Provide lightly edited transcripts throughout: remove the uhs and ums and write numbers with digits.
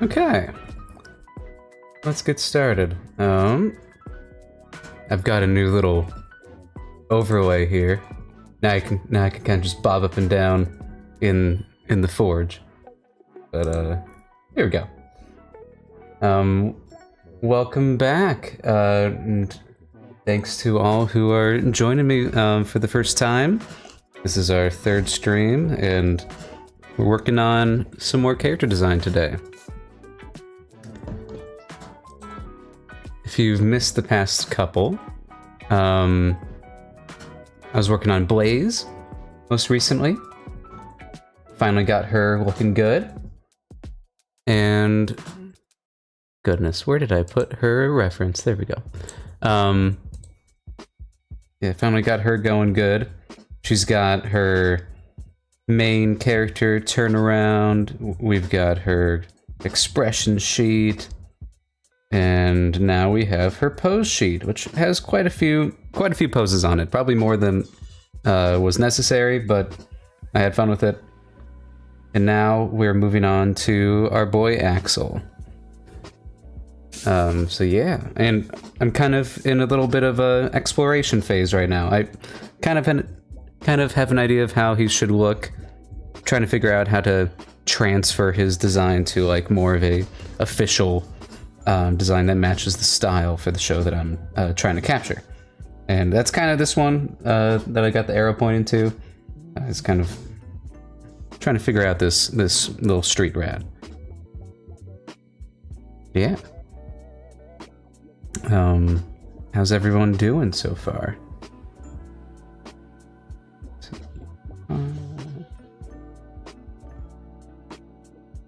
Okay, let's get started. I've got a new little overlay here. Now I can kind of just bob up and down in the forge. But here we go. Welcome back. And thanks to all who are joining me for the first time. This is our third stream, and we're working on some more character design today. If you've missed the past couple, I was working on Blaze most recently. Finally got her looking good. And goodness, where did I put her reference? There we go. Yeah, finally got her going good. She's got her main character turnaround. We've got her expression sheet. And now we have her pose sheet, which has quite a few poses on it. Probably more than was necessary, but I had fun with it. And now we're moving on to our boy Axel. So yeah, and I'm kind of in a little bit of a exploration phase right now. I kind of have an idea of how he should look, trying to figure out how to transfer his design to like more of a official design that matches the style for the show that I'm trying to capture. And that's kind of this one that I got the arrow pointing to. It's kind of trying to figure out this little street rat. Yeah. How's everyone doing so far?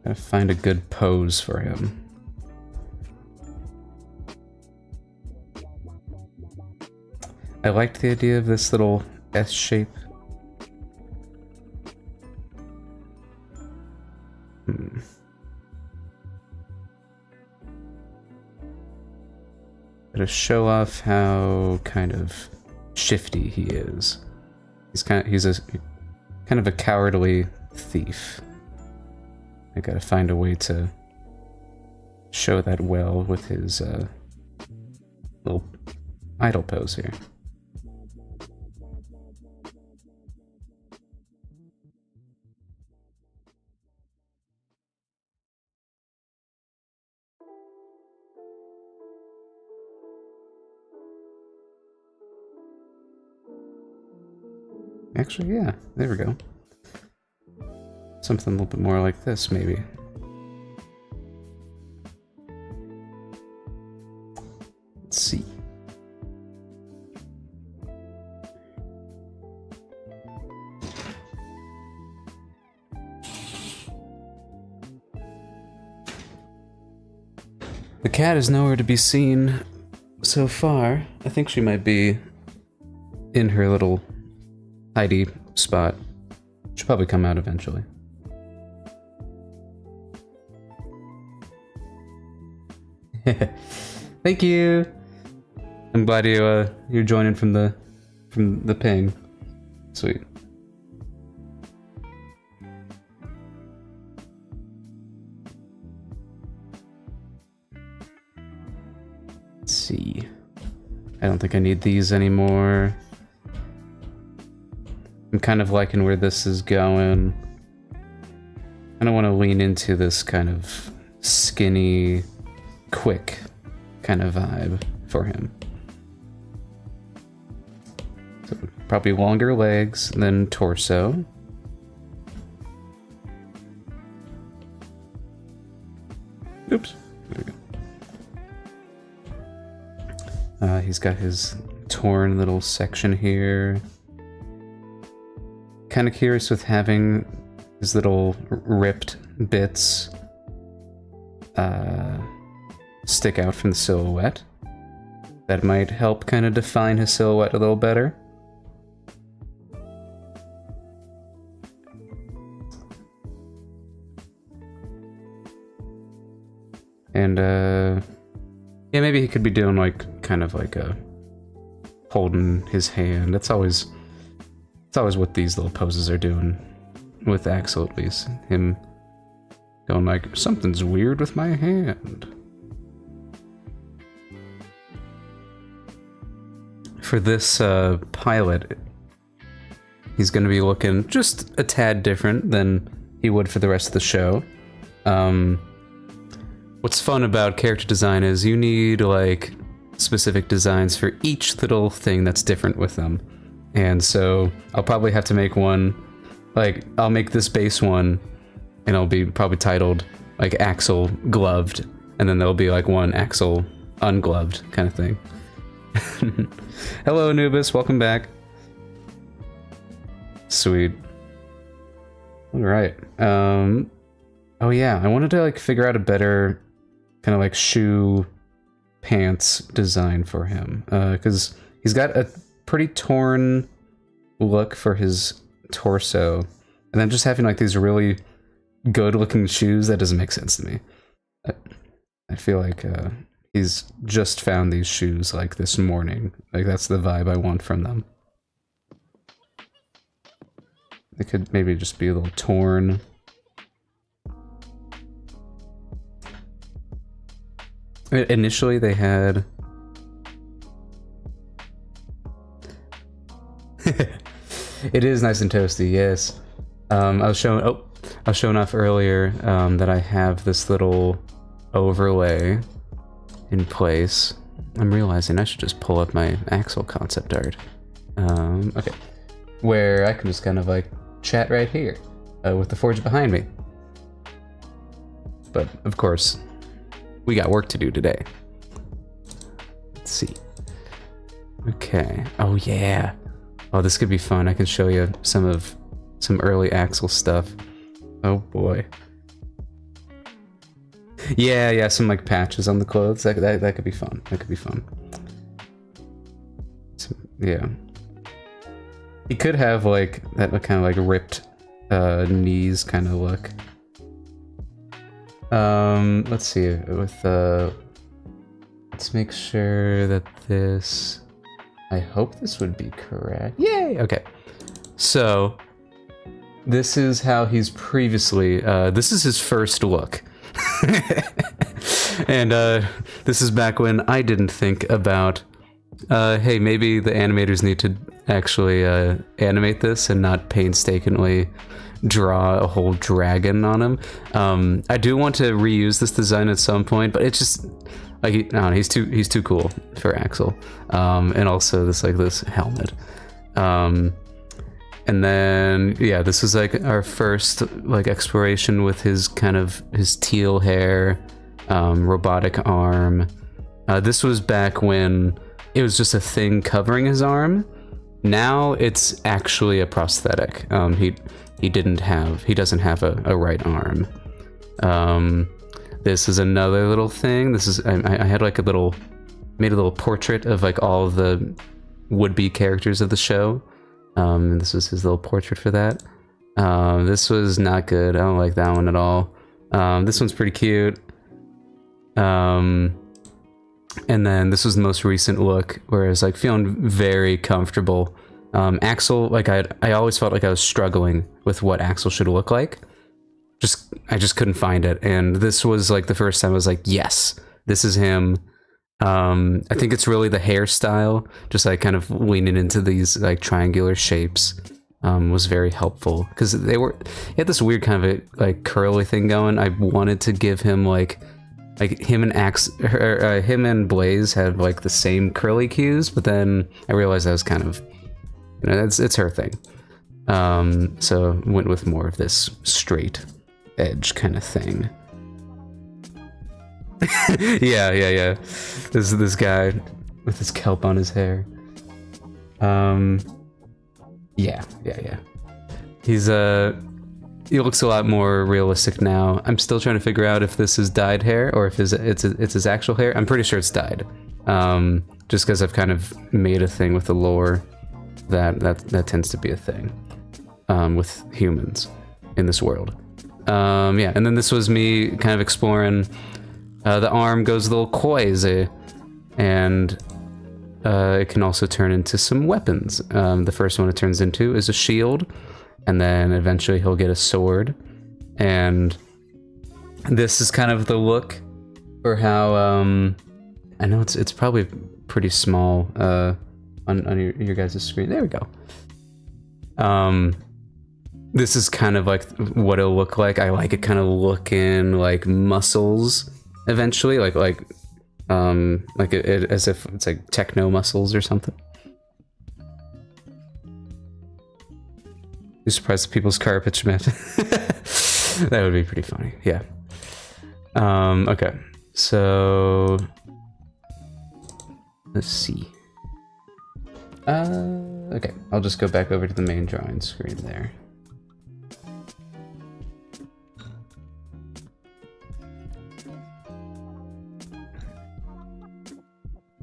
Gotta find a good pose for him. I liked the idea of this little S shape. To show off how kind of shifty he is. He's kind of a cowardly thief. I gotta find a way to show that well with his little idle pose here. Actually, yeah, there we go. Something a little bit more like this, maybe. Let's see. The cat is nowhere to be seen so far. I think she might be in her little hidey spot. She'll probably come out eventually. Thank you. I'm glad you're joining from the ping. Sweet. I don't think I need these anymore. I'm kind of liking where this is going. I don't want to lean into this kind of skinny, quick kind of vibe for him. So probably longer legs than torso. Oops. There we go. He's got his torn little section here. Kind of curious with having his little ripped bits stick out from the silhouette. That might help kind of define his silhouette a little better. And yeah, maybe he could be doing like kind of like a holding his hand. It's always what these little poses are doing with Axel, at least. Him going like, something's weird with my hand. For this pilot, he's going to be looking just a tad different than he would for the rest of the show. What's fun about character design is you need like specific designs for each little thing that's different with them. And so I'll probably have to make one, like I'll make this base one and it'll be probably titled like Axel Gloved, and then there'll be like one Axel Ungloved kind of thing. Hello Anubis, welcome back. Sweet. Alright. Oh yeah, I wanted to like figure out a better kind of like shoe pants design for him. Because he's got a pretty torn look for his torso. And then just having like these really good looking shoes, that doesn't make sense to me. I feel like he's just found these shoes like this morning. Like that's the vibe I want from them. They could maybe just be a little torn. Initially they had... It is nice and toasty, yes. I was showing off earlier that I have this little overlay in place. I'm realizing I should just pull up my Axel concept art. Okay. Where I can just kind of like chat right here with the forge behind me. But of course, we got work to do today. Let's see. Okay. Oh yeah. Oh, this could be fun. I can show you some early Axel stuff. Oh boy. Yeah, some like patches on the clothes. That could be fun. That could be fun. So, yeah. He could have like that kind of like ripped knees kind of look. Let's see with let's make sure that this, I hope this would be correct. Yay! Okay. So this is how he's previously this is his first look. And this is back when I didn't think about hey, maybe the animators need to actually animate this and not painstakingly draw a whole dragon on him. I do want to reuse this design at some point, but it's just like I don't know, he's too cool for Axel. And also this helmet. And then yeah, this was like our first like exploration with his kind of his teal hair, robotic arm. This was back when it was just a thing covering his arm. Now it's actually a prosthetic. He doesn't have a right arm. This is another little thing. This is I had like made a little portrait of like all of the would-be characters of the show. And this was his little portrait for that. This was not good. I don't like that one at all. This one's pretty cute. And then this was the most recent look, where I was like feeling very comfortable. Axel, like I always felt like I was struggling with what Axel should look like. I just couldn't find it. And this was like the first time I was like, yes, this is him. I think it's really the hairstyle, just like kind of leaning into these like triangular shapes, was very helpful because they had this weird kind of a, like curly thing going. I wanted to give him like him and Blaze had like the same curly cues, but then I realized that was kind of, you know, it's her thing. So went with more of this straight edge kind of thing. yeah. This guy with his kelp on his hair. Yeah. He looks a lot more realistic now. I'm still trying to figure out if this is dyed hair or if it's his actual hair. I'm pretty sure it's dyed. Just because I've kind of made a thing with the lore that tends to be a thing with humans in this world. Yeah, and then this was me kind of exploring. The arm goes a little crazy, and it can also turn into some weapons. The first one it turns into is a shield, and then eventually he'll get a sword. And this is kind of the look for how, I know it's probably pretty small on your guys' screen. There we go. This is kind of like what it'll look like. I like it kind of looking like muscles eventually, like it as if it's like techno muscles or something. You surprised people's carpet, Schmidt. That would be pretty funny. Yeah. Okay. So let's see. Okay. I'll just go back over to the main drawing screen there.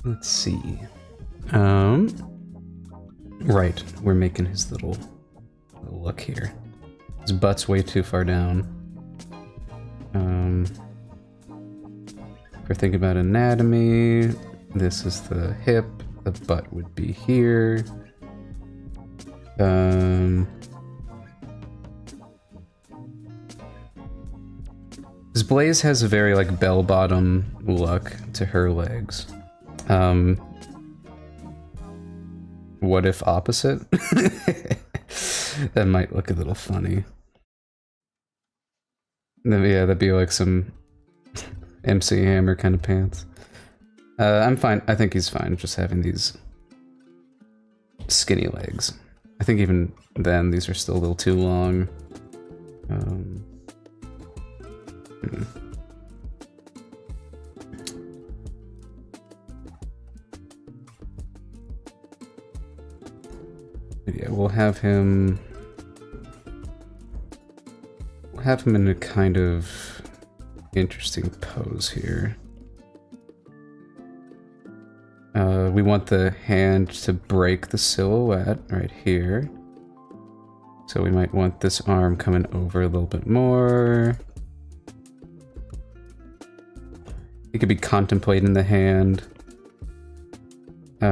Let's see. Right, we're making his little look here. His butt's way too far down. If we're thinking about anatomy, this is the hip, the butt would be here. This Blaze has a very like bell-bottom look to her legs. What if opposite? That might look a little funny. Yeah, that'd be like some MC Hammer kind of pants. I'm fine. I think he's fine just having these skinny legs. I think even then these are still a little too long. Yeah, we'll have him in a kind of interesting pose here. We want the hand to break the silhouette right here. So we might want this arm coming over a little bit more. He could be contemplating the hand. I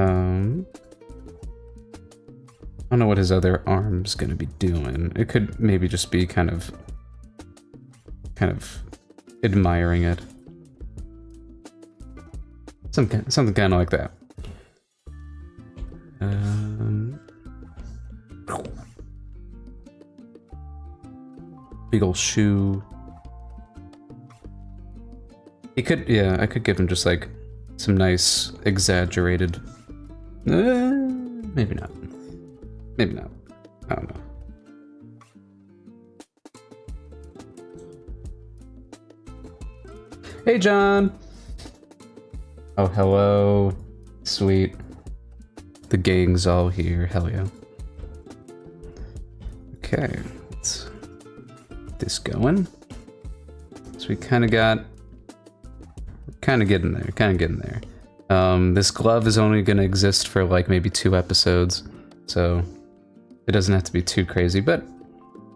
don't know what his other arm's gonna be doing. It could maybe just be kind of admiring it. Something kind of like that. Big ol' shoe. He could, yeah, I could give him just like some nice exaggerated. Maybe not. Maybe not. I don't know. Hey, John! Oh, hello. Sweet. The gang's all here. Hell yeah. Okay, let's get this going. So we kind of got... kind of getting there. This glove is only going to exist for like maybe 2 episodes, so it doesn't have to be too crazy, but,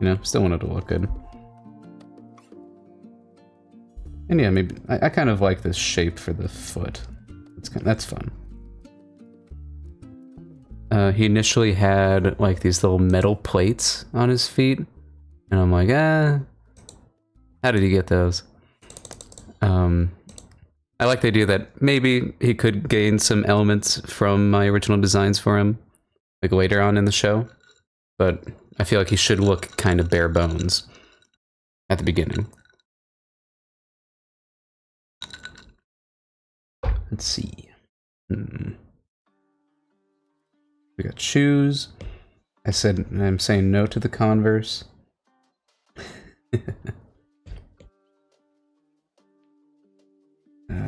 you know, still want it to look good. And yeah, maybe I kind of like this shape for the foot. That's fun. He initially had like these little metal plates on his feet, and I'm like, how did he get those? I like the idea that maybe he could gain some elements from my original designs for him, like later on in the show. But I feel like he should look kind of bare bones at the beginning. Let's see. We got shoes. I'm saying no to the Converse.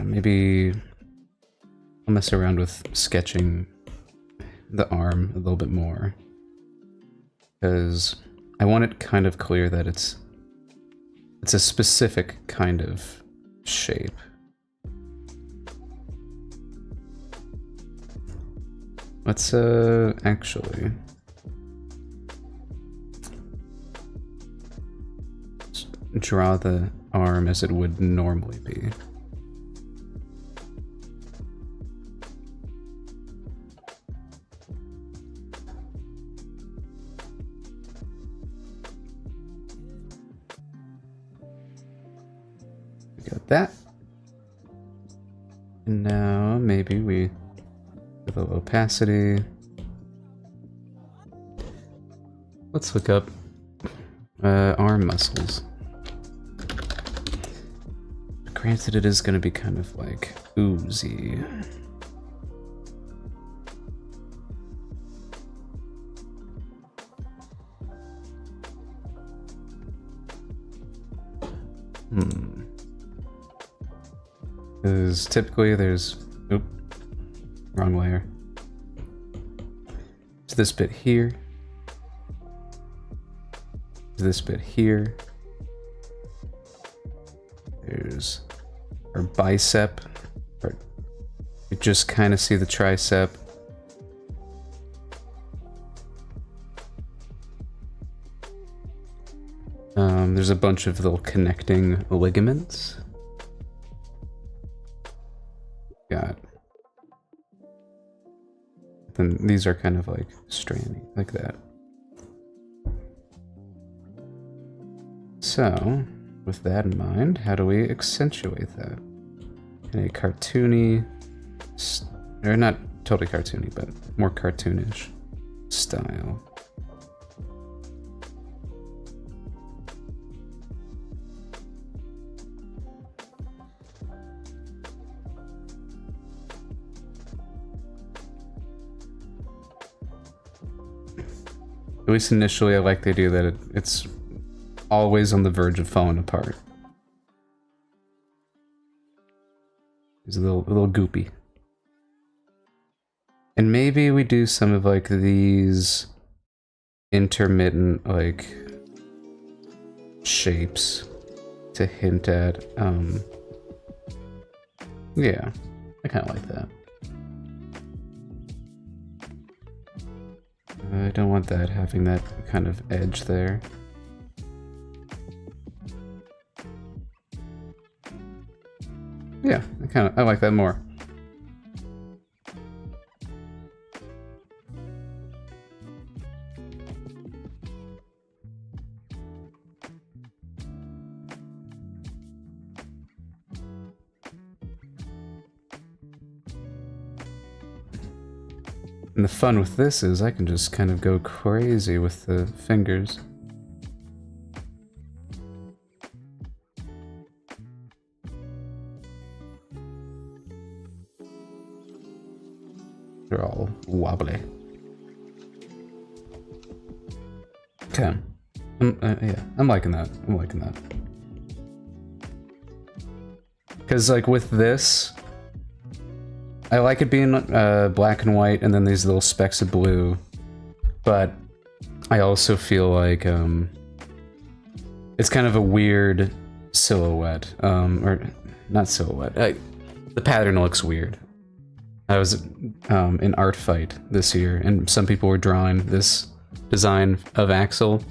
Maybe I'll mess around with sketching the arm a little bit more, because I want it kind of clear that it's a specific kind of shape. Let's actually draw the arm as it would normally be. Got that. And now maybe we with a little opacity. Let's look up arm muscles. Granted, it is going to be kind of like oozy. Because typically there's... Oop. Wrong layer. It's this bit here. This bit here. There's our bicep. You just kind of see the tricep. There's a bunch of little connecting ligaments. Got. Then these are kind of like stranding, like that. So, with that in mind, how do we accentuate that? In a cartoony, or not totally cartoony, but more cartoonish style. At least initially, I like the idea that it's always on the verge of falling apart. It's a little goopy. And maybe we do some of like these intermittent like shapes to hint at, yeah, I kind of like that. I don't want that having that kind of edge there. Yeah, I like that more. And the fun with this is I can just kind of go crazy with the fingers. They're all wobbly. Okay. Yeah, I'm liking that. I'm liking that. Because like with this, I like it being black and white and then these little specks of blue, but I also feel like it's kind of a weird silhouette, or not silhouette. The pattern looks weird. I was in Art Fight this year, and some people were drawing this design of Axel,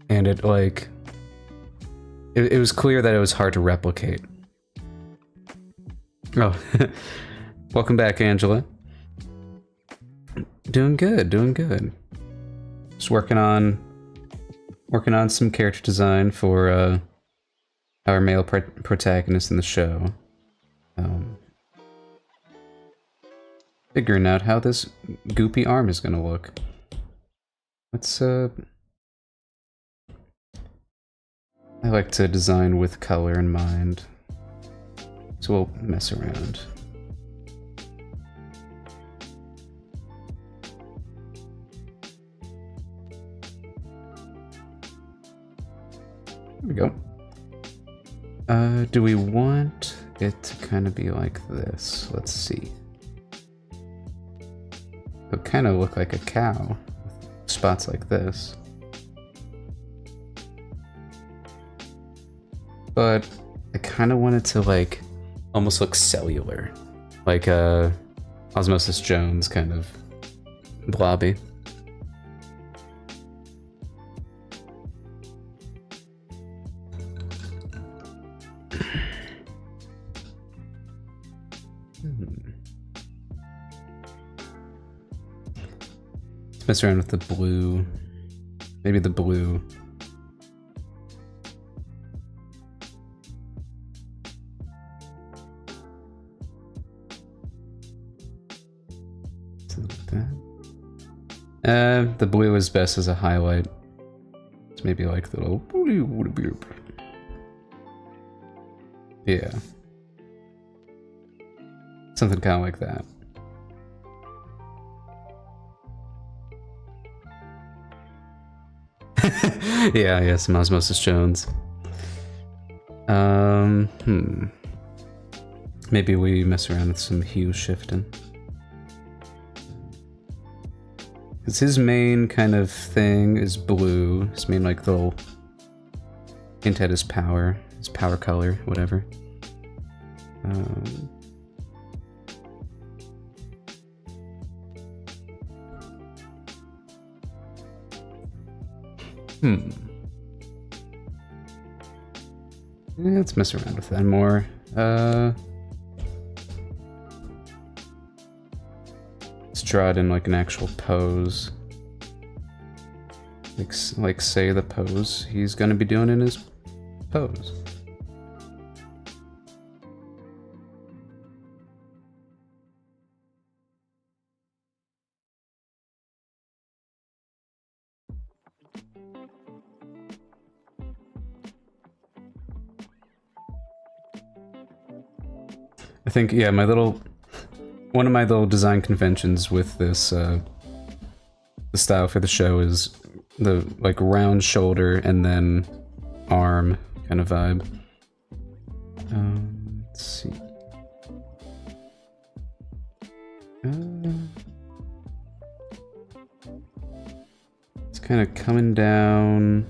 and it like it was clear that it was hard to replicate. Oh. Welcome back, Angela. Doing good, doing good. Just working on some character design for our male protagonist in the show. Figuring out how this goopy arm is gonna look. Let's I like to design with color in mind, so we'll mess around. There we go. Do we want it to kind of be like this? Let's see. It'll kind of look like a cow, with spots like this. But I kind of want it to like almost look cellular, like Osmosis Jones kind of blobby. Let's mess around with the blue. Maybe the blue. The blue is best as a highlight. It's maybe like the little... Yeah. Something kind of like that. Yeah, some Osmosis Jones. Maybe we mess around with some hue shifting. Because his main kind of thing is blue. His main, like, little hint at his power color, whatever. Yeah, let's mess around with that more. Let's draw it in like an actual pose. Like say the pose he's gonna be doing in his pose. I think, yeah, one of my little design conventions with this, the style for the show is the, like, round shoulder and then arm kind of vibe. Let's see. It's kind of coming down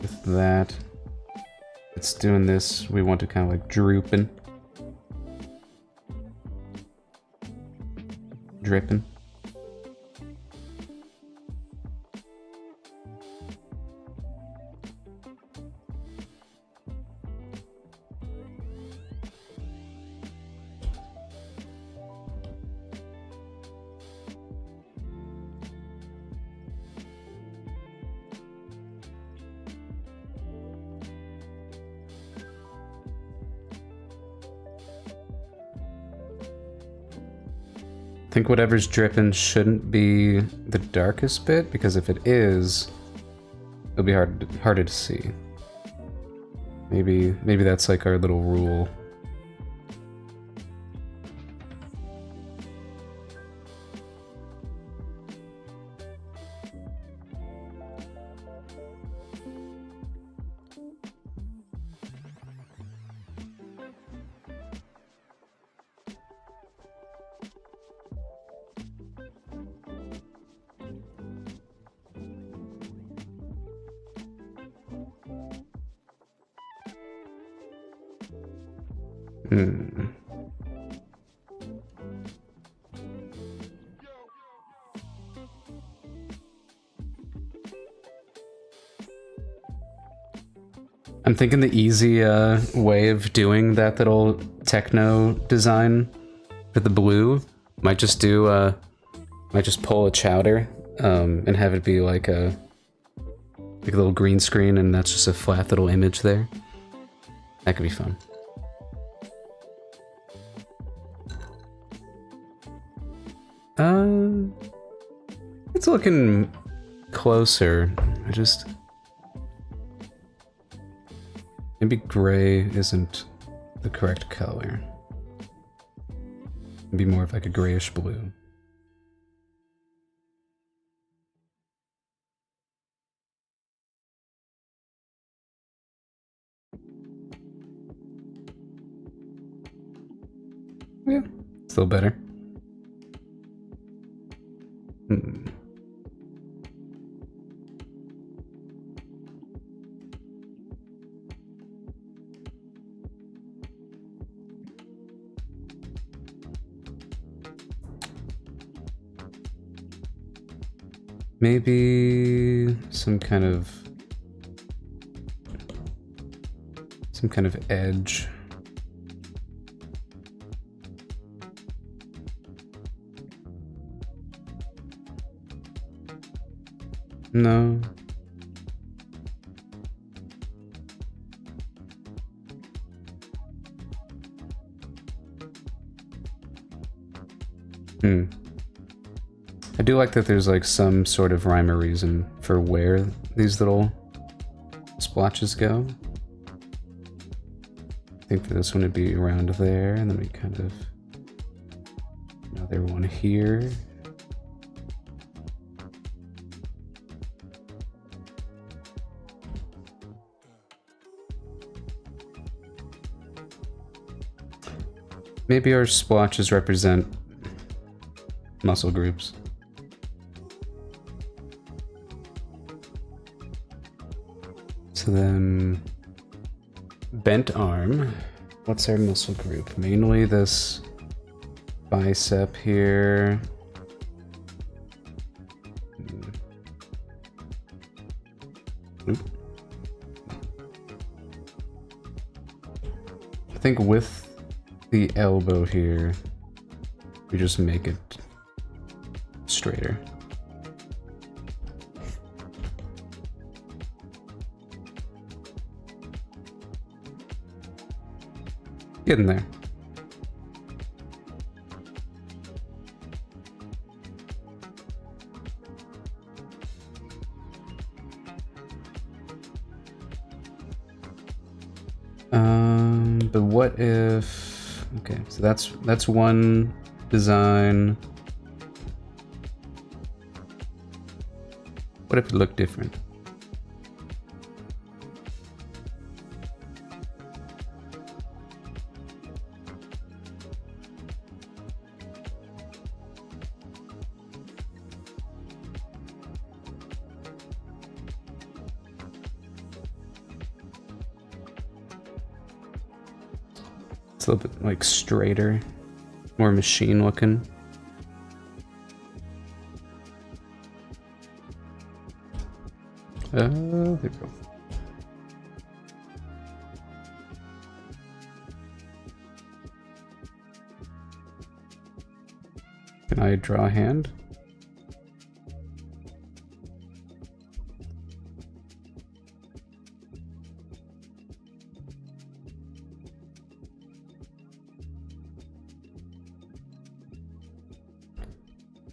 with that. It's doing this, we want to kind of like drooping. Dripping. I think whatever's dripping shouldn't be the darkest bit, because if it is, it'll be harder to see. Maybe that's like our little rule. I'm thinking the easy way of doing that little techno design for the blue might just do might just pull a chowder and have it be like a little green screen, and that's just a flat little image there. That could be fun. It's looking closer. Maybe gray isn't the correct color. It'd be more of like a grayish blue. Yeah, still better. Maybe some kind of edge. No. I do like that there's like some sort of rhyme or reason for where these little splotches go. I think for this one it'd be around there, and then we kind of another one here. Maybe our splotches represent muscle groups. So then, bent arm. What's our muscle group? Mainly this bicep here. Oop. I think with the elbow here, we just make it straighter. Getting there. But what if... Okay, so that's one design. What if it looked different? A little bit like straighter, more machine looking. There we go. Can I draw a hand?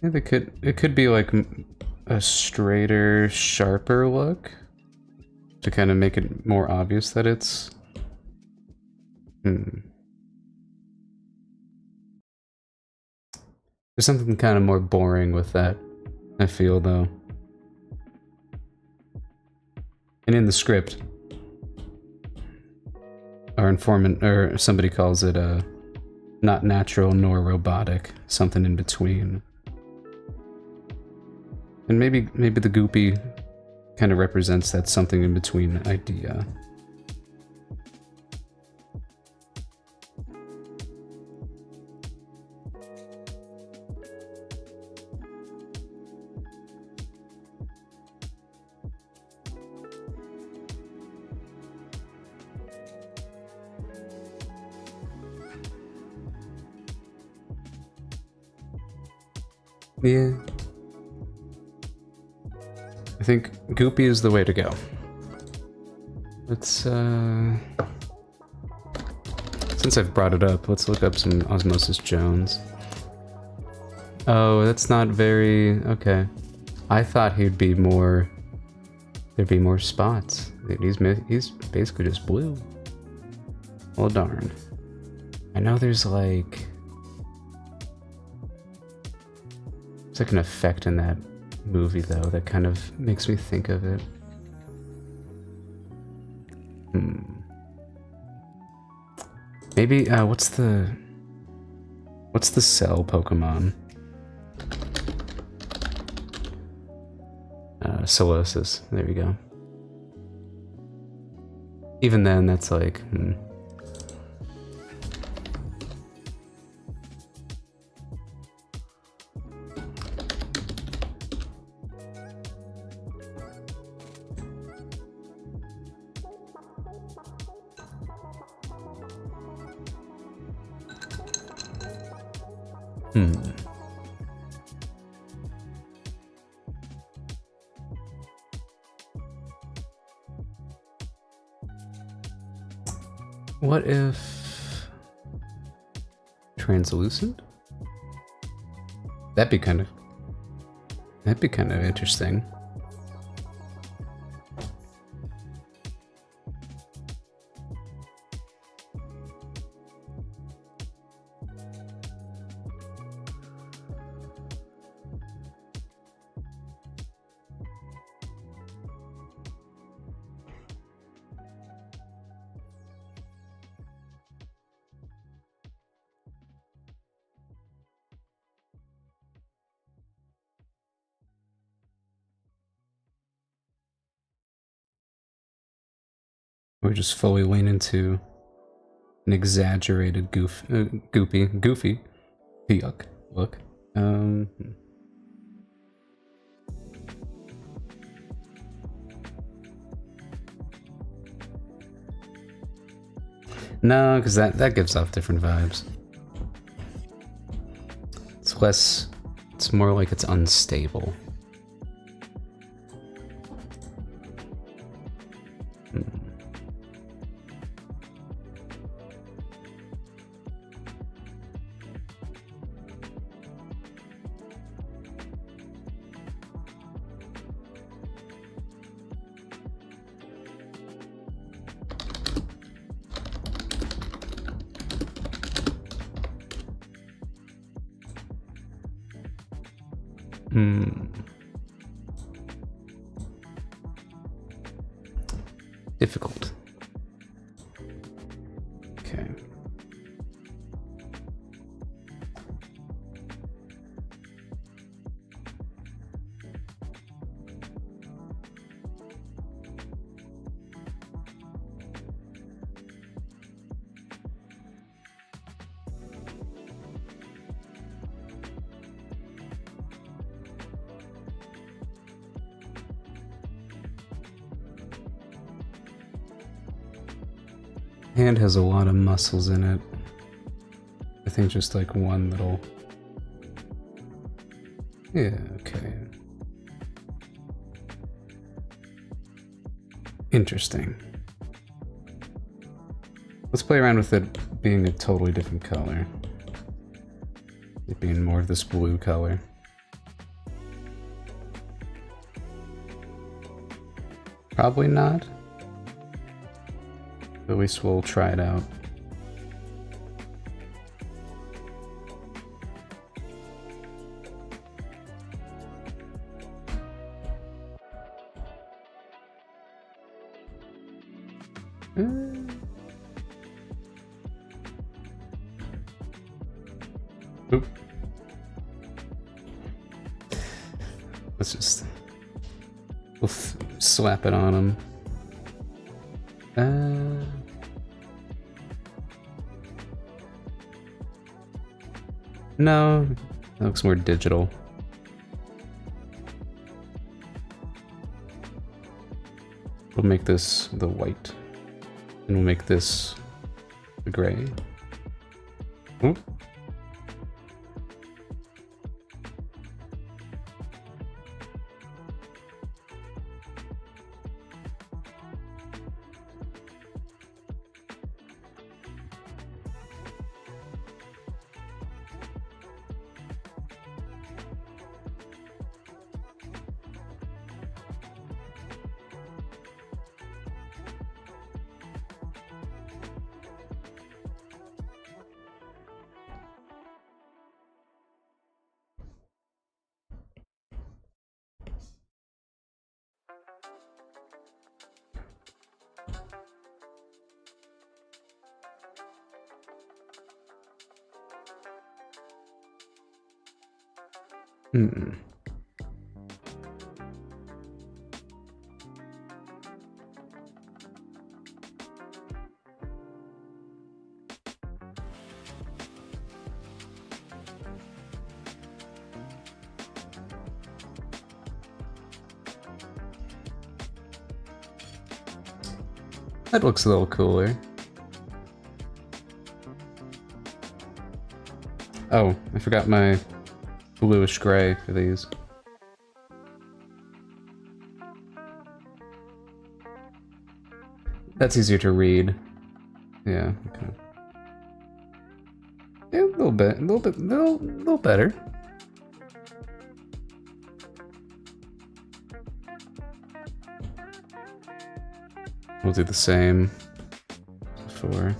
Yeah, it could be like a straighter, sharper look to kind of make it more obvious that it's... There's something kind of more boring with that, I feel, though. And in the script, our informant, or somebody calls it not natural nor robotic, something in between. And maybe the goopy kind of represents that something in between idea. Yeah. I think goopy is the way to go. Let's, since I've brought it up, let's look up some Osmosis Jones. Oh, that's not very... okay. I thought he'd be more... there'd be more spots. He's basically just blue. Well, darn. I know there's like... there's like an effect in that movie, though, that kind of makes me think of it. Maybe, what's the cell Pokemon? Solosis. There we go. Even then, that's like, what if translucent? That'd be kind of interesting. Or just fully lean into an exaggerated goofy yuck look. No, because that gives off different vibes. It's more like it's unstable. Difficult. Okay. Hand has a lot of muscles in it. I think just like one little... yeah, okay. Interesting. Let's play around with it being a totally different color. It being more of this blue color. Probably not. At least we'll try it out. Oop. Let's just... we'll slap it on him. No, that looks more digital. We'll make this the white, and we'll make this the gray. Oop. Hmm. That looks a little cooler. Oh, I forgot my bluish gray for these. That's easier to read. Yeah, okay. Yeah, a little better. We'll do the same before.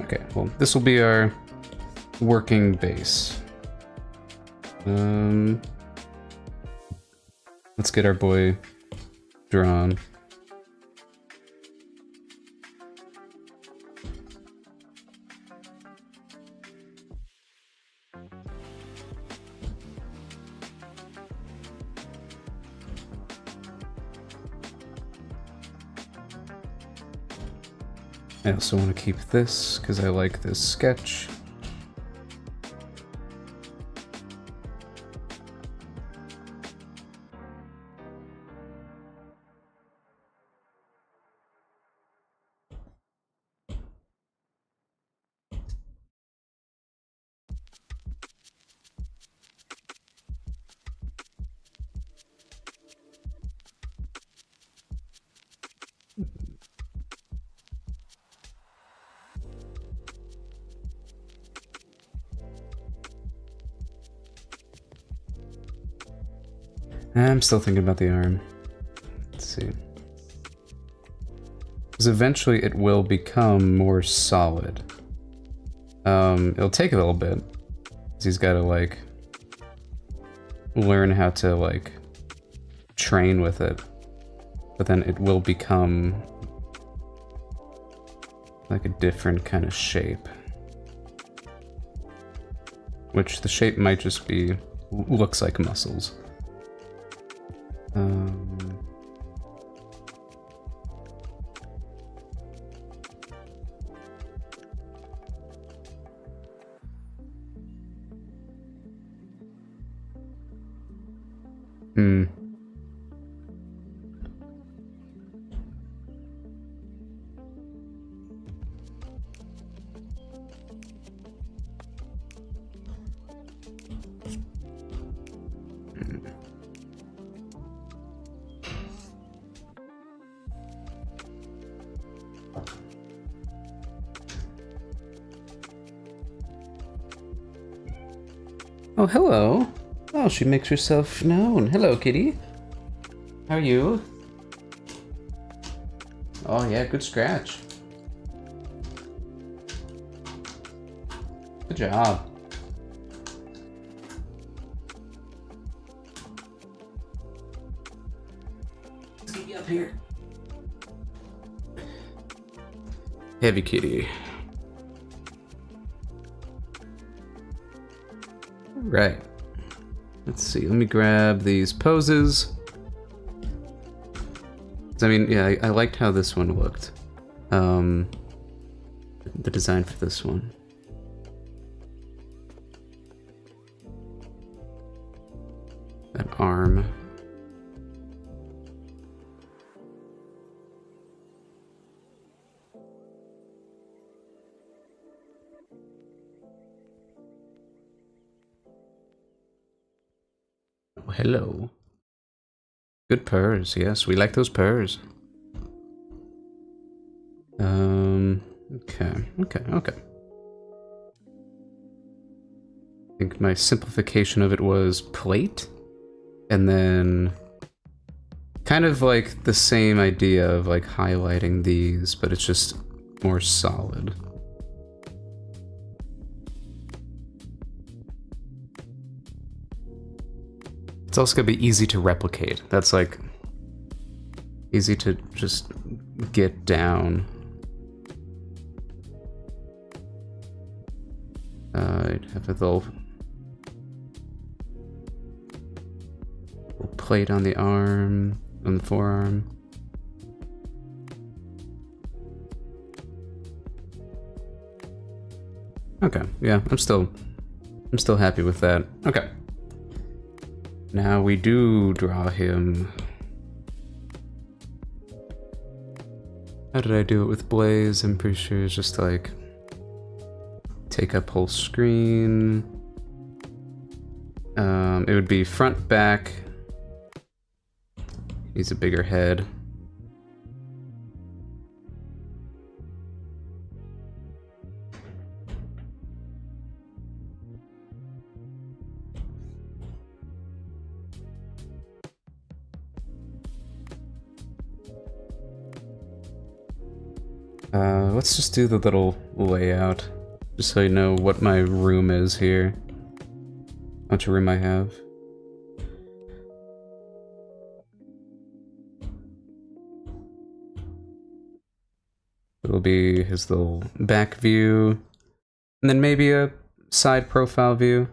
Okay, well, this will be our working base. Let's get our boy drawn. I also want to keep this because I like this sketch. I'm still thinking about the arm. Let's see. Because eventually it will become more solid. It'll take a little bit. Because he's got to, like, learn how to, like, train with it. But then it will become like a different kind of shape. Which the shape might just be, looks like muscles. Oh, hello. Oh, she makes herself known. Hello, kitty. How are you? Oh, yeah, good scratch. Good job. Let's get you up here. Heavy kitty. Right. Let's see. Let me grab these poses. I mean, yeah, I liked how this one looked. The design for this one. That arm. Oh, hello. Good purrs, yes, we like those purrs. Okay. I think my simplification of it was plate, and then kind of like the same idea of like highlighting these, but it's just more solid. It's also gonna be easy to replicate. That's like Easy to just get down. I'd have a little plate on the arm, on the forearm. Okay, yeah, I'm still happy with that. Okay. Now we do draw him. How did I do it with Blaze? I'm pretty sure it's just like take up whole screen. It would be front, back. He's a bigger head. Let's just do the little layout, just so you know what my room is here. How much room I have. It'll be his little back view, and then maybe a side profile view.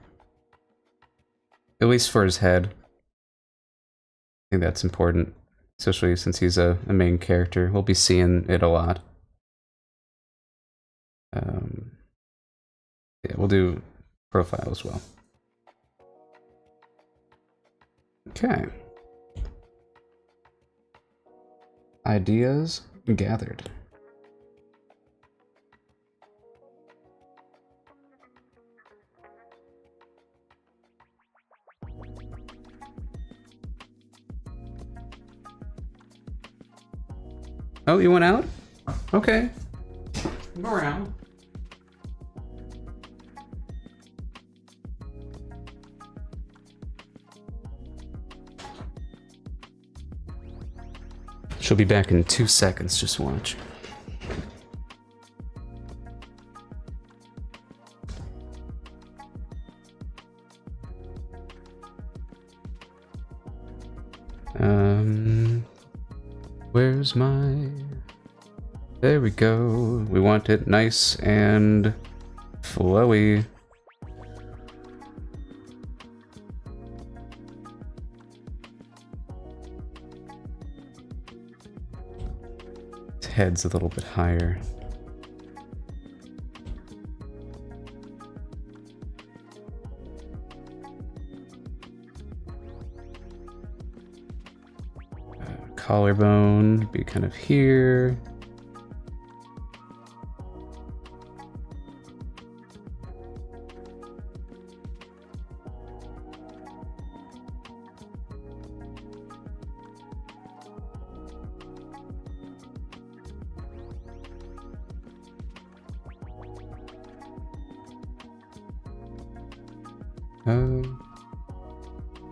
At least for his head. I think that's important, especially since he's a main character. We'll be seeing it a lot. Yeah, we'll do profile as well. Okay. Ideas gathered. Oh, you went out? Okay. Go around. She'll be back in 2 seconds, just watch. Where's my... There we go. We want it nice and flowy. His head's a little bit higher. Collarbone be kind of here.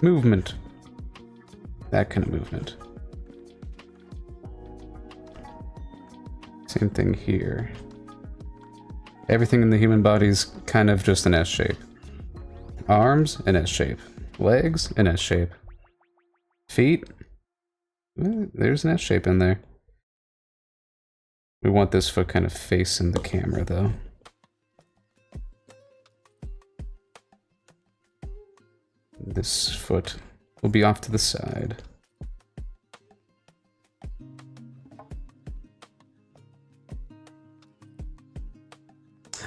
Movement. That kind of movement. Same thing here. Everything in the human body's kind of just an S shape. Arms, an S shape. Legs, an S shape. Feet, there's an S shape in there. We want this foot kind of facing the camera though. This foot will be off to the side.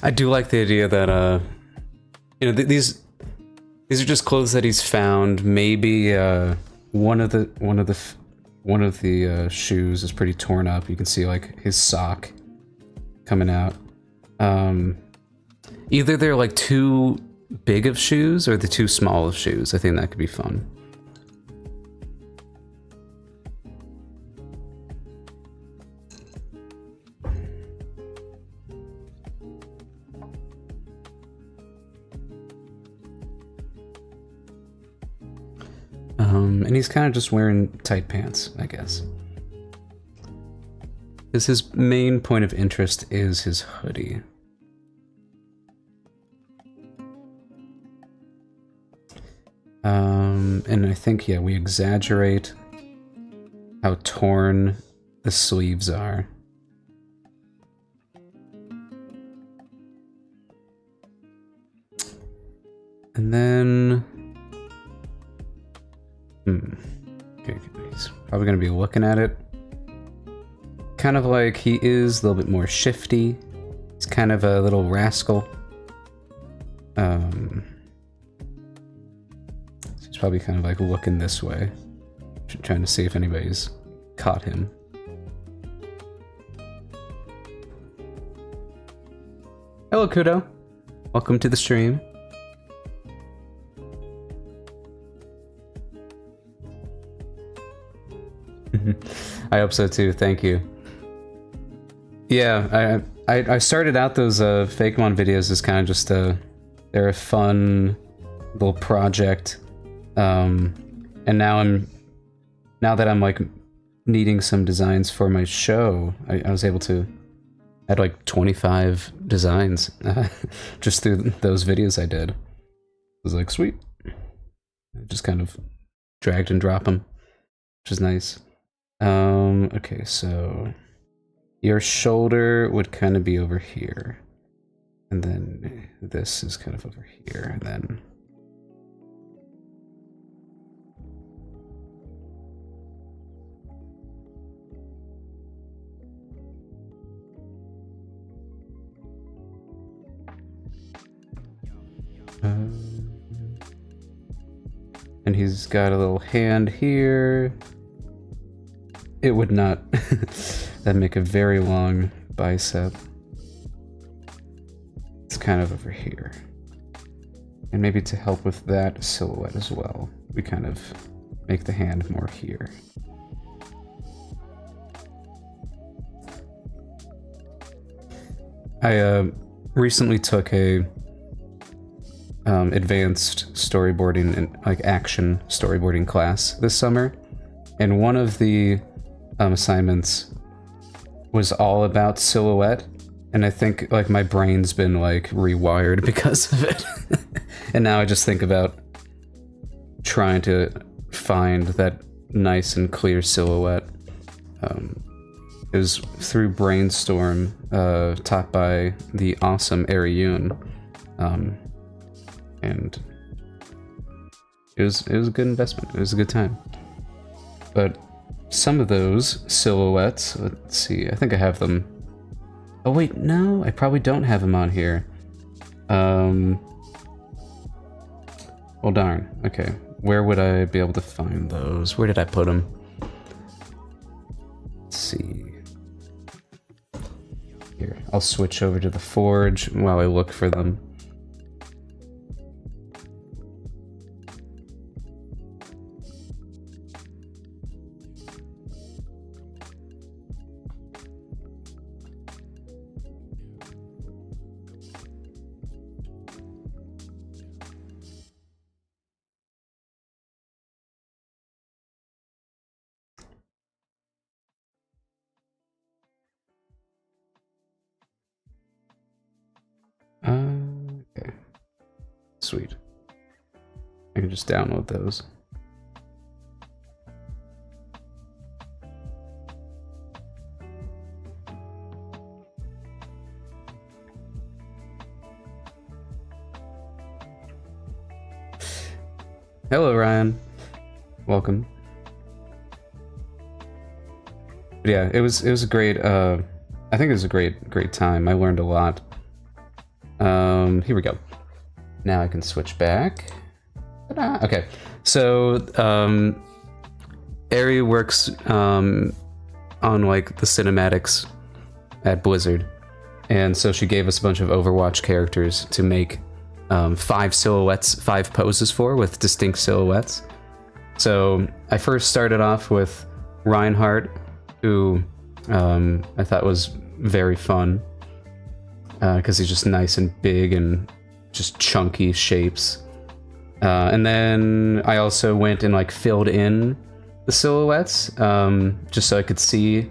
I do like the idea that, you know, these are just clothes that he's found. Maybe one of the shoes is pretty torn up. You can see like his sock coming out. Either they're like too big of shoes or the too small of shoes. I think that could be fun. And he's kind of just wearing tight pants, I guess. Because his main point of interest is his hoodie. And I think, yeah, we exaggerate how torn the sleeves are. And then... Okay, he's probably going to be looking at it. Kind of like he is, a little bit more shifty. He's kind of a little rascal. He's probably kind of like looking this way, trying to see if anybody's caught him. Hello, Kudo. Welcome to the stream. I hope so too, thank you. Yeah, I started out those Fakemon videos as kind of just they're a fun little project. And now that I'm like needing some designs for my show, I was able to add like 25 designs just through those videos I did. I was like, sweet. I just kind of dragged and dropped them, which is nice. Okay, so your shoulder would kind of be over here, and then this is kind of over here, and then and he's got a little hand here. It would not. That'd make a very long bicep. It's kind of over here. And maybe to help with that silhouette as well, we kind of make the hand more here. I recently took a advanced storyboarding and like action storyboarding class this summer, and one of the assignments was all about silhouette, and I think like my brain's been like rewired because of it. And now I just think about trying to find that nice and clear silhouette. It was through Brainstorm, taught by the awesome Ariune, and it was a good investment. It was a good time. But some of those silhouettes, let's see, I think I have them. Oh wait, no, I probably don't have them on here. Well, darn. Okay, where would I be able to find those? Where did I put them? Let's see. Here, I'll switch over to the Forge while I look for them. Okay. Sweet. I can just download those. Hello, Ryan. Welcome. But yeah, it was a great. I think it was a great time. I learned a lot. Here we go. Now I can switch back. Ta-da! Okay, so Ari works on like the cinematics at Blizzard, and so she gave us a bunch of Overwatch characters to make 5 silhouettes, 5 poses for, with distinct silhouettes. So I first started off with Reinhardt, who I thought was very fun, because he's just nice and big and just chunky shapes. And then I also went and like filled in the silhouettes, just so I could see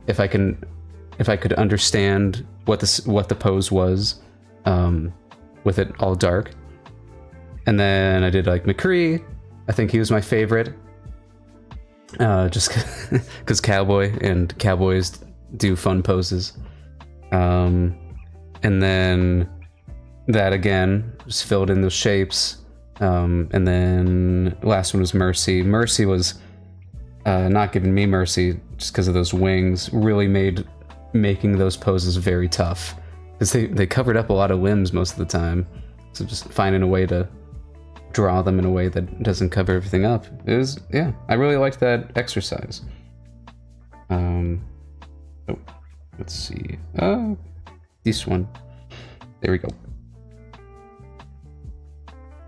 if I could understand what the pose was, with it all dark. And then I did like McCree. I think he was my favorite. just because cowboy and cowboys do fun poses. And then that again just filled in those shapes. And then last one was Mercy. Mercy was not giving me mercy just because of those wings. Really made making those poses very tough because they covered up a lot of limbs most of the time. So just finding a way to draw them in a way that doesn't cover everything up is, yeah, I really liked that exercise. Oh, let's see. This one. There we go.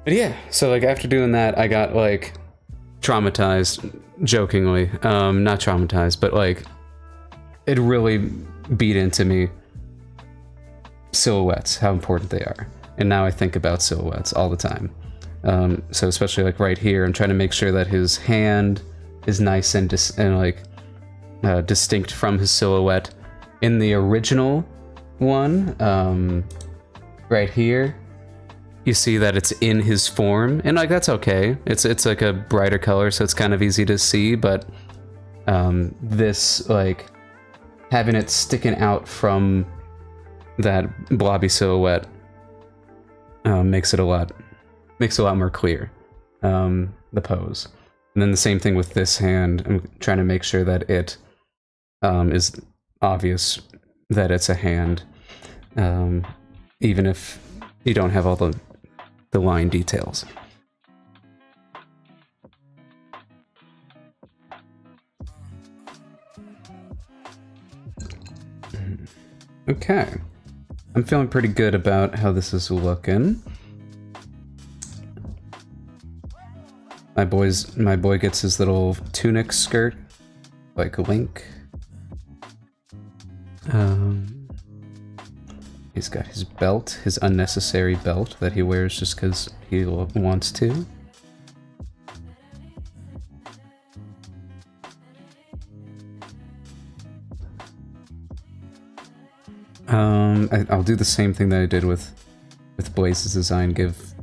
But yeah, so like after doing that, I got like traumatized, jokingly. Not traumatized, but like it really beat into me silhouettes, how important they are. And now I think about silhouettes all the time. So especially like right here, I'm trying to make sure that his hand is nice and distinct from his silhouette. In the original one, right here, you see that it's in his form, and like that's okay. It's like a brighter color, so it's kind of easy to see. But this like having it sticking out from that blobby silhouette makes it a lot more clear, the pose. And then the same thing with this hand. I'm trying to make sure that it is obvious that it's a hand, even if you don't have all the line details. Okay, I'm feeling pretty good about how this is looking. My boy gets his little tunic skirt, like Link. He's got his belt, his unnecessary belt that he wears just because he wants to. I'll do the same thing that I did with Blaze's design, give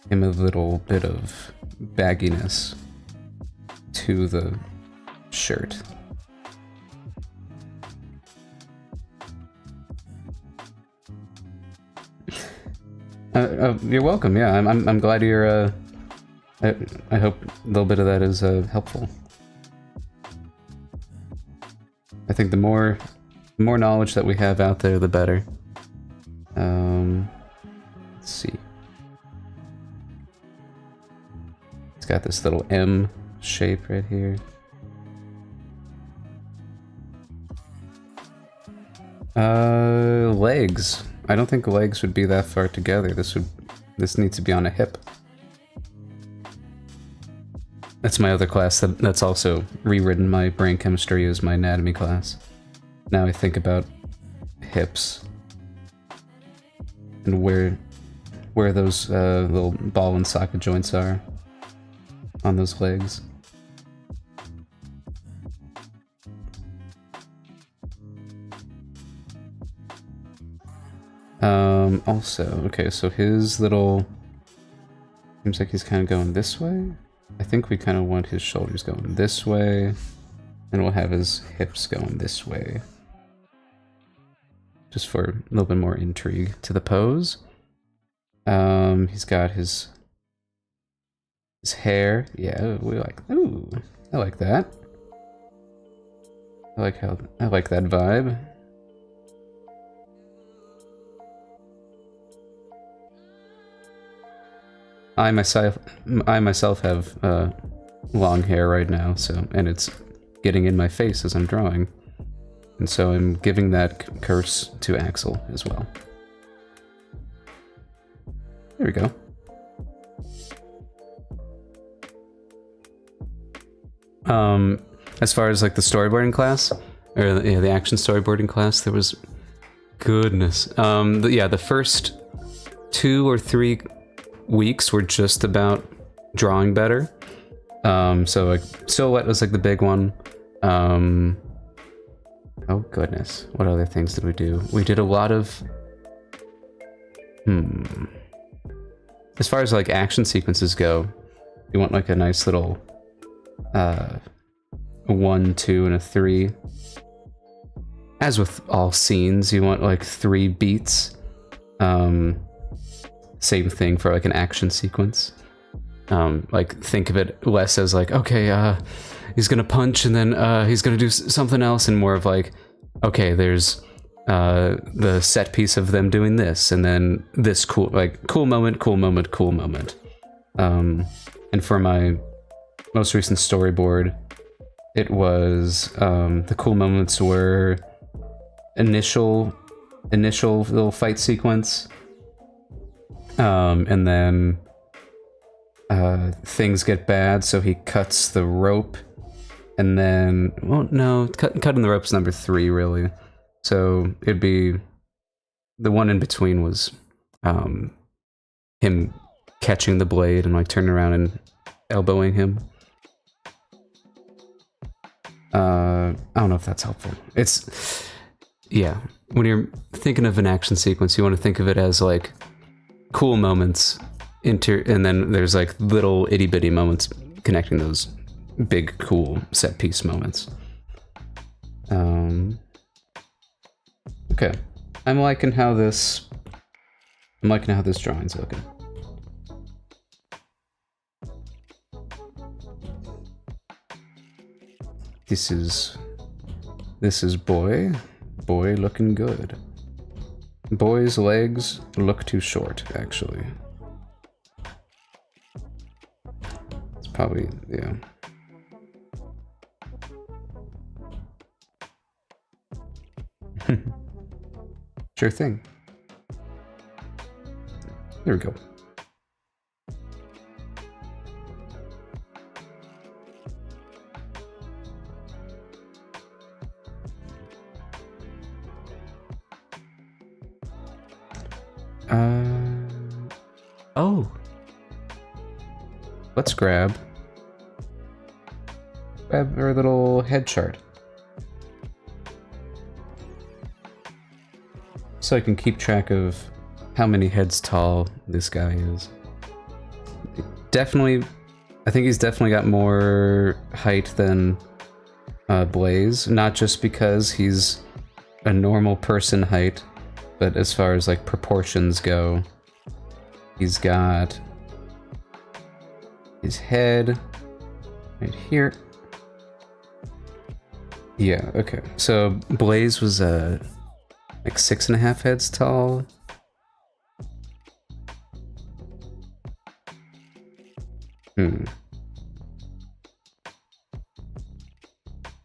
him a little bit of bagginess to the shirt. You're welcome. Yeah, I'm glad you're. I hope a little bit of that is helpful. I think the more knowledge that we have out there, the better. Let's see. It's got this little M shape right here. Legs. I don't think legs would be that far together. This needs to be on a hip. That's my other class that's also rewritten my brain chemistry as my anatomy class. Now I think about hips and where those little ball and socket joints are on those legs. Also, okay, so his little... Seems like he's kind of going this way. I think we kind of want his shoulders going this way, and we'll have his hips going this way. Just for a little bit more intrigue to the pose. He's got his hair. Yeah, we like... Ooh, I like that. I like that vibe. I myself have long hair right now, so, and it's getting in my face as I'm drawing, and so I'm giving that curse to Axel as well. There we go. As far as like the storyboarding class, or the action storyboarding class, there was goodness. The first 2 or 3 weeks were just about drawing better. So like silhouette was like the big one. Oh goodness, what other things did we do? We did a lot of as far as like action sequences go, you want like a nice little a 1, 2, and a 3. As with all scenes, you want like 3 beats. Same thing for like an action sequence. Like think of it less as like, okay, he's gonna punch and then he's gonna do something else, and more of like, okay, there's the set piece of them doing this, and then this cool moment, cool moment, cool moment. And for my most recent storyboard, it was the cool moments were initial little fight sequence, and then things get bad, so he cuts the rope, and then, well, no, cutting the rope's number 3 really. So it'd be the one in between was him catching the blade and like turning around and elbowing him. I don't know if that's helpful. It's, yeah, when you're thinking of an action sequence, you want to think of it as like cool moments, and then there's like little itty bitty moments connecting those big cool set piece moments. Okay, I'm liking how this drawing's looking. This is boy looking good. Boy's legs look too short, actually. It's probably, yeah. Sure thing. There we go. Oh. Let's grab our little head chart. So I can keep track of how many heads tall this guy is. Definitely, I think he's definitely got more height than Blaze, not just because he's a normal person height, but as far as like proportions go, he's got his head right here. Yeah, okay. So Blaze was like 6.5 heads tall.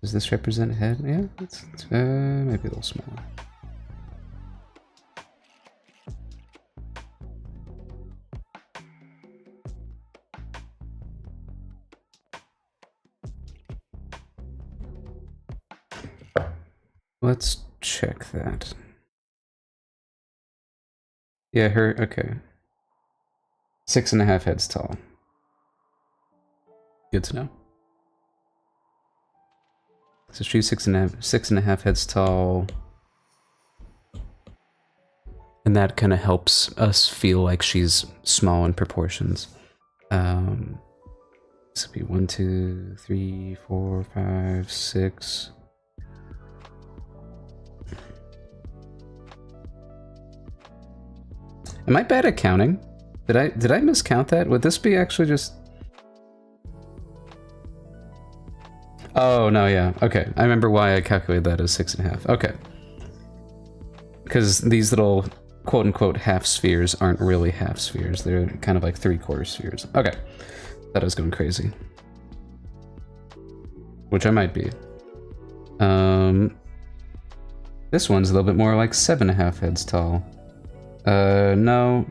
Does this represent head? Yeah, it's maybe a little smaller. Let's check that. Yeah, okay. 6.5 heads tall. Good to know. So she's 6.5 heads tall. And that kind of helps us feel like she's small in proportions. This would be 1, 2, 3, 4, 5, 6. Am I bad at counting? Did I miscount that? Would this be actually just... Oh, no, yeah. Okay. I remember why I calculated that as 6.5. Okay. Because these little quote-unquote half spheres aren't really half spheres. They're kind of like 3/4 spheres. Okay. Thought I was going crazy. Which I might be. This one's a little bit more like 7.5 heads tall. No,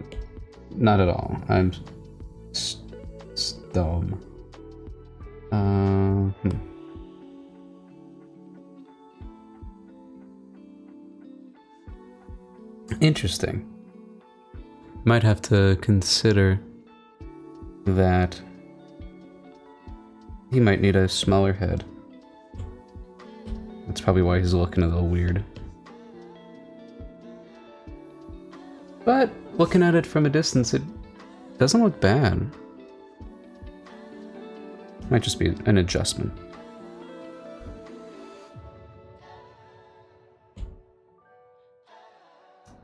not at all. I'm dumb. Interesting. Might have to consider that he might need a smaller head. That's probably why he's looking a little weird. But looking at it from a distance, it doesn't look bad. Might just be an adjustment.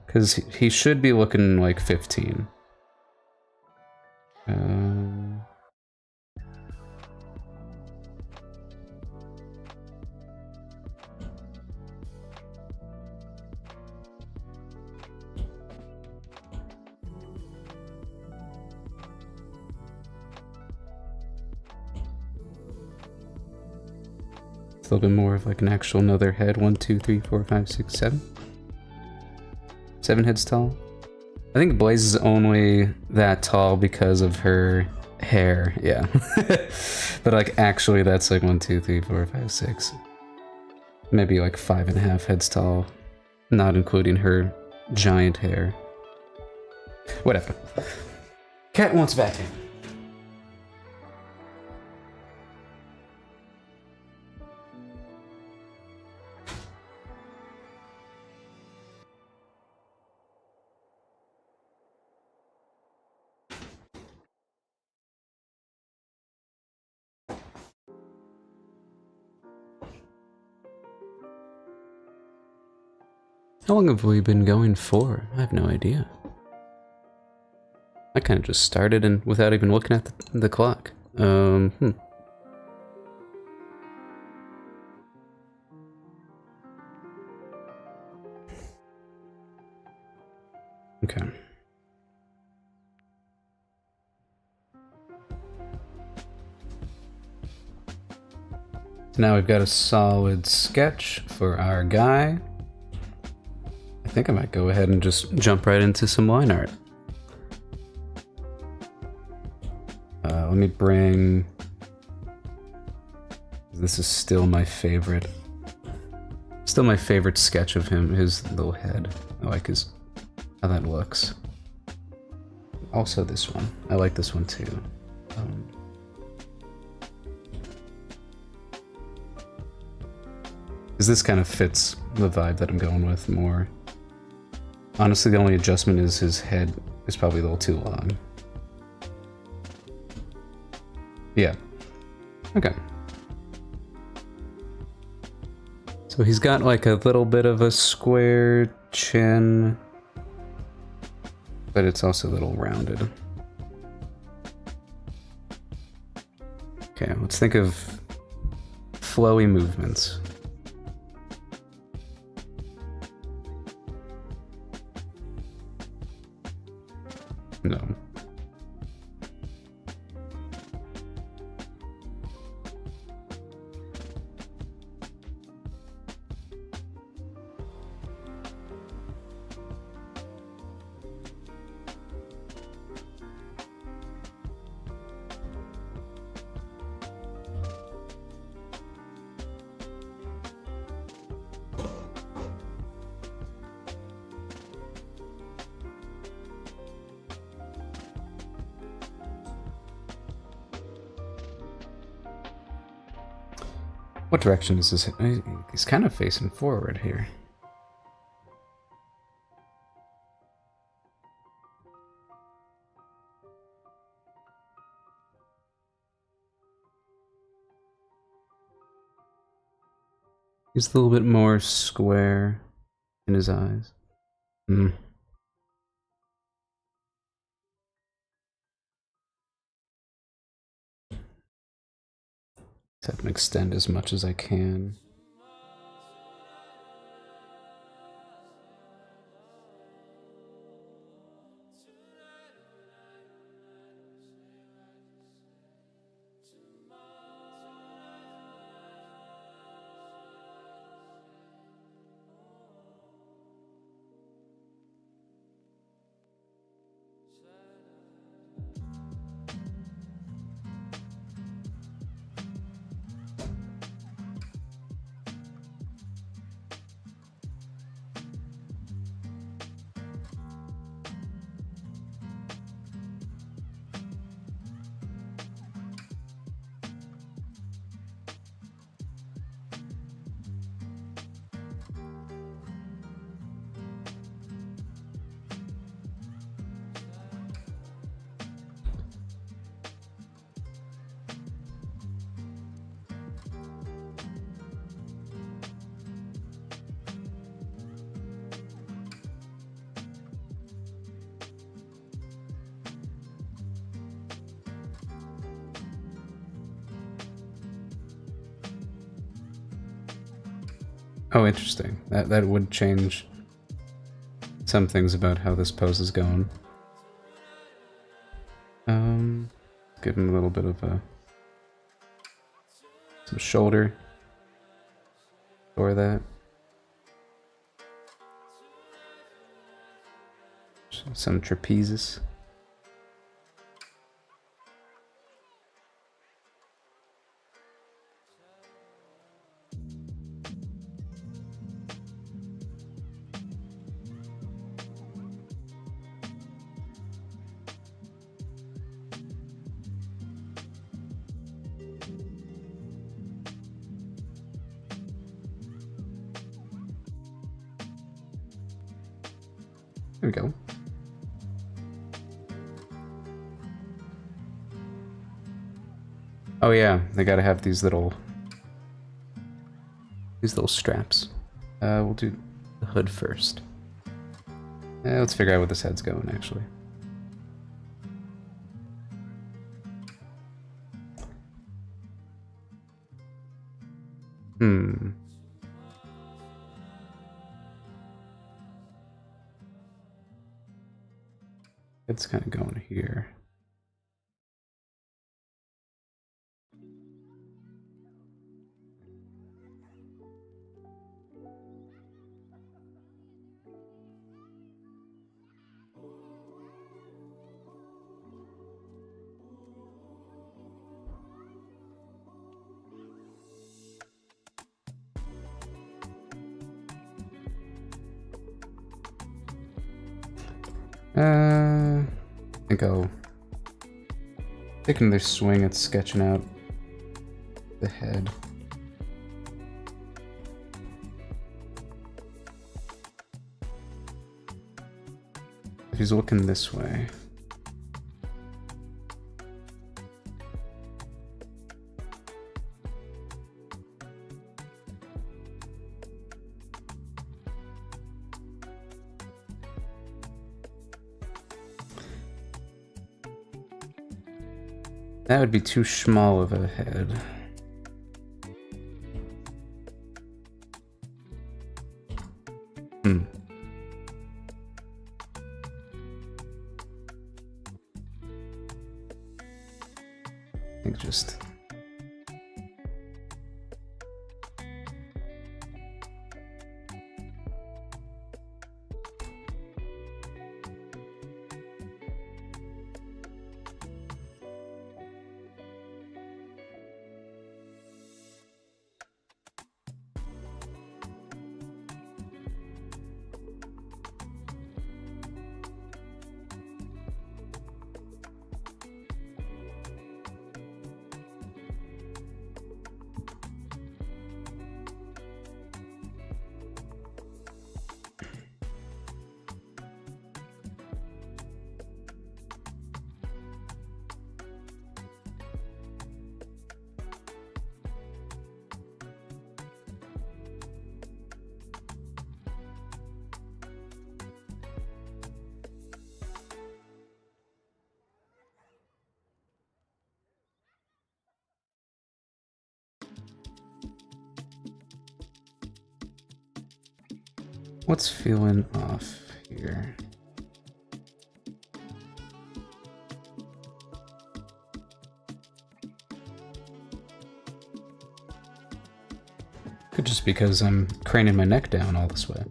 Because he should be looking like 15. A little bit more of like an actual another head. 1, 2, 3, 4, 5, 6, 7. 7 heads tall. I think Blaze is only that tall because of her hair, yeah. But like actually that's like 1, 2, 3, 4, 5, 6. Maybe like 5.5 heads tall. Not including her giant hair. Whatever. Cat wants back in. How long have we been going for? I have no idea. I kind of just started and without even looking at the clock. Okay. So now we've got a solid sketch for our guy. I think I might go ahead and just jump right into some line art. Let me bring... This is still my favorite. Still my favorite sketch of him, his little head. I like how that looks. Also this one. I like this one too. Because this kind of fits the vibe that I'm going with more. Honestly, the only adjustment is his head is probably a little too long. Yeah. Okay. So he's got like a little bit of a square chin, but it's also a little rounded. Okay, let's think of flowy movements. No. What direction is this? He's kind of facing forward here. He's a little bit more square in his eyes. Just have to extend as much as I can. Oh, interesting. That would change some things about how this pose is going. Give him a little bit of some shoulder for that. Some trapezes. There we go. Oh yeah, they gotta have these little straps. We'll do the hood first. Let's figure out where this head's going, actually. It's kind of going here. I think I'll take another swing at sketching out the head. If he's looking this way. That would be too small of a head. I think just... What's feeling off here? Could just because I'm craning my neck down all this way.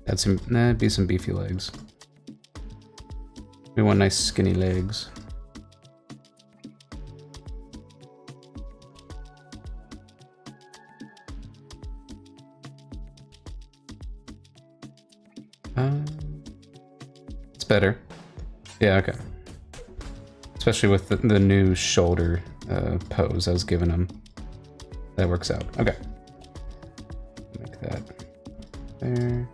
That'd be some beefy legs. We want nice skinny legs. It's better. Yeah, okay. Especially with the new shoulder pose I was giving him. That works out. Okay. Make that there.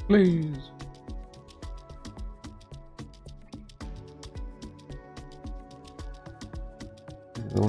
Please. A little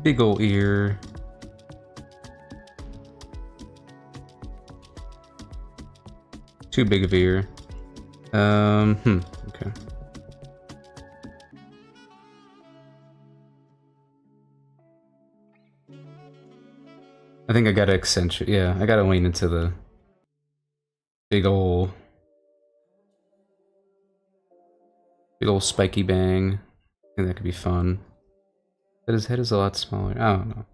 Big ol' ear. Too big of ear. Okay. I think I gotta accentuate, yeah, I gotta lean into the big ol' spiky bang. I think that could be fun. But his head is a lot smaller. I don't know.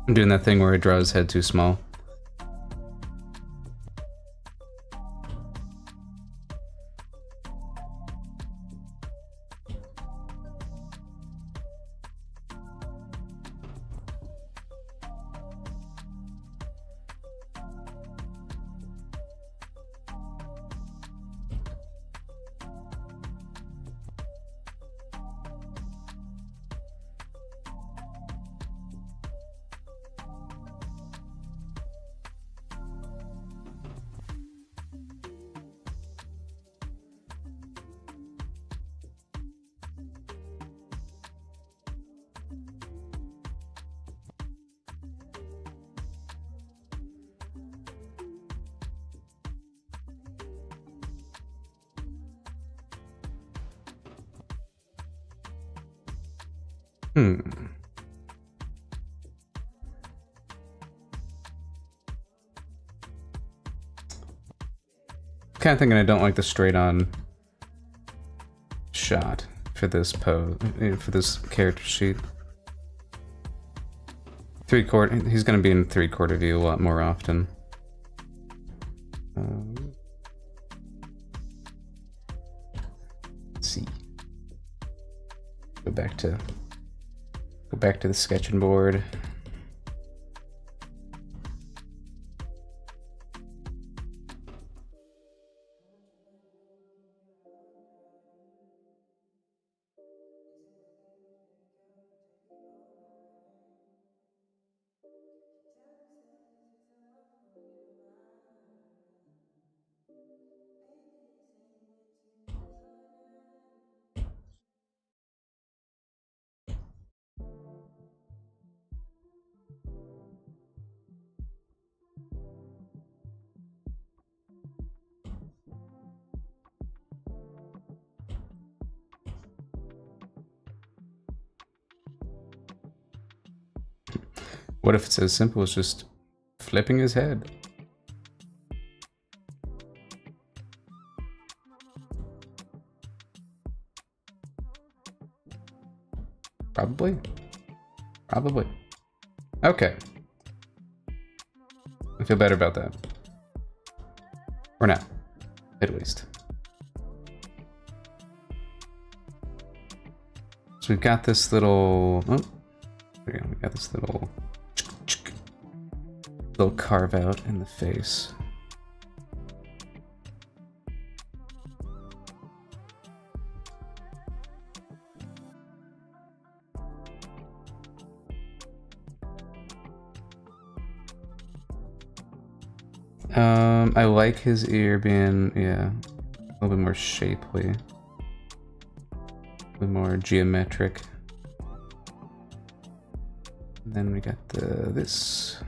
I'm doing that thing where I draw his head too small. Kind of thinking I don't like the straight-on shot for this pose, for this character sheet. 3/4. He's gonna be in 3/4 view a lot more often. Let's see. Go back to the sketching board. What if it's as simple as just flipping his head? Probably. Probably. Okay. I feel better about that. Or not. At least. So we've got this little... Oh. There we go. We got this little carve out in the face. I like his ear being, yeah, a little bit more shapely, a bit more geometric. And then we got this.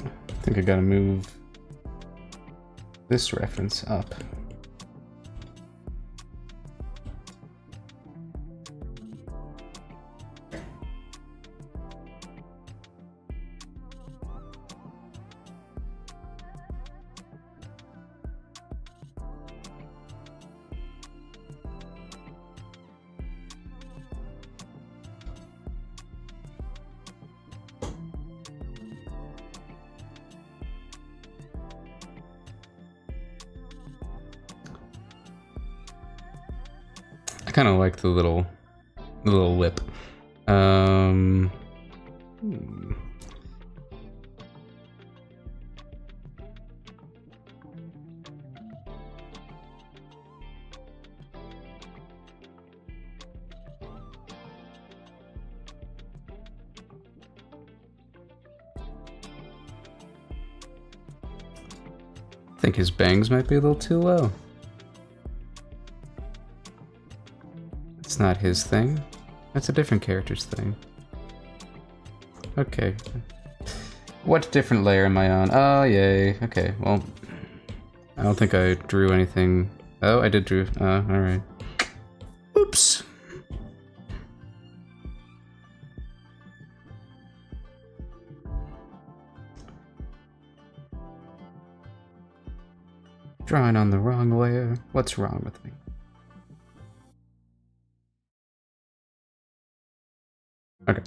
I think I gotta move this reference up. I kind of like the little lip. Hmm. I think his bangs might be a little too low. It's not his thing. That's a different character's thing. Okay. What different layer am I on? Oh, yay. Okay, well, I don't think I drew anything. Oh, I did drew. Alright. Oops. Drawing on the wrong layer. What's wrong with me? Okay.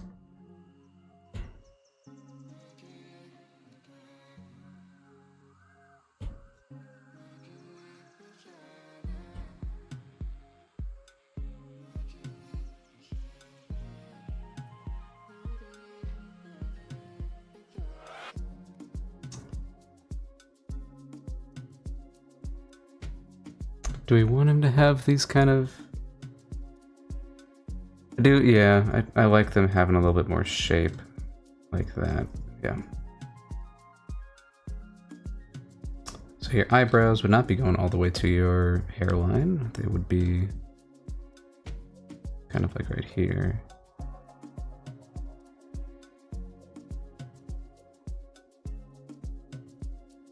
Do we want him to have these kind of... Yeah, I like them having a little bit more shape. Like that, yeah. So your eyebrows would not be going all the way to your hairline. They would be kind of like right here.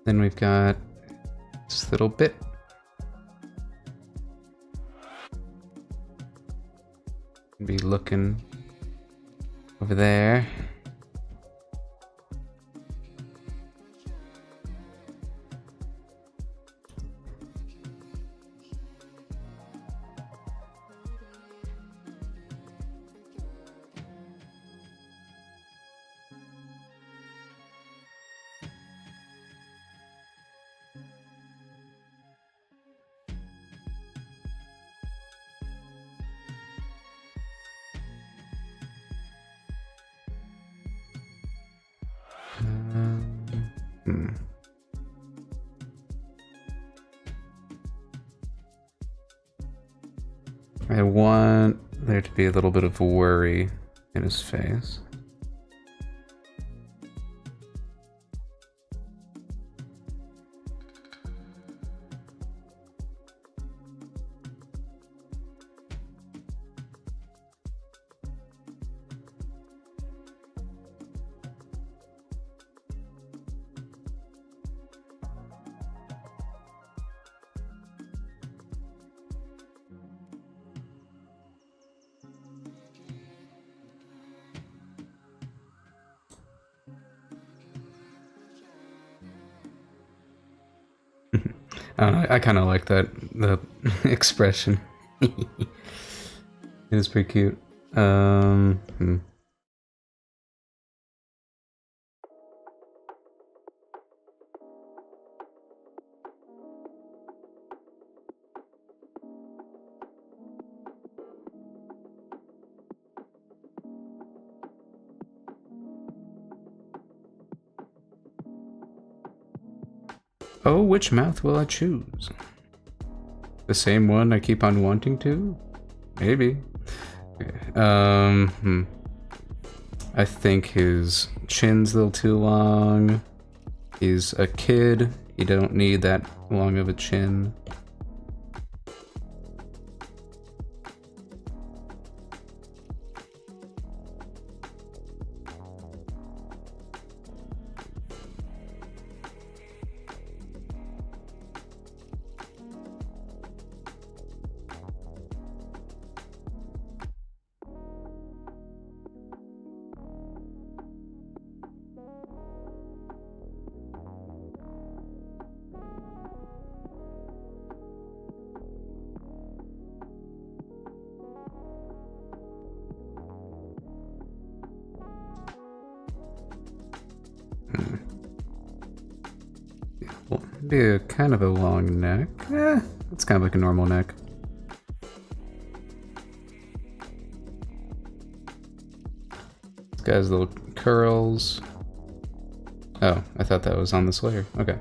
Then we've got this little bit. Be looking over there. I want there to be a little bit of worry in his face. I kind of like that, the expression. It was pretty cute. Oh, which mouth will I choose? The same one I keep on wanting to? Maybe. Okay. I think his chin's a little too long. He's a kid. He don't need that long of a chin. Be a kind of a long neck. It's kind of like a normal neck. guy's little curls. Oh, I thought that was on this layer. Okay.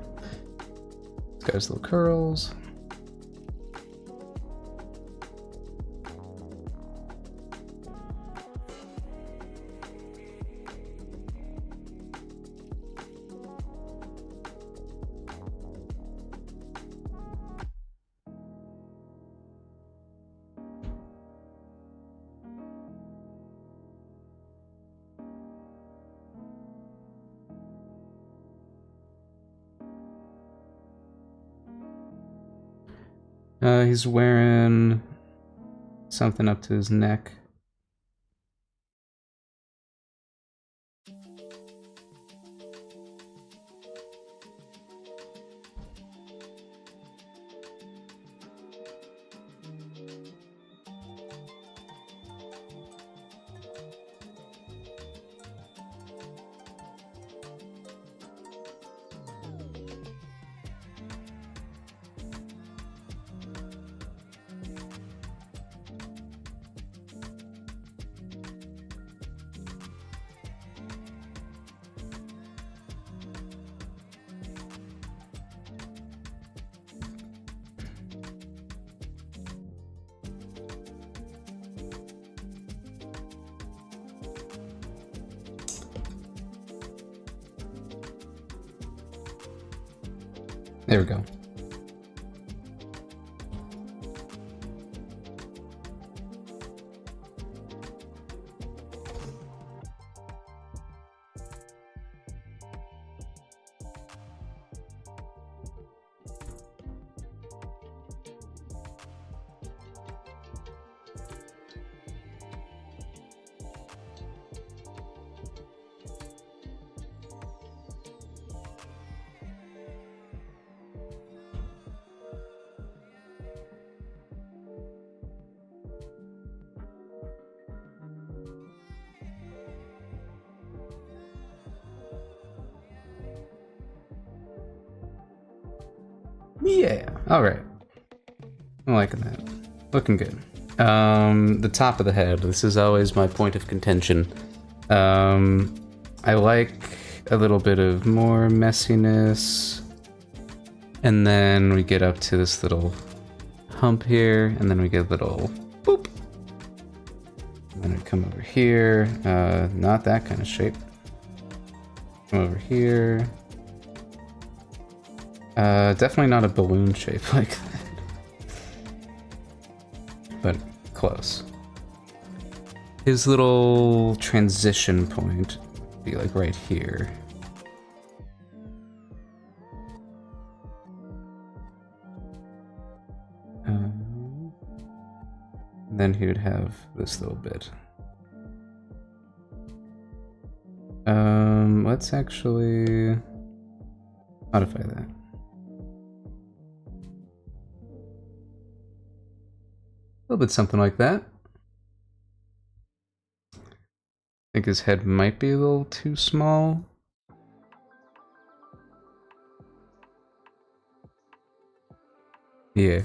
This guy's little curls. He's wearing something up to his neck. There we go. Yeah, alright. I'm liking that. Looking good. The top of the head. This is always my point of contention. I like a little bit of more messiness. And then we get up to this little hump here, and then we get a little boop. And then we come over here. Not that kind of shape. Come over here. Definitely not a balloon shape like that. But close. His little transition point would be like right here. Then he would have this little bit. Let's actually modify that. A little bit something like that. I think his head might be a little too small. Yeah.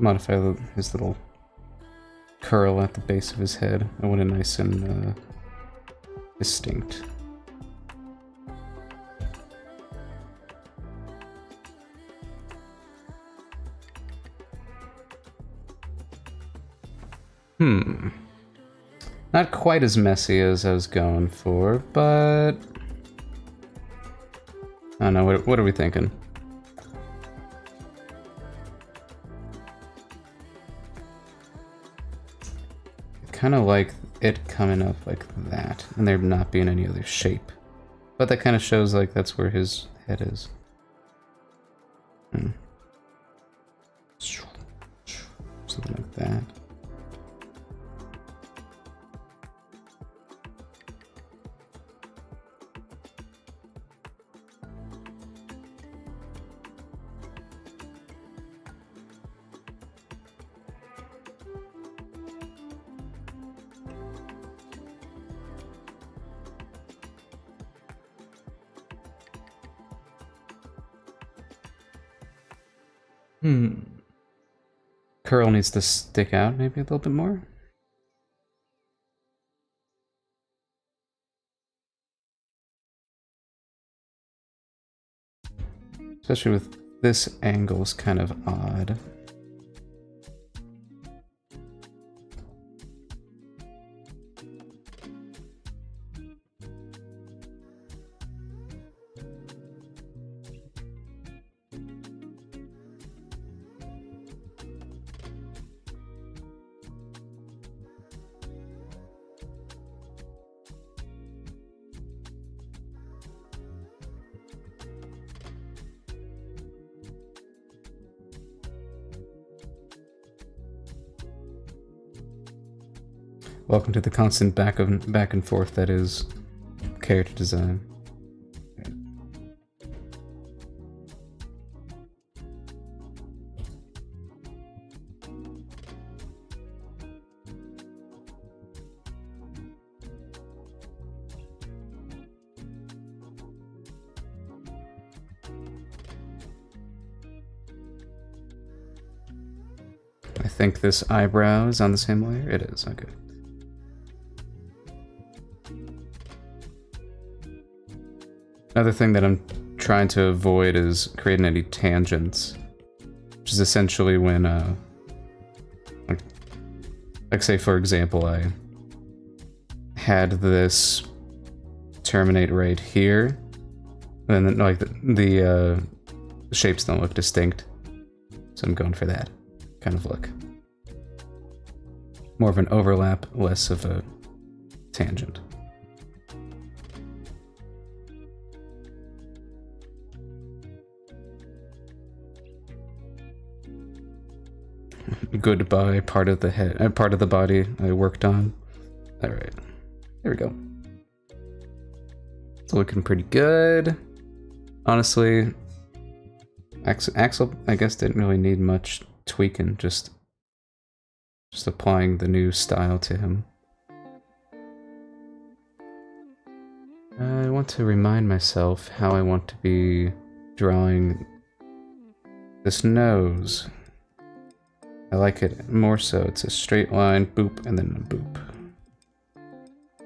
Modify his little curl at the base of his head. I want it nice and distinct. Not quite as messy as I was going for, but I don't know, what are we thinking? kind of like it coming up like that, and there not being any other shape. But that kind of shows like that's where his head is. Something like that. Curl needs to stick out maybe a little bit more. Especially with this angle is kind of odd. Welcome to the constant back and forth that is character design. I think this eyebrow is on the same layer. It is, okay. Another thing that I'm trying to avoid is creating any tangents, which is essentially when, like say for example, I had this terminate right here, and then like the shapes don't look distinct, so I'm going for that kind of look. More of an overlap, less of a tangent. Goodbye, part of the head, part of the body I worked on. All right, there we go. It's looking pretty good. Honestly, Axel, I guess, didn't really need much tweaking. Just applying the new style to him. I want to remind myself how I want to be drawing this nose. I like it more so. It's a straight line, boop, and then a boop.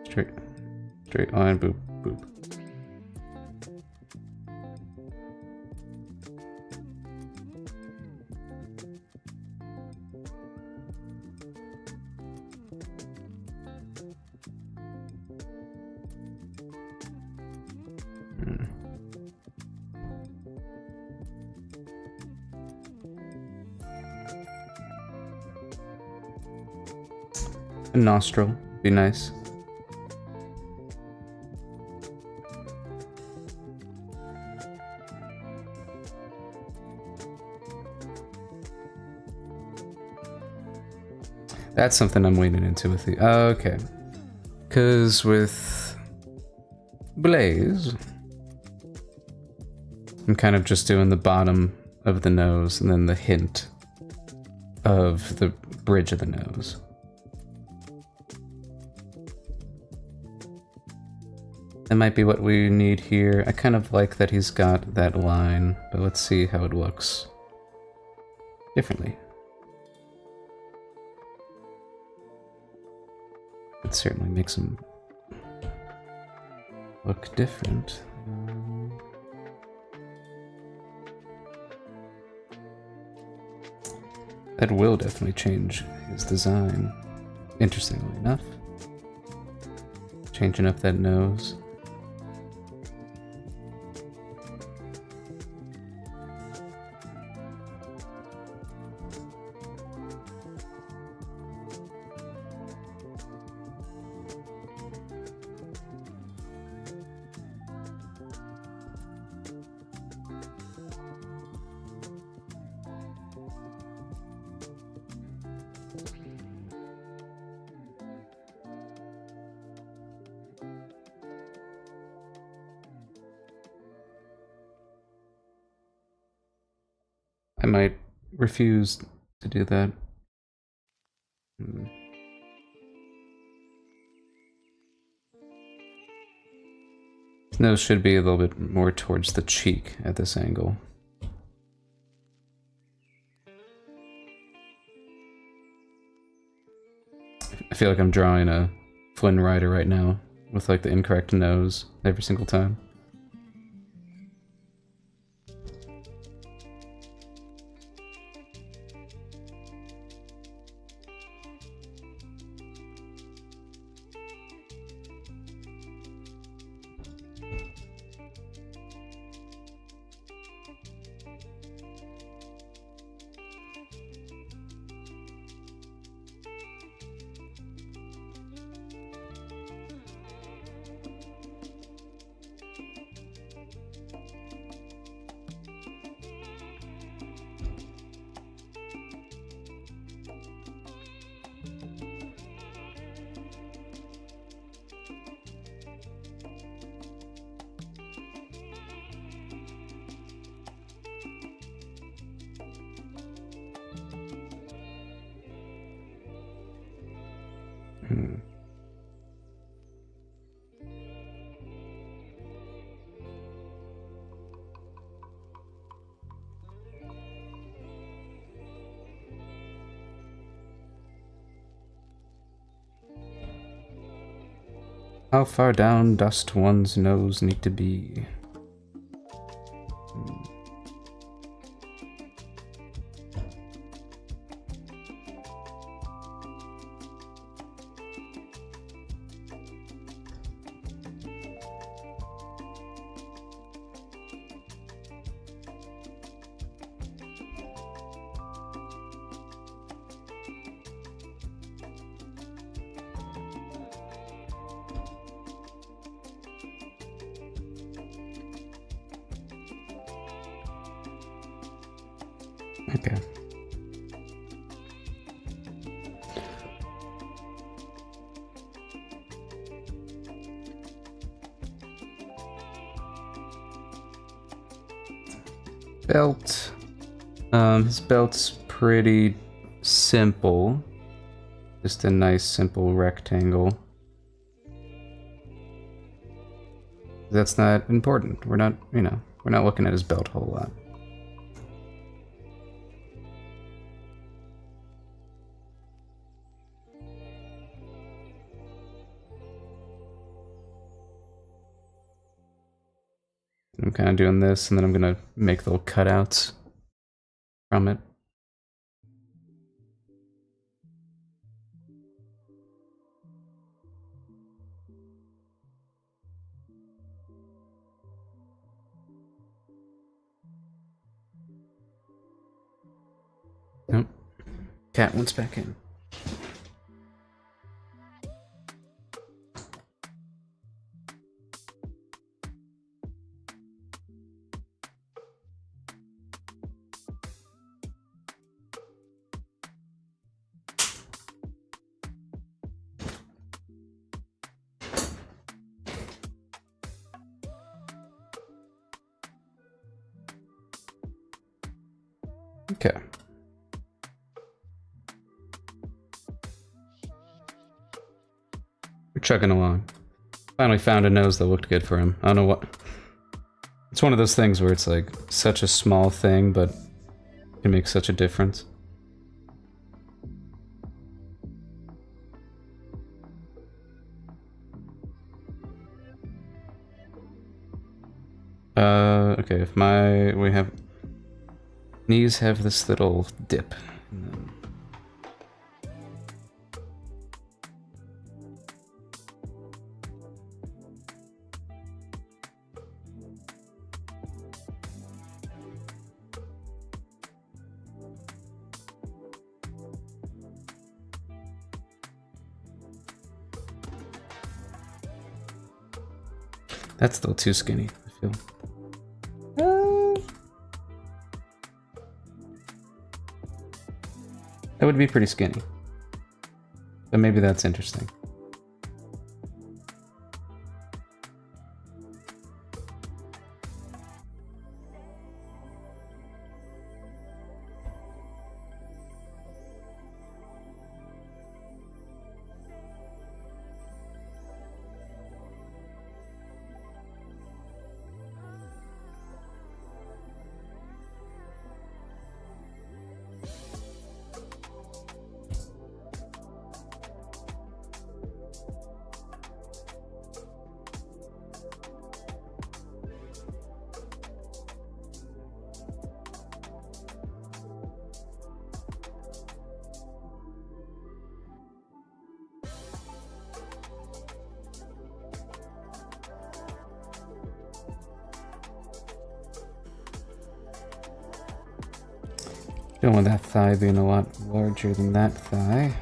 Straight line, boop, boop. A nostril, be nice. That's something I'm leaning into with the... okay. Because with Blaze, I'm kind of just doing the bottom of the nose and then the hint of the bridge of the nose. That might be what we need here. I kind of like that he's got that line, but let's see how it looks differently. It certainly makes him look different. That will definitely change his design, interestingly enough. Changing up that nose. I might refuse to do that. His nose should be a little bit more towards the cheek at this angle. I feel like I'm drawing a Flynn Rider right now with like the incorrect nose every single time. How far down does one's nose need to be? Okay. Belt. His belt's pretty simple. Just a nice simple rectangle. That's not important. We're not, we're not looking at his belt a whole lot. I'm kind of doing this, and then I'm gonna make little cutouts from it. Nope. Cat wants back in. Okay. We're chugging along. Finally found a nose that looked good for him. I don't know what... It's one of those things where it's like such a small thing, but it can make such a difference. Okay, if we have... Knees have this little dip. That's still too skinny, I feel. That would be pretty skinny. But maybe that's interesting. Don't want that thigh being a lot larger than that thigh.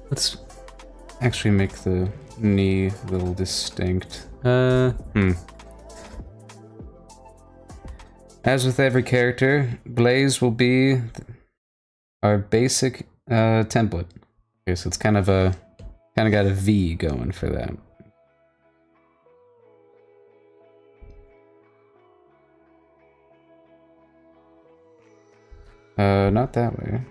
Let's actually make the knee a little distinct. As with every character, Blaze will be our basic template. Okay, so it's kind of got a V going for that. Not that way.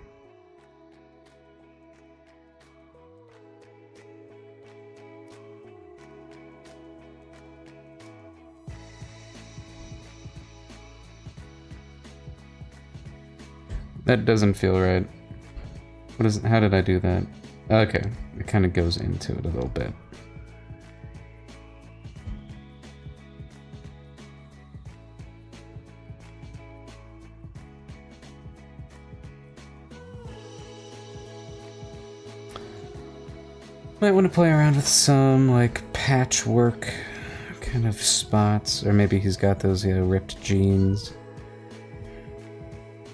That doesn't feel right. What is? How did I do that? Okay, it kind of goes into it a little bit. Might want to play around with some like patchwork kind of spots, or maybe he's got those ripped jeans.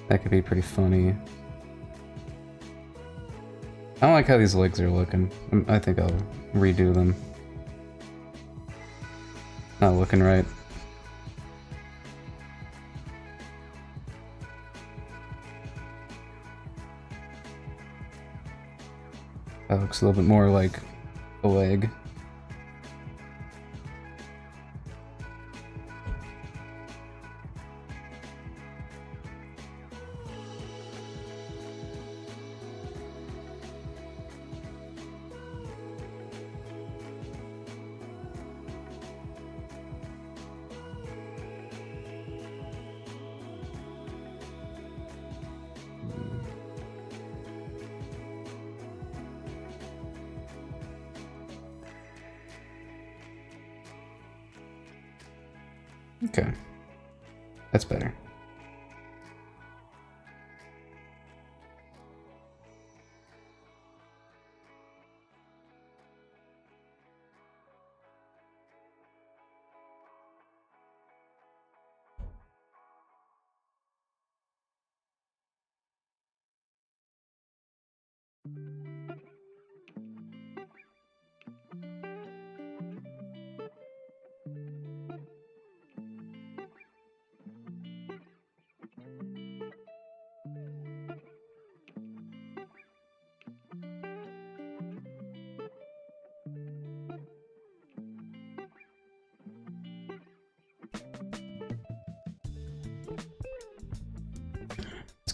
That could be pretty funny. I don't like how these legs are looking. I think I'll redo them. Not looking right. That looks a little bit more like a leg. Okay. That's better.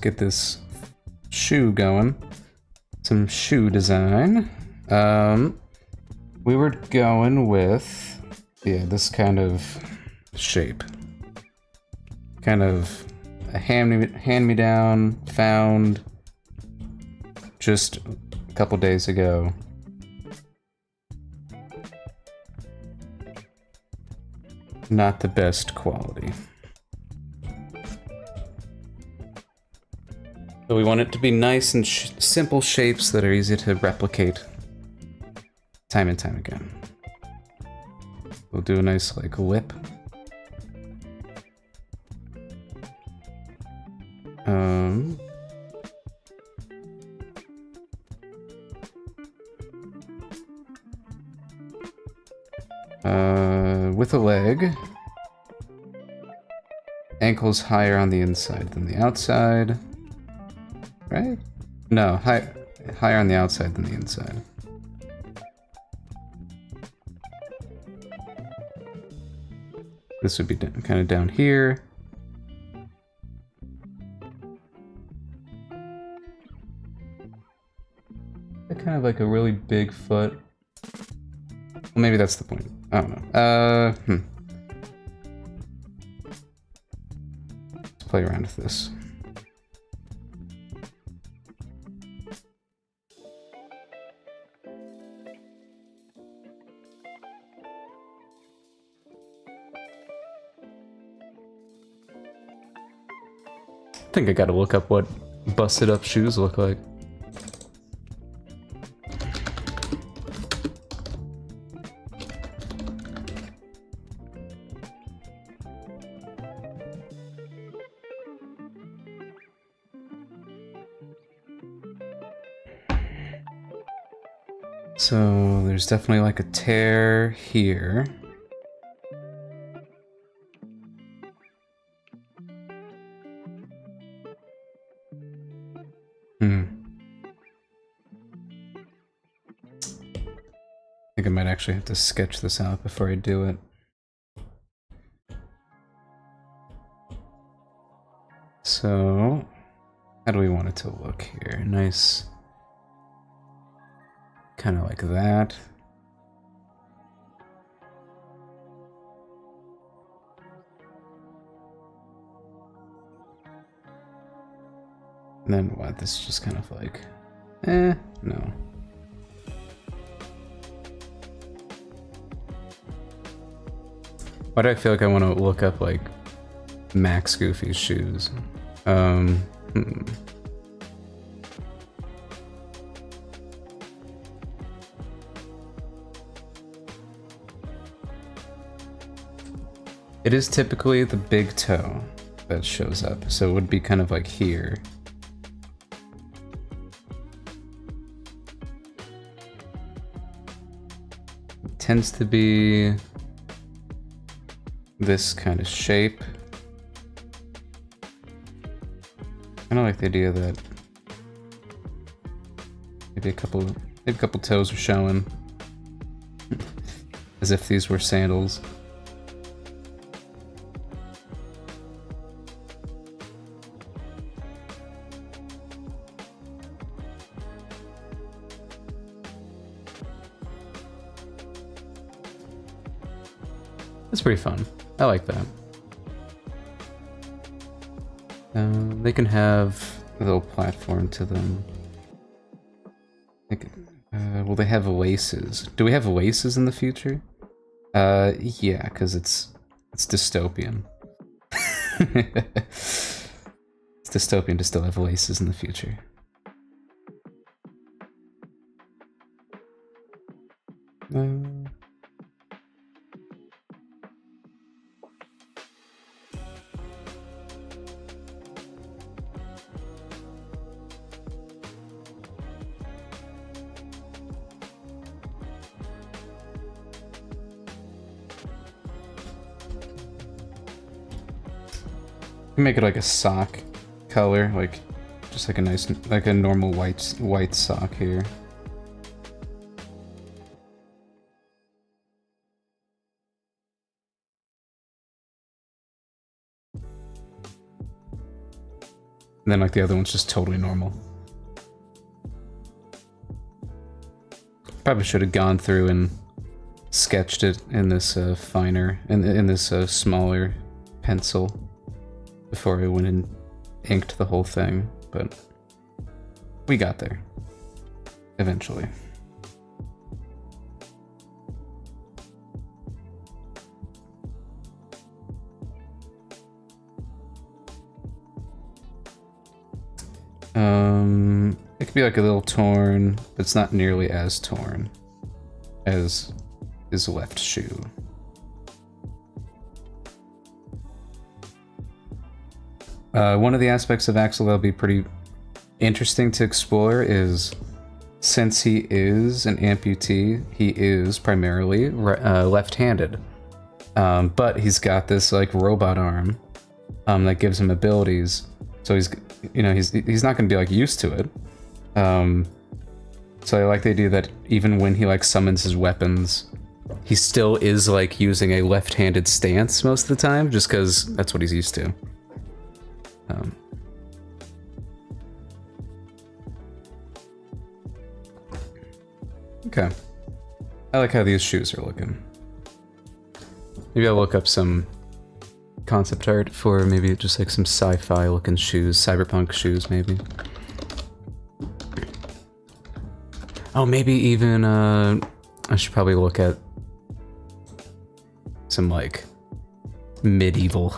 Get this shoe going. Some shoe design. We were going with this kind of shape. Kind of a hand-me-down found just a couple days ago. Not the best quality. So we want it to be nice and simple shapes that are easy to replicate time and time again. We'll do a nice like whip. With a leg. Ankles higher on the inside than the outside. Right? No, higher on the outside than the inside. This would be kind of down here. Kind of like a really big foot. Well, maybe that's the point. I don't know. Let's play around with this. I think I gotta look up what busted up shoes look like. So there's definitely like a tear here. I think I might actually have to sketch this out before I do it. So, how do we want it to look here? Nice. Kind of like that. And then what? This is just kind of like, no. Why do I feel like I want to look up like Max Goofy's shoes? It is typically the big toe that shows up, so it would be kind of like here. It tends to be this kind of shape. I don't like the idea that maybe a couple toes are showing, as if these were sandals. That's pretty fun. I like that. They can have a little platform to them. Will they have laces? Do we have laces in the future? Yeah, because it's dystopian. It's dystopian to still have laces in the future. Make it like a sock color, like just like a nice, like a normal white sock here. And then like the other one's just totally normal. Probably should have gone through and sketched it in this finer, in this smaller pencil before I went and inked the whole thing, but we got there eventually. It could be like a little torn, but it's not nearly as torn as his left shoe. One of the aspects of Axel that'll be pretty interesting to explore is, since he is an amputee, he is primarily left-handed. But he's got this like robot arm that gives him abilities. So he's not going to be like used to it. So I like the idea that even when he like summons his weapons, he still is like using a left-handed stance most of the time, just because that's what he's used to. Okay. I like how these shoes are looking. Maybe I'll look up some concept art for maybe just like some sci-fi looking shoes, cyberpunk shoes maybe. Oh, maybe even I should probably look at some like medieval.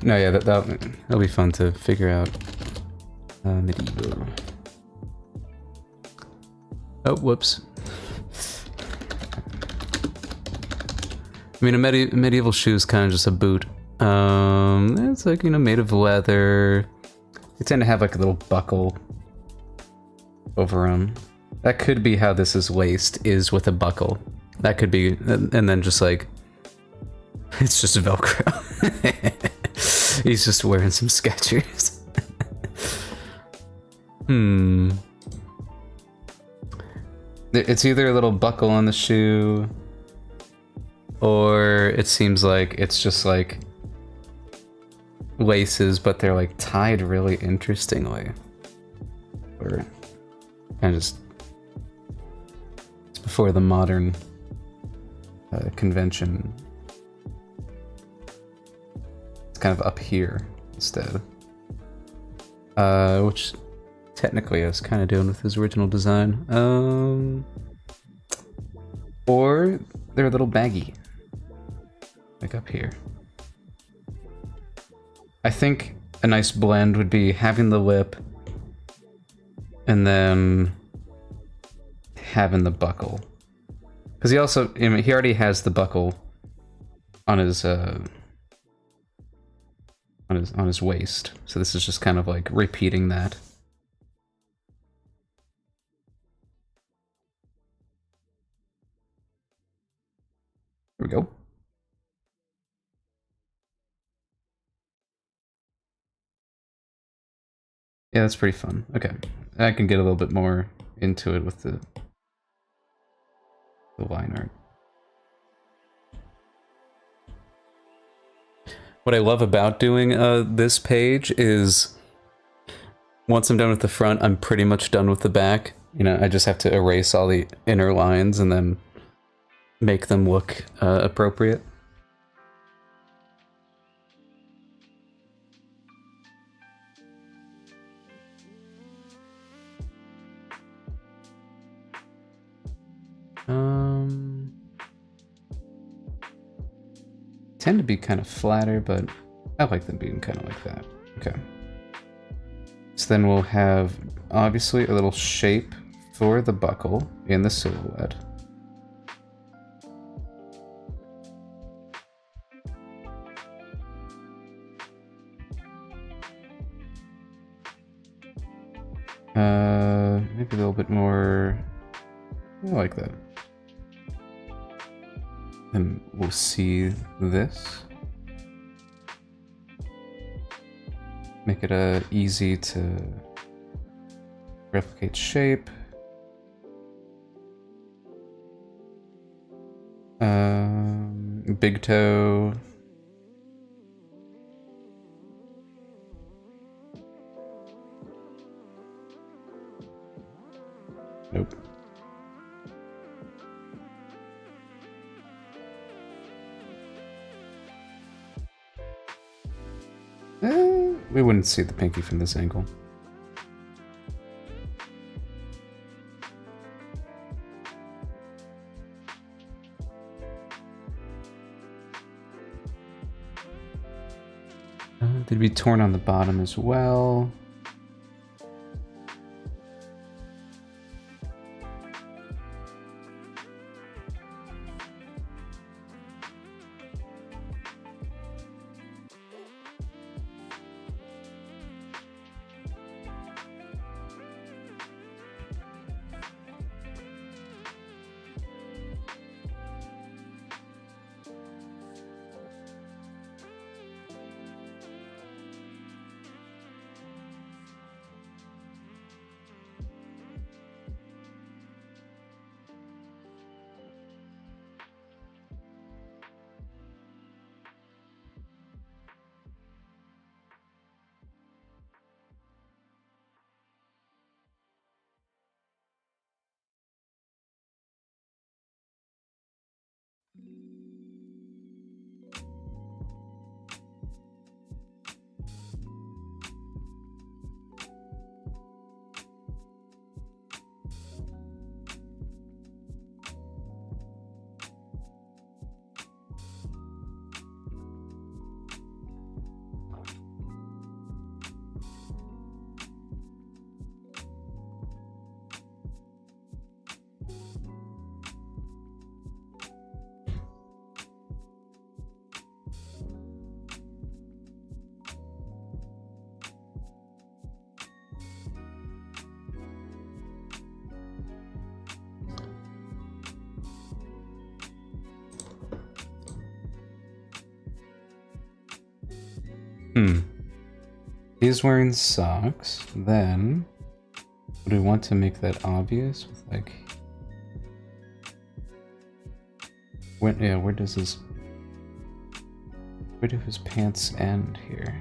No, yeah, that'll be fun to figure out. Medieval. Oh, whoops. I mean, a medieval shoe is kind of just a boot It's like, you know, made of leather. They tend to have like a little buckle over them. That could be how this is laced, is with a buckle. That could be, and then just like, it's just Velcro. He's just wearing some Skechers. It's either a little buckle on the shoe, or it seems like it's just like laces, but they're like tied really interestingly. Or kind of just, it's before the modern convention. It's kind of up here instead. Which technically I was kind of doing with his original design. Or they're a little baggy. Like up here. I think a nice blend would be having the lip and then having the buckle. Because he also, I mean, he already has the buckle on his waist. So this is just kind of like repeating that. Here we go. Yeah, that's pretty fun. Okay. I can get a little bit more into it with the line art. What I love about doing this page is once I'm done with the front, I'm pretty much done with the back. You know, I just have to erase all the inner lines and then make them look appropriate. Tend to be kind of flatter, but I like them being kind of like that. Okay. So then we'll have, obviously, a little shape for the buckle in the silhouette. Maybe a little bit more, I like that. And we'll see this. Make it easy to replicate shape. Big toe. Nope. We wouldn't see the pinky from this angle. They'd be torn on the bottom as well. He's wearing socks. Then, would we want to make that obvious with like? Where does his? Where do his pants end here?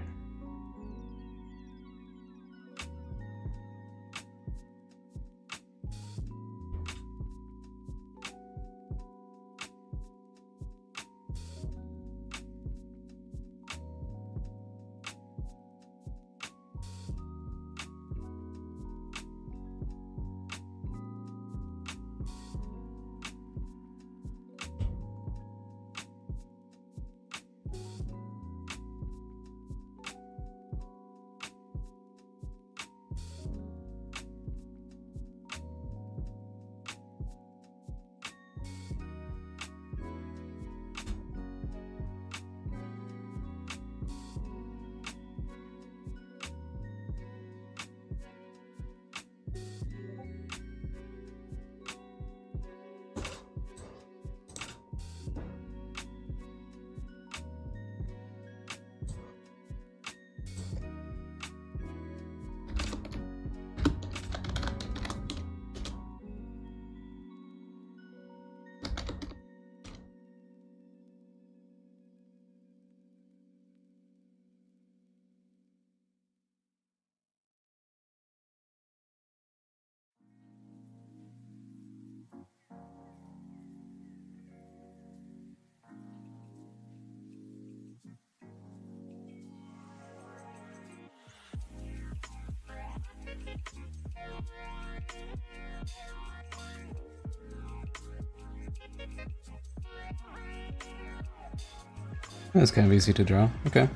That's kind of easy to draw. Okay.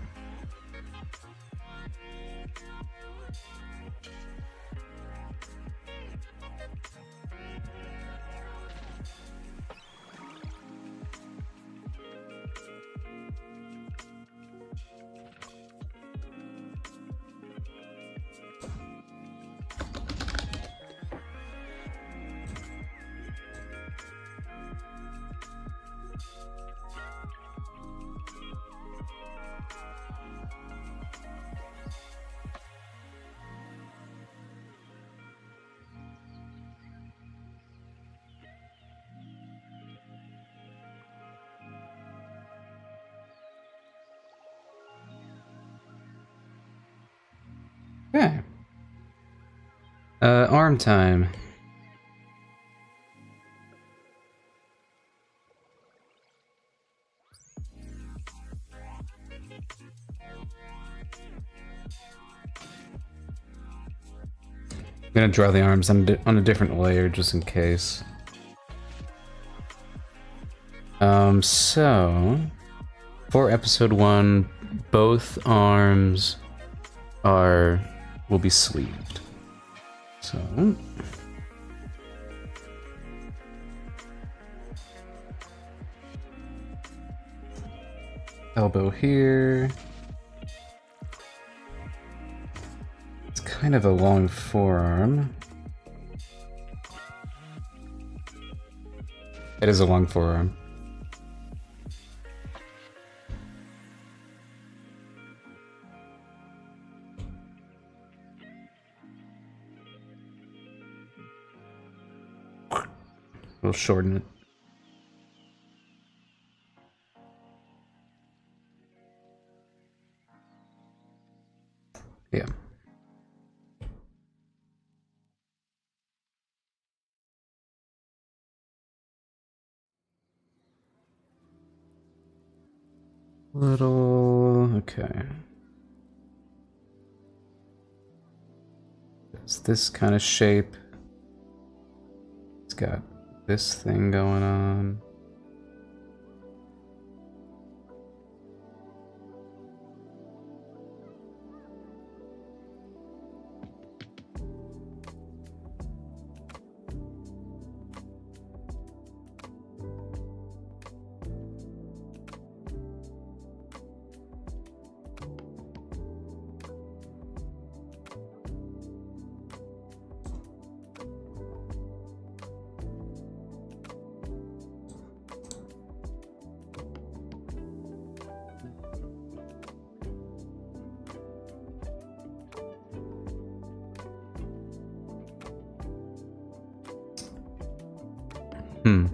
Okay. Arm time. I'm gonna draw the arms on a different layer just in case. So for episode 1, both arms will be sleeved. So elbow here. It's kind of a long forearm. It is a long forearm. We'll shorten it. Yeah. Okay. It's this kind of shape. It's got this thing going on. Hmm.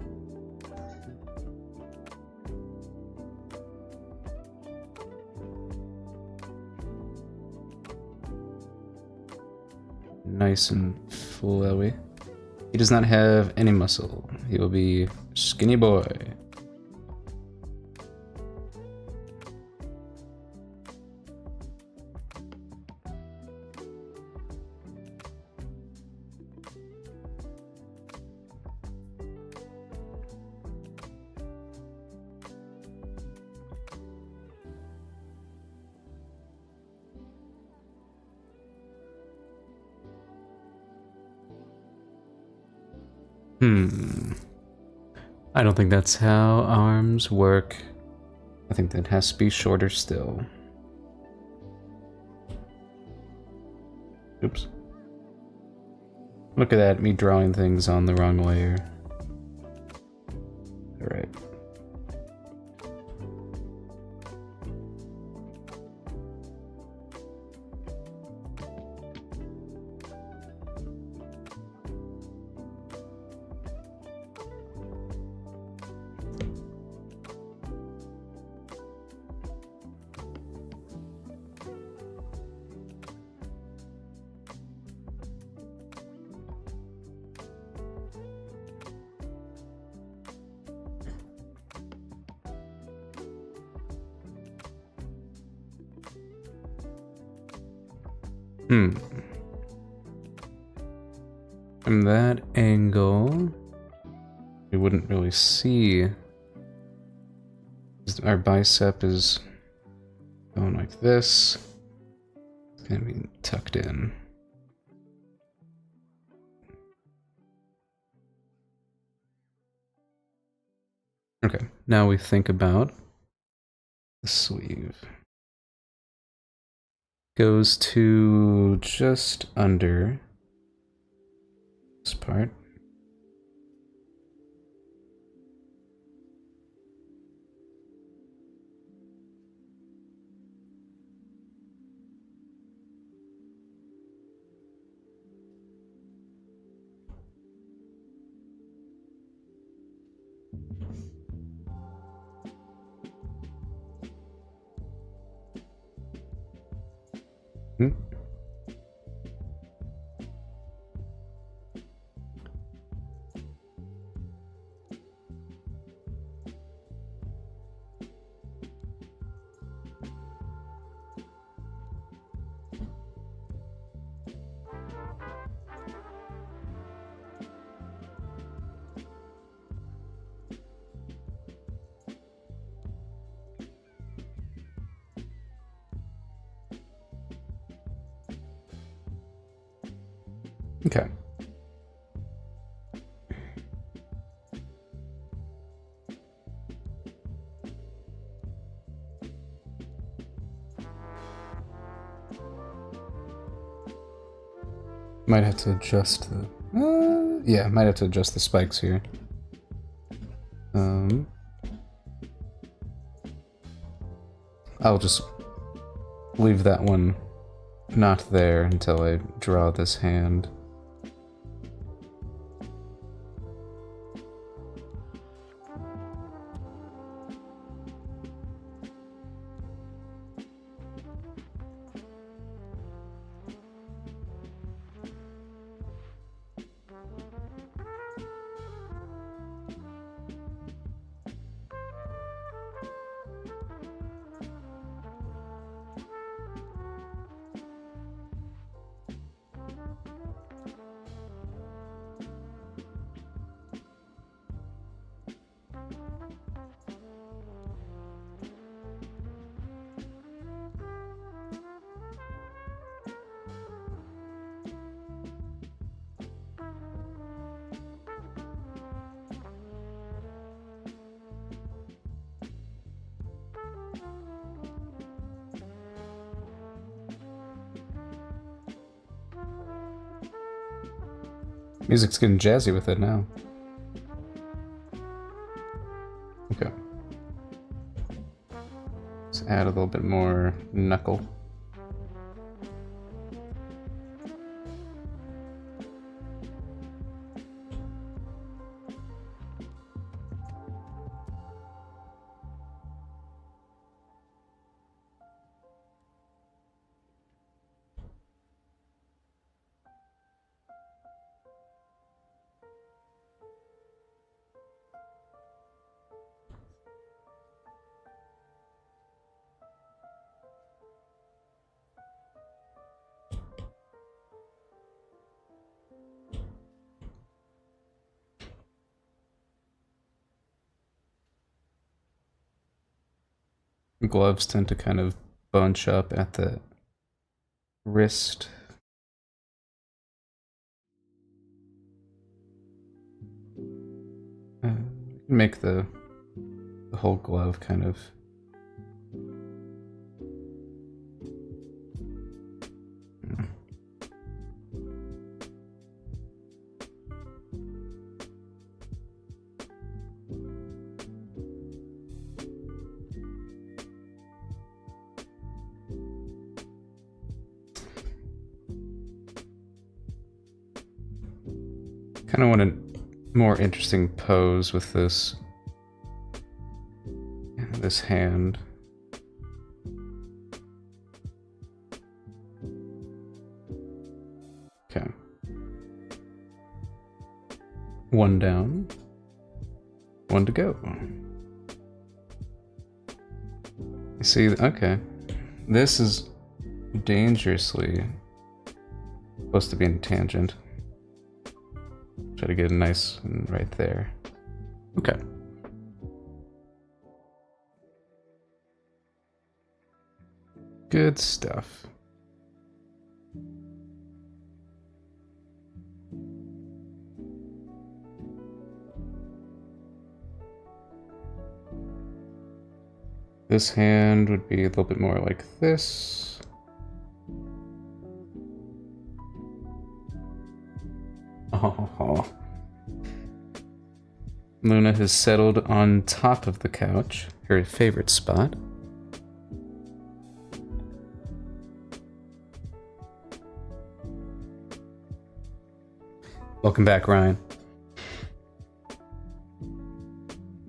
Nice and flowy. He does not have any muscle. He will be skinny boy. I don't think that's how arms work. I think that has to be shorter still. Oops. Look at that, me drawing things on the wrong layer. Alright. From that angle, we wouldn't really see. Our bicep is going like this. It's gonna be tucked in. Okay, now we think about the sleeve. Goes to just under this part. Okay. Might have to adjust the... yeah, might have to adjust the spikes here. I'll just leave that one not there until I draw this hand. Music's getting jazzy with it now. Okay. Let's add a little bit more knuckle. gloves tend to kind of bunch up at the wrist. Make the whole glove kind of kind of want a more interesting pose with this hand. Okay. One down. One to go. You see, okay. This is dangerously supposed to be in tangent. Try to get a nice one right there. Okay. Good stuff. This hand would be a little bit more like this. Oh. Luna has settled on top of the couch, her favorite spot. Welcome back, Ryan.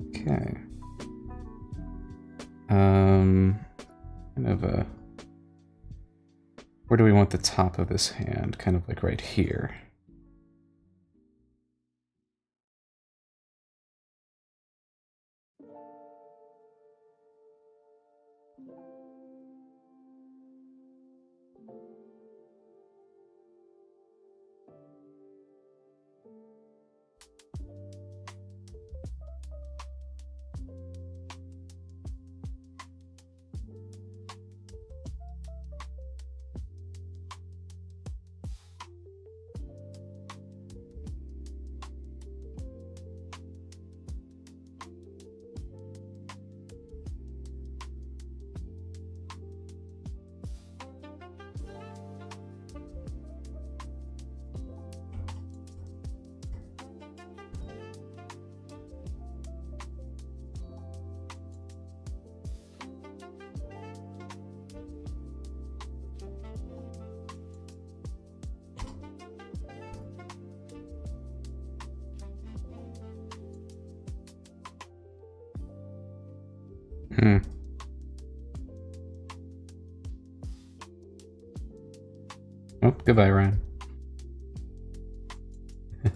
Okay. Kind of a... Where do we want the top of this hand? Kind of like right here. Oh, goodbye, Ryan.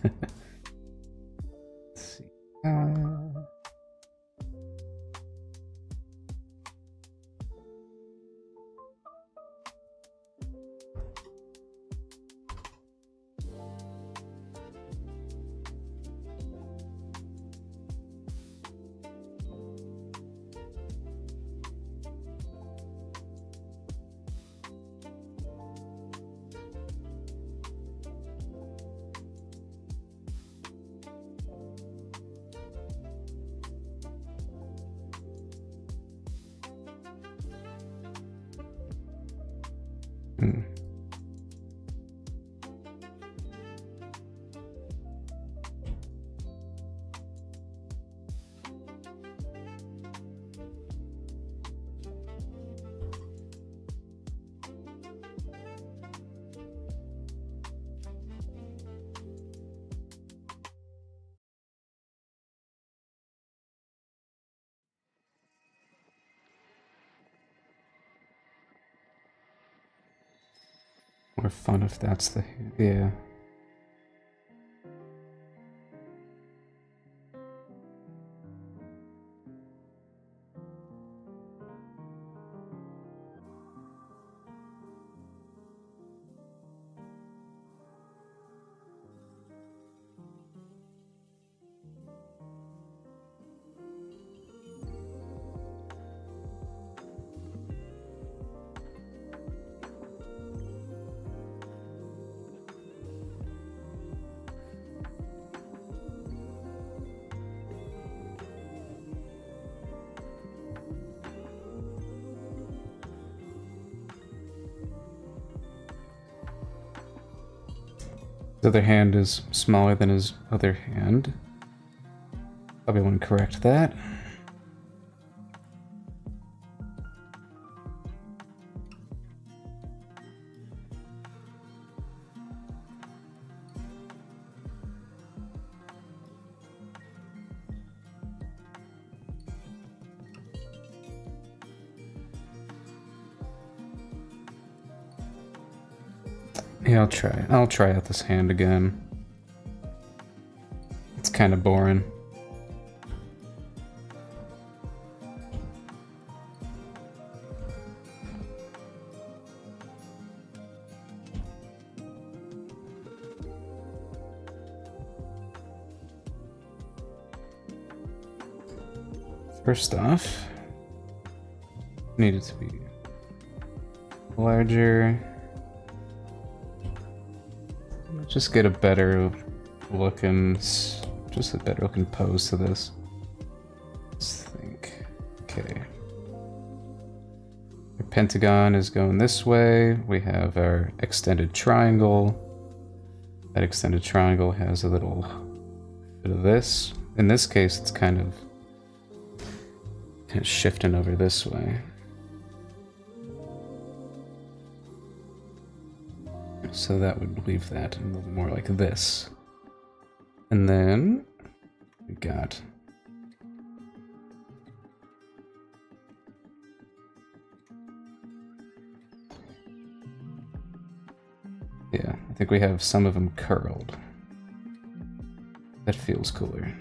Let's see. More fun if that's the... yeah. His other hand is smaller than his other hand. Probably want to correct that. Yeah, I'll try out this hand again. It's kind of boring. First off, need it to be larger. Just get a better looking, just a better looking pose to this. Let's think. Okay. Our pentagon is going this way. We have our extended triangle. That extended triangle has a little bit of this. In this case, it's kind of shifting over this way. So that would leave that a little more like this. And then we got yeah, I think we have some of them curled. That feels cooler.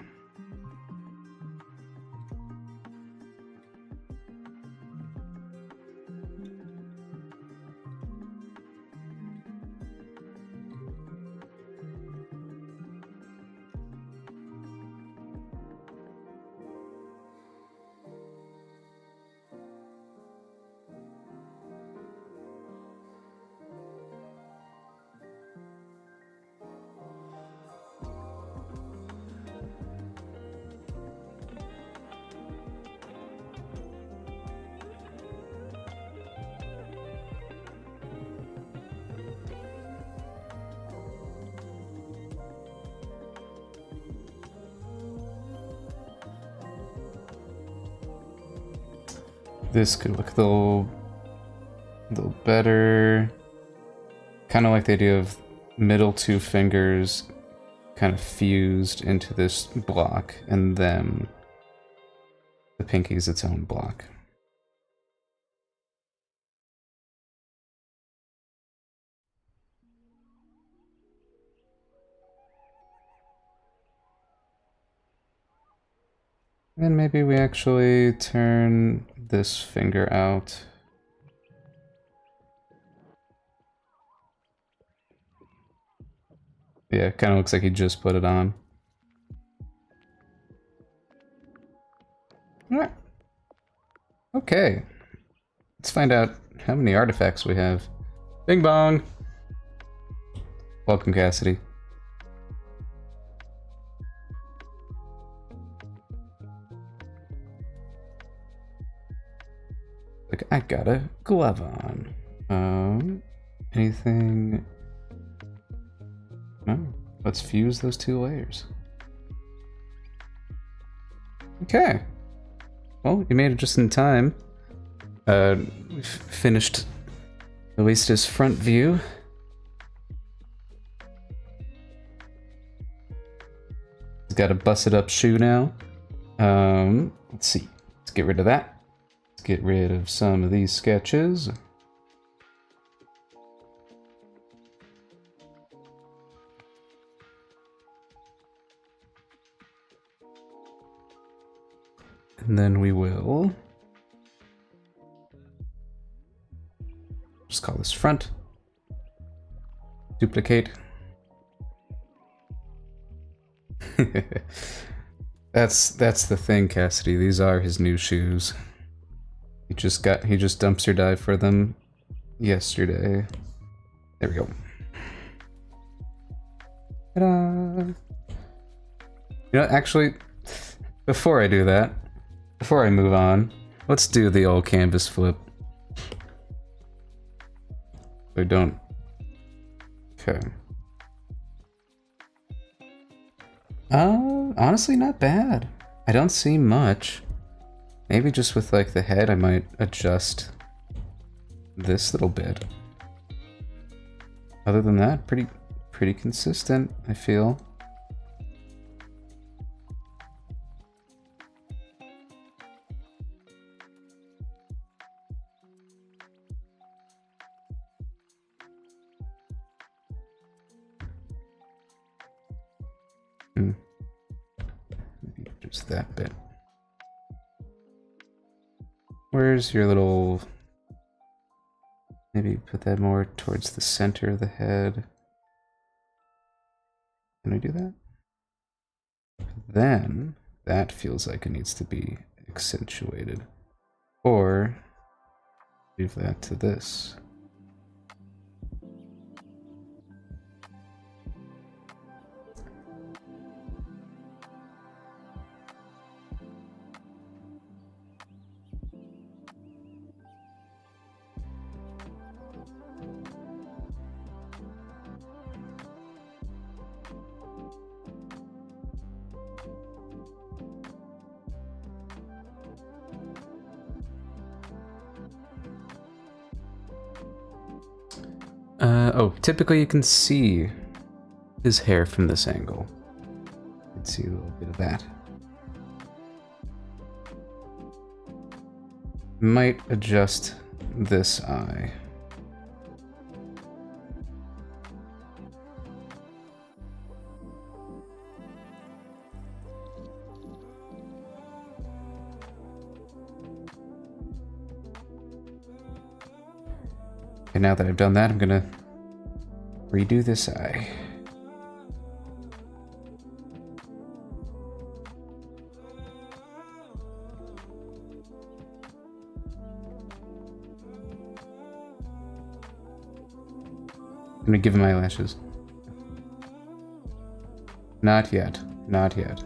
This could look a little better. Kind of like the idea of middle two fingers kind of fused into this block, and then the pinky is its own block. And maybe we actually turn this finger out. Yeah, it kind of looks like he just put it on. Alright. Okay. Let's find out how many artifacts we have. Bing bong! Welcome, Cassidy. Like, I got a glove on. Anything? No. Let's fuse those two layers. Okay. Well, you made it just in time. We've finished at least his front view. He's got a busted up shoe now. Let's see. Let's get rid of that. Let's get rid of some of these sketches. And then we will just call this front. Duplicate. That's the thing, Cassidy. These are his new shoes. He just dumpster dived for them yesterday. There we go. Ta-da! You know, actually, before I do that, before I move on, let's do the old canvas flip. We don't. Okay. Honestly, not bad. I don't see much. Maybe just with like the head, I might adjust this little bit. Other than that, pretty consistent, I feel. Maybe just that bit. Where's your little... Maybe put that more towards the center of the head. Can I do that? Then, that feels like it needs to be accentuated. Or, leave that to this. Oh, typically you can see his hair from this angle. You can see a little bit of that. Might adjust this eye. And now that I've done that, I'm gonna redo this eye. I'm gonna give him eyelashes. Not yet. Not yet.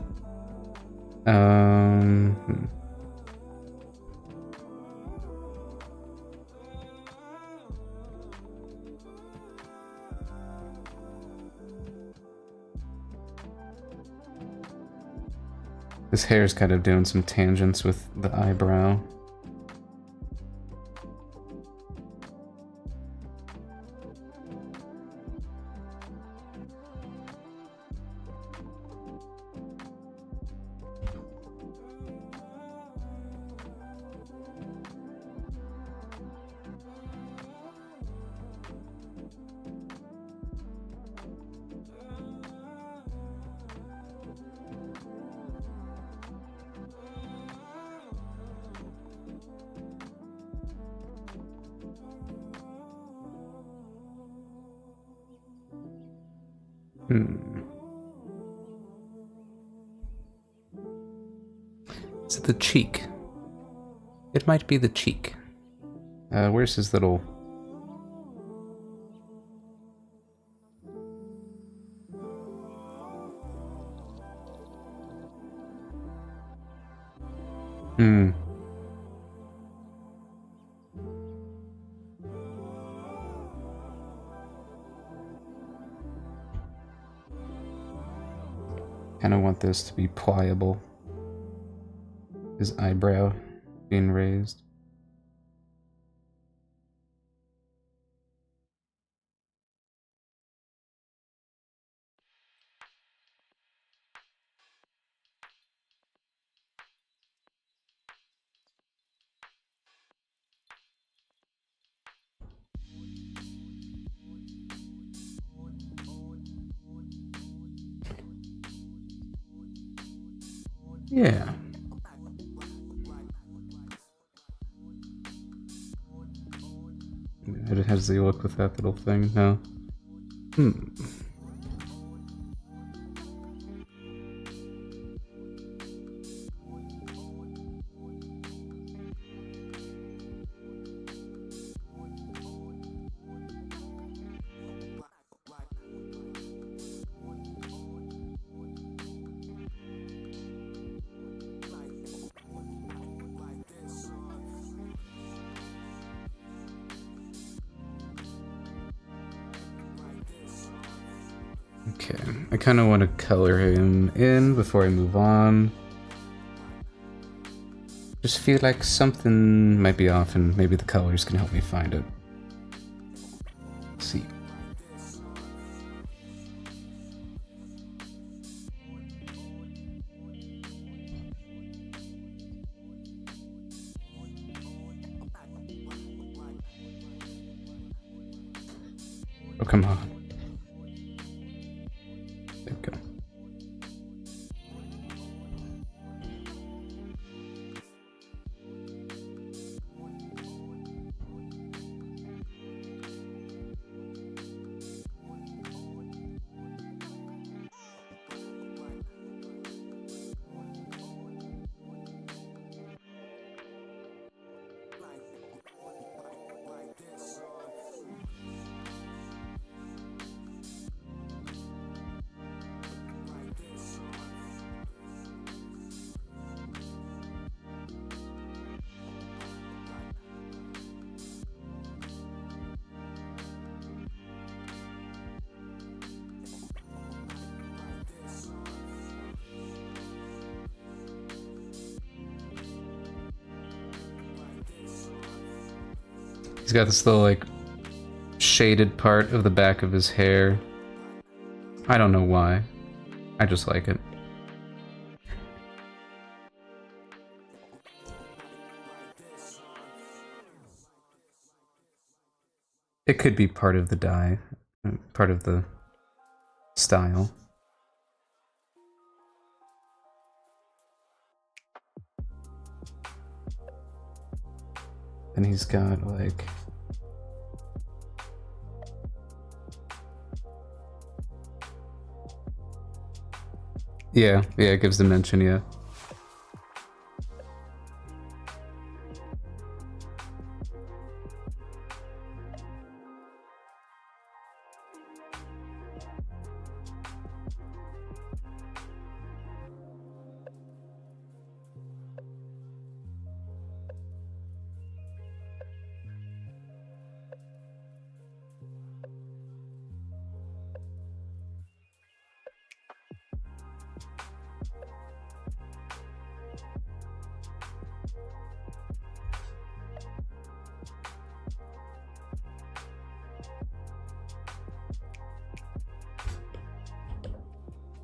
His hair's kind of doing some tangents with the eyebrow. Is it the cheek? It might be the cheek. Where's his little... Kind of want this to be pliable. His eyebrow being raised. Yeah. How does he look with that little thing? No. Okay, I kind of want to color him in before I move on. Just feel like something might be off and maybe the colors can help me find it. Let's see. Oh, come on. There we go. He's got this little, like, shaded part of the back of his hair. I don't know why. I just like it. It could be part of the dye, part of the style. And he's got, like... Yeah, it gives dimension, yeah.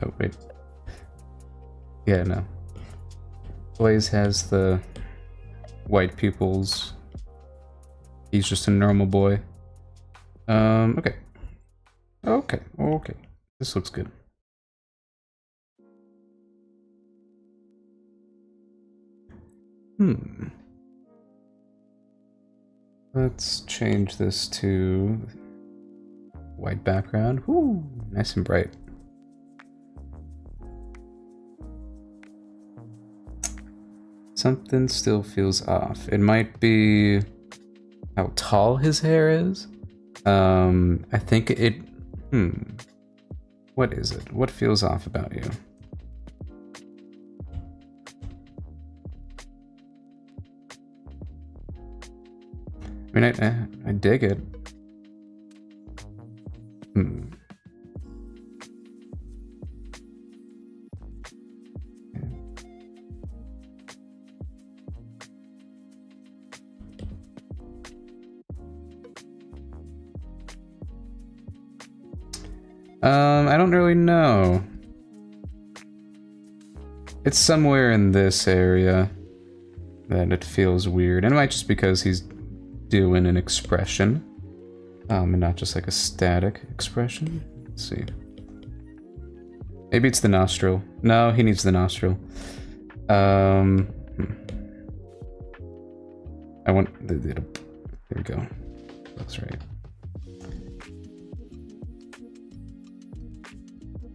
Oh, wait. Yeah, no. Blaze has the white pupils. He's just a normal boy. Okay. Okay. This looks good. Let's change this to white background. Woo, nice and bright. Something still feels off. It might be how tall his hair is. I think it... What is it? What feels off about you? I mean, I dig it. I don't really know. It's somewhere in this area that it feels weird. And it might just because he's doing an expression. And not just like a static expression. Let's see. Maybe it's the nostril. No, he needs the nostril. I want... There we go. That's right.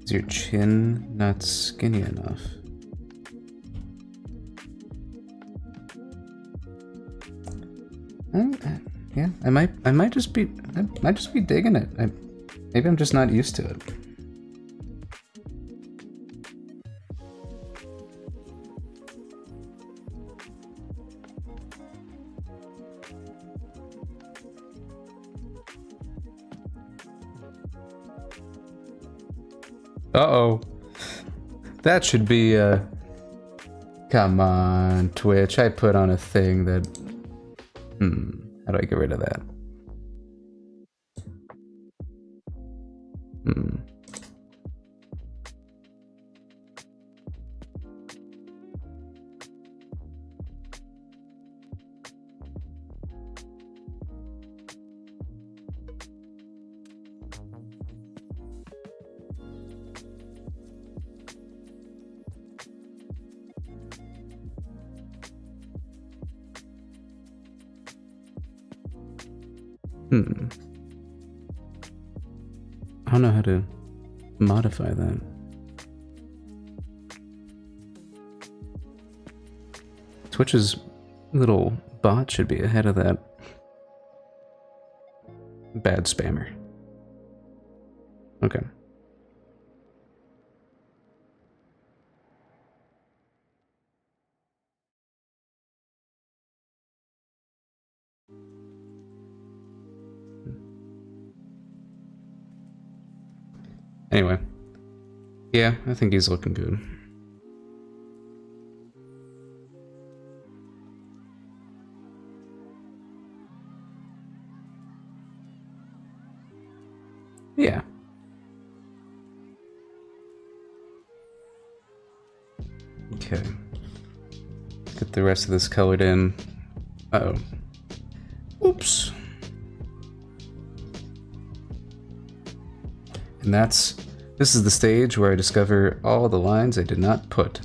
Is your chin not skinny enough? Yeah, I might just be digging it. Maybe I'm just not used to it. Uh-oh. That should be, come on, Twitch. I put on a thing that... How do I get rid of that? I don't know how to modify that. Twitch's little bot should be ahead of that. Bad spammer. Okay. Anyway. Yeah, I think he's looking good. Yeah. Okay. Get the rest of this colored in. Uh-oh. Oops. And this is the stage where I discover all the lines I did not put.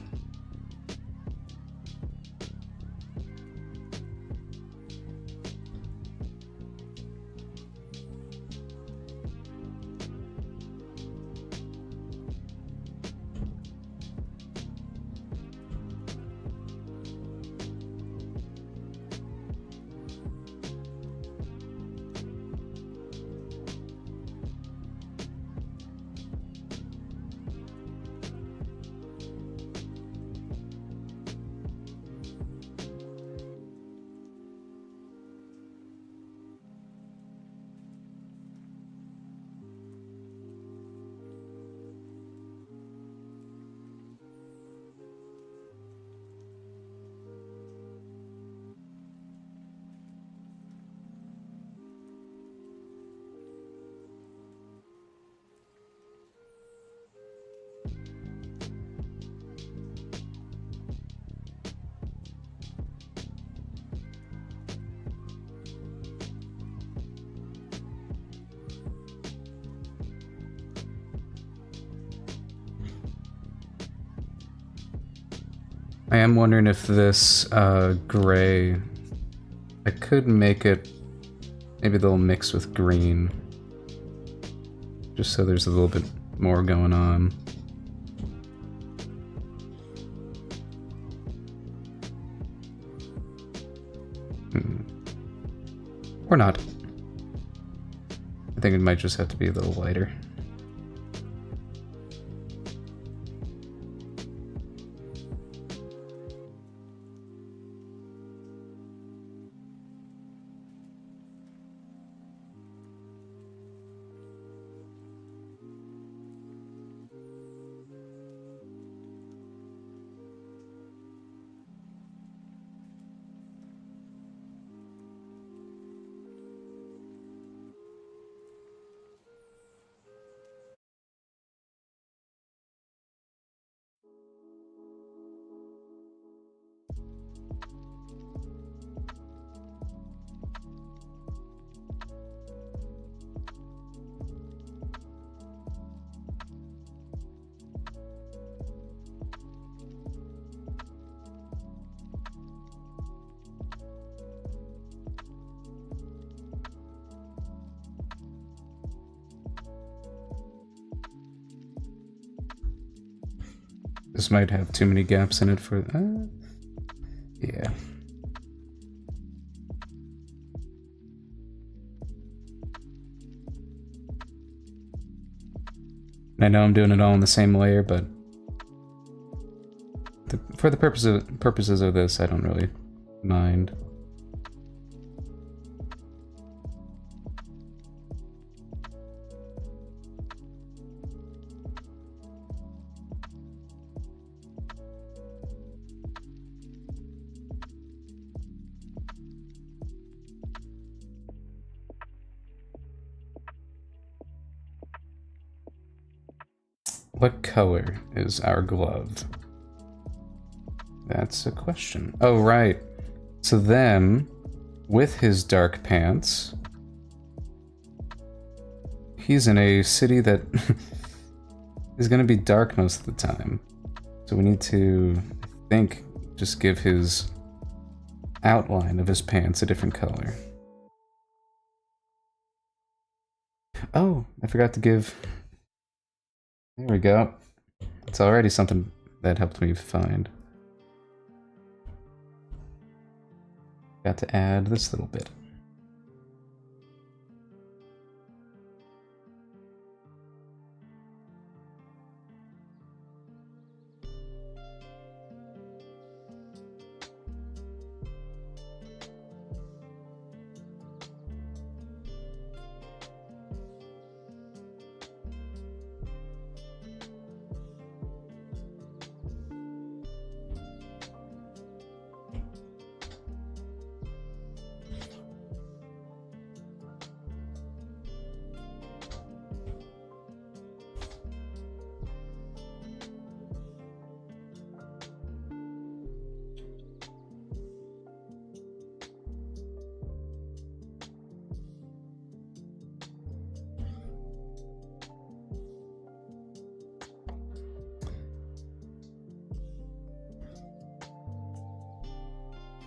I am wondering if this gray, I could make it, maybe they'll mix with green, just so there's a little bit more going on. Or not. I think it might just have to be a little lighter. This might have too many gaps in it for... yeah. I know I'm doing it all in the same layer, but for the purposes of this, I don't really mind. What color is our glove? That's a question. Oh, right. So then, with his dark pants, he's in a city that is going to be dark most of the time. So we need to, I think, just give his outline of his pants a different color. Oh, I forgot to give... There we go. It's already something that helped me find. Got to add this little bit.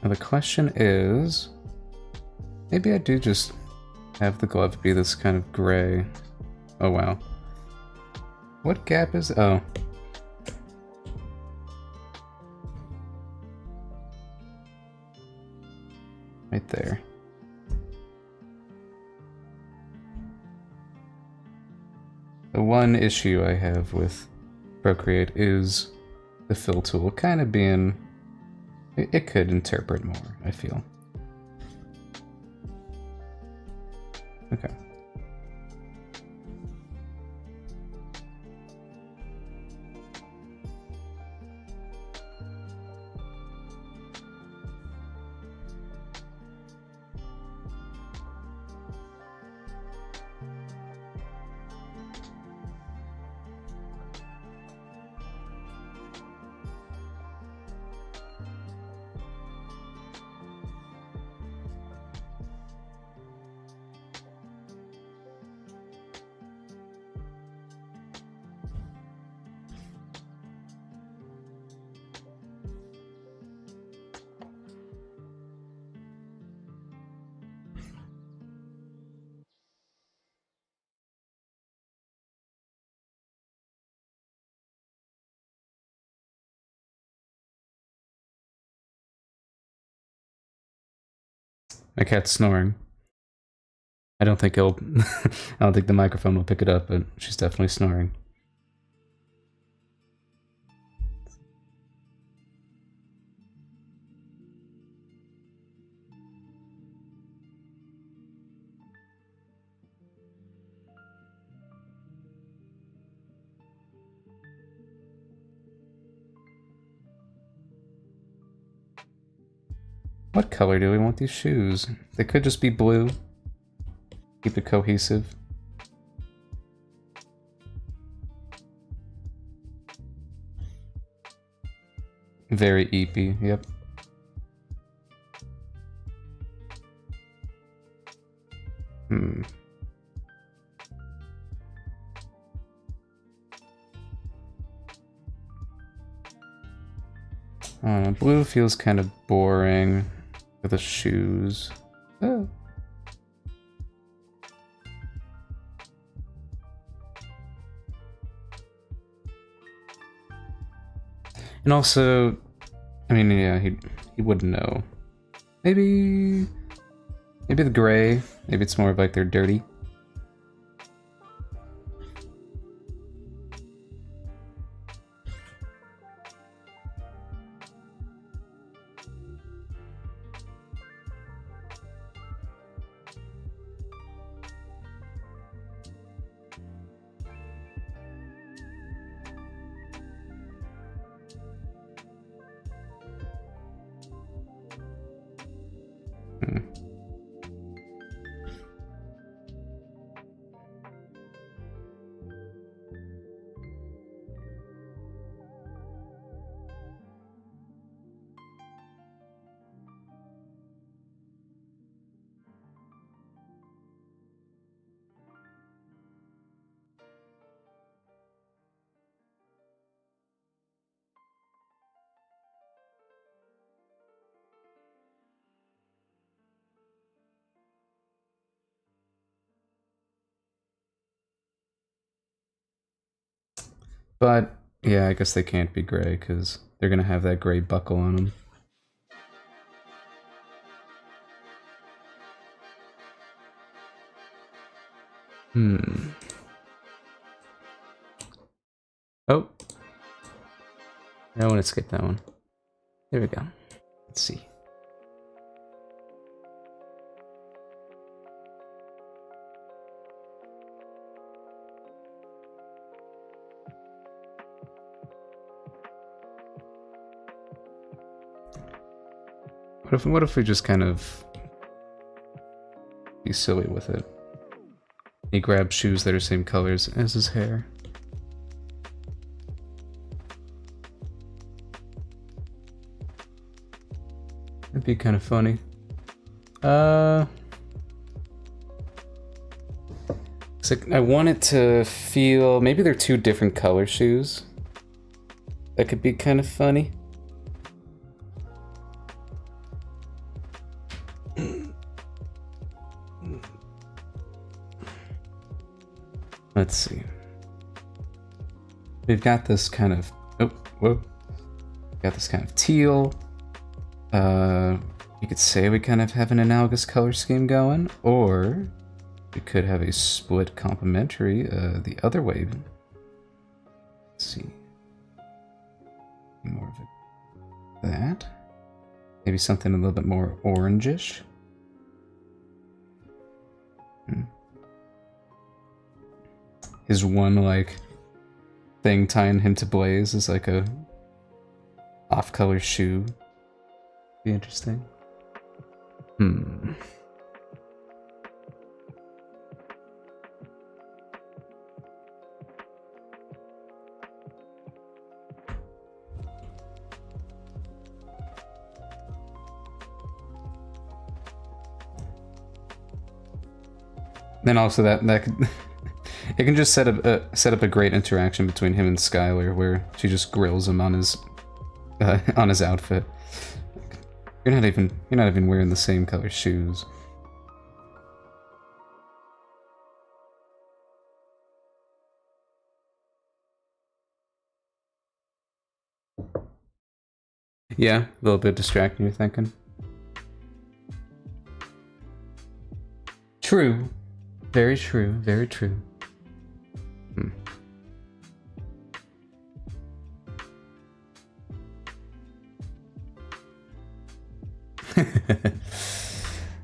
Now the question is, maybe I do just have the glove be this kind of gray. Oh wow. What gap is, oh. Right there. The one issue I have with Procreate is the fill tool kind of being... It could interpret more, I feel. Okay. My cat's snoring. I don't think it'll... I don't think the microphone will pick it up, but she's definitely snoring. What color do we want these shoes? They could just be blue. Keep it cohesive. Very eepy, yep. Blue feels kind of boring for the shoes. Oh. And also, I mean, yeah, he wouldn't know. Maybe the gray. Maybe it's more of like they're dirty. But, yeah, I guess they can't be gray, because they're gonna have that gray buckle on them. Oh. I want to skip that one. There we go. Let's see. What if we just kind of be silly with it? He grabs shoes that are same colors as his hair. That'd be kind of funny. So I want it to feel... Maybe they're two different color shoes. That could be kind of funny. Let's see. We've got this kind of... Oh, whoa. Got this kind of teal. You could say we kind of have an analogous color scheme going, or we could have a split complementary the other way. Let's see. More of it. That. Maybe something a little bit more orangish. His one, like, thing tying him to Blaze is like a off-color shoe. Be interesting. Then also that could it can just set up a great interaction between him and Skylar, where she just grills him on his outfit. You're not even wearing the same color shoes. Yeah, a little bit distracting, you're thinking. True. Very true, very true.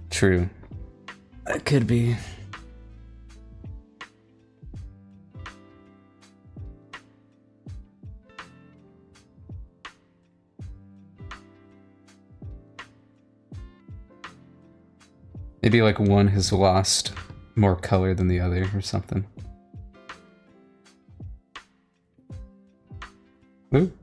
True. That could be. Maybe like one has lost more color than the other or something. Ooh.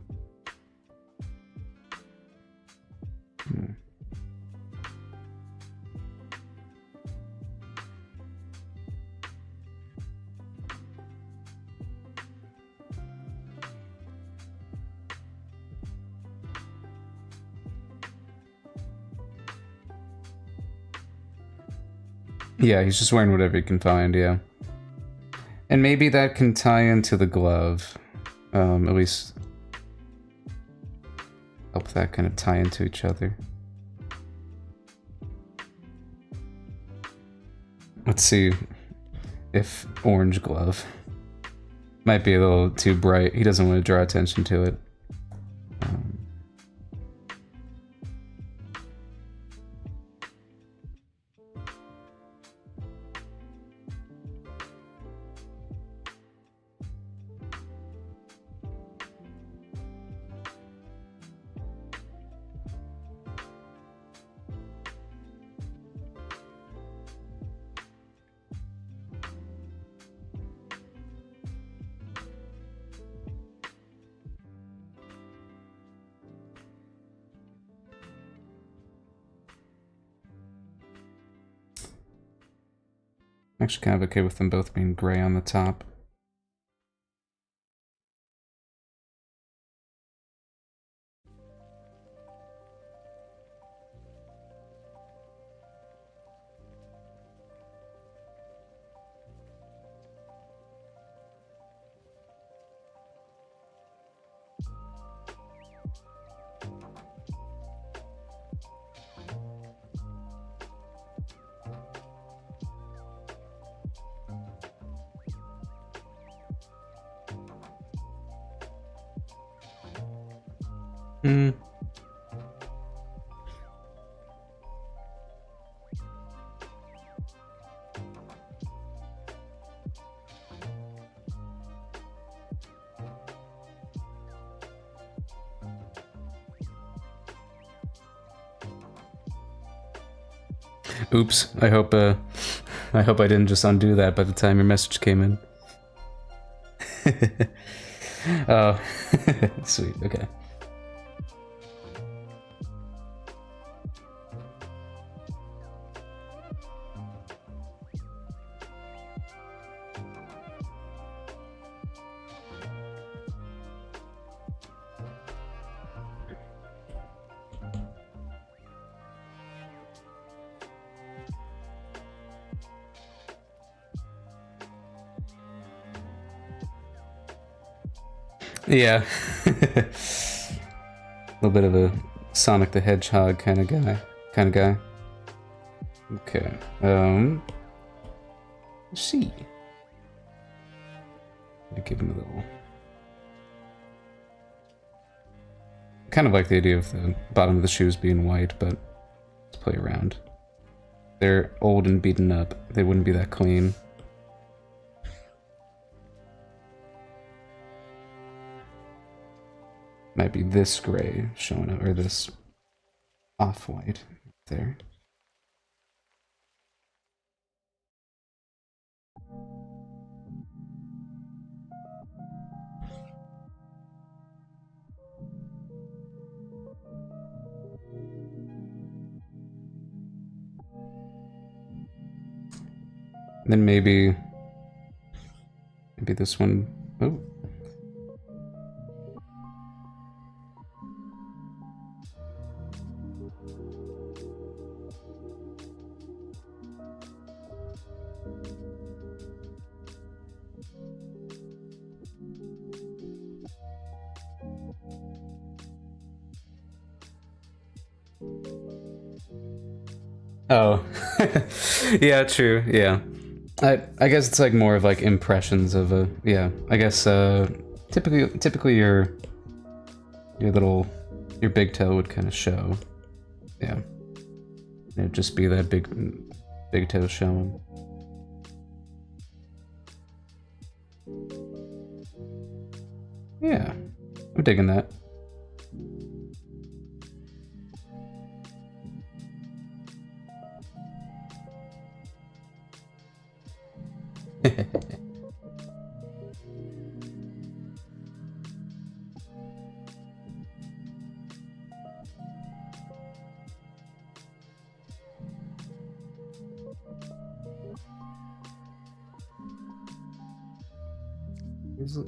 Yeah, he's just wearing whatever he can find, yeah. And maybe that can tie into the glove. At least help that kind of tie into each other. Let's see if orange glove might be a little too bright. He doesn't want to draw attention to it. I'm actually kind of okay with them both being gray on the top. Hmm. Oops. I hope I didn't just undo that by the time your message came in. Oh, sweet. Okay. Yeah. A little bit of a Sonic the Hedgehog kind of guy. Okay. Let's see. I give him a little. Kind of like the idea of the bottom of the shoes being white, but let's play around. They're old and beaten up. They wouldn't be that clean. Might be this gray showing up, or this off-white there. And then maybe this one. Oh. Oh. Yeah, true. Yeah. I guess it's like more of like impressions of a, yeah. I guess typically your big toe would kind of show. Yeah. It'd just be that big toe showing. Yeah. I'm digging that.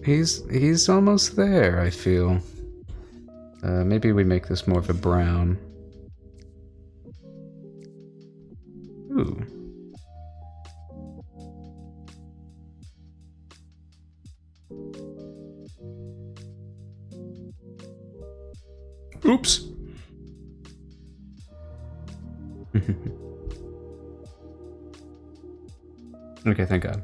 He's almost there, I feel. Maybe we make this more of a brown. Ooh. Oops. Okay, thank God.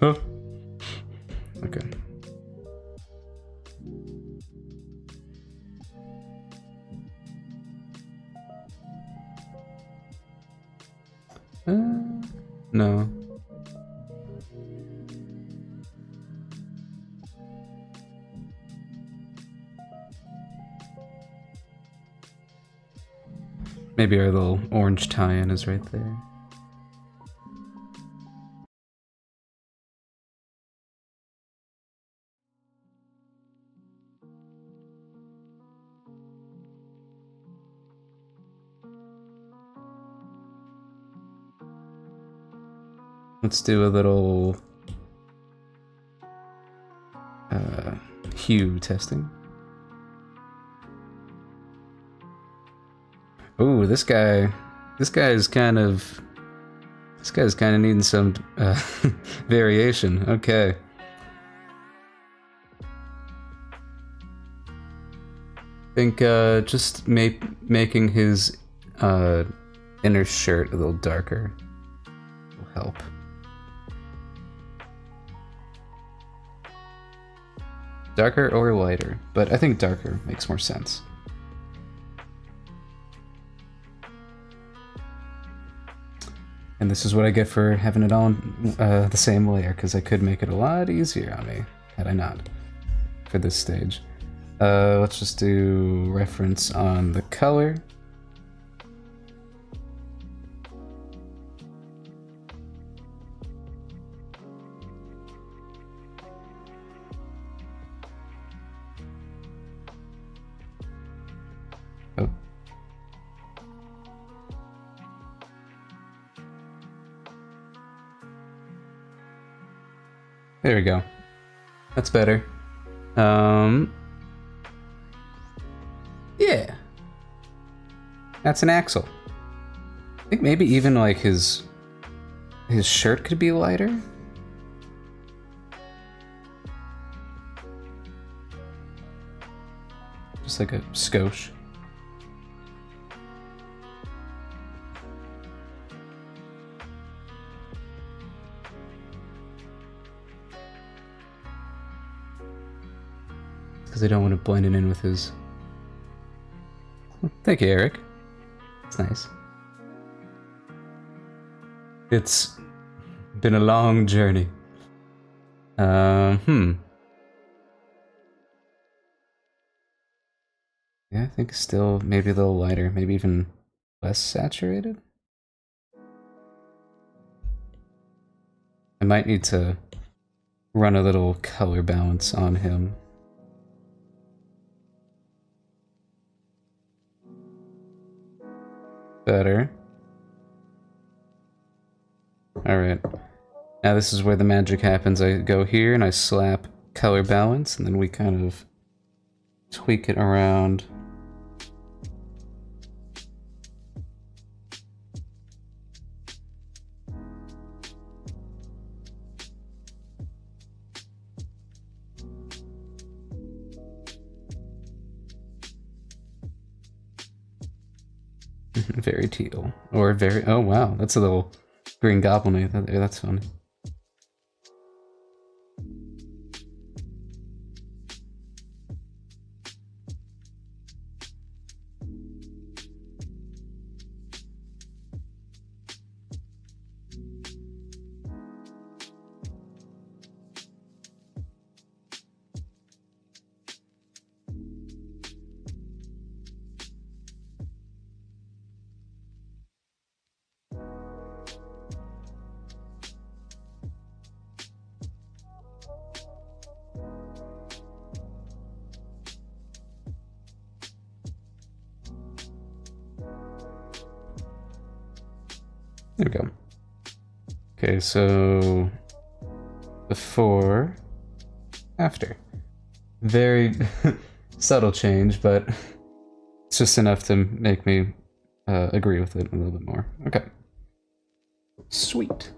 Oh. Okay. No. Maybe our little orange tie-in is right there. Let's do a little hue testing. Ooh, this guy is kind of This guy's kind of needing some variation. Okay. I think just making his inner shirt a little darker will help. Darker or lighter, but I think darker makes more sense. And this is what I get for having it on the same layer, because I could make it a lot easier on me, had I not, for this stage. Let's just do reference on the color. Oh. There we go. That's better. Yeah. That's an Axel. I think maybe even like his shirt could be lighter. Just like a skosh. Because I don't want to blend it in with his... Thank you, Eric. It's nice. It's been a long journey. Yeah, I think still maybe a little lighter, maybe even less saturated. I might need to run a little color balance on him. Better. Alright. Now this is where the magic happens. I go here and I slap color balance, and then we kind of tweak it around. Very teal. Or very... Oh, wow. That's a little green goblin. That's funny. There we go. Okay, so before, after. Very subtle change, but it's just enough to make me agree with it a little bit more. Okay. Sweet.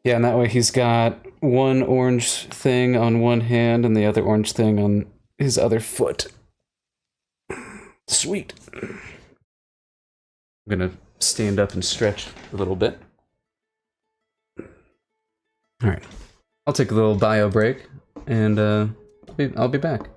Yeah, and that way he's got one orange thing on one hand and the other orange thing on his other foot. Sweet. I'm gonna stand up and stretch a little bit. Alright. I'll take a little bio break, and I'll be back.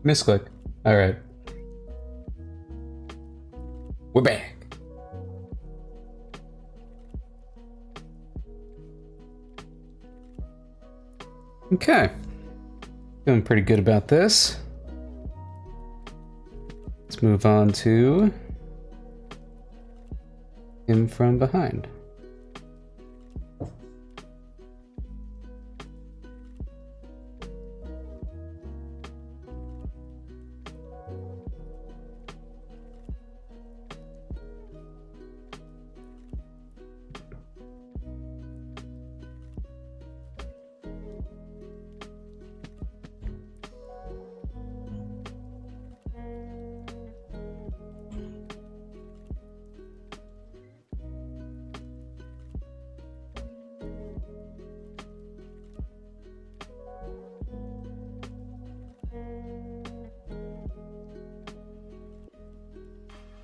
Misclick. Alright. We're back. Okay. Feeling pretty good about this. Let's move on to him from behind.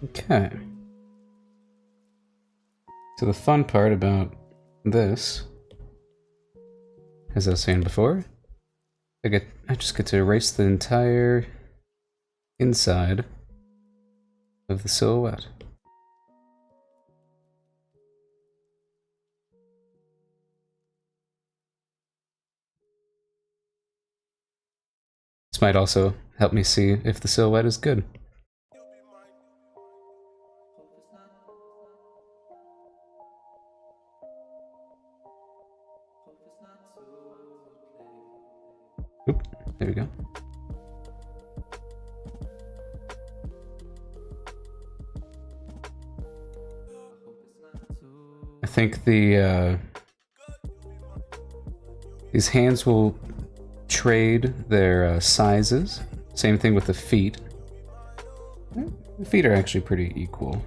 Okay. So the fun part about this, as I was saying before, I just get to erase the entire inside of the silhouette. This might also help me see if the silhouette is good. Oop, there we go. I think these hands will trade their sizes. Same thing with the feet. The feet are actually pretty equal.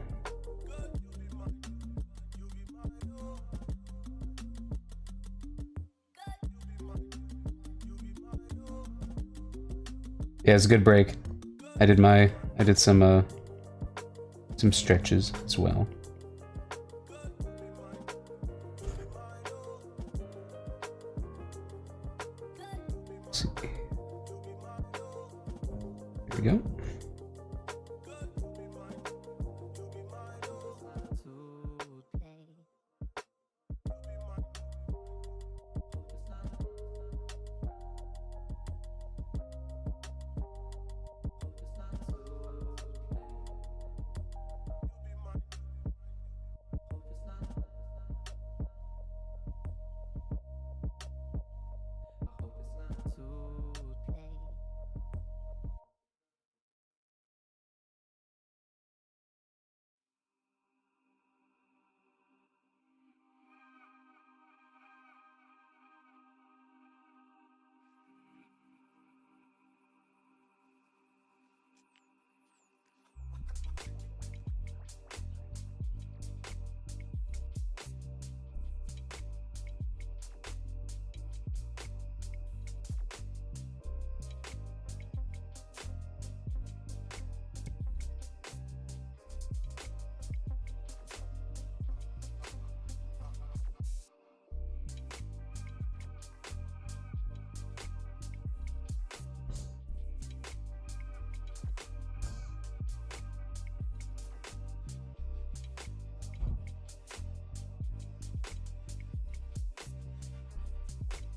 Yeah, it's a good break. I did some stretches as well. Let's see. There we go.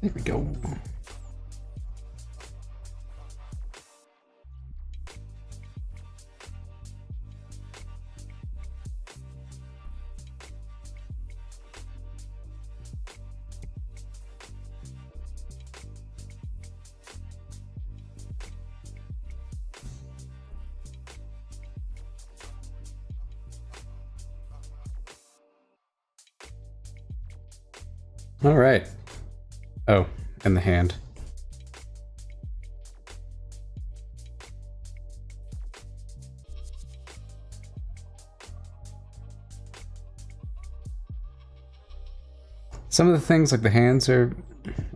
There we go. All right. Oh, and the hand. Some of the things, like the hands, are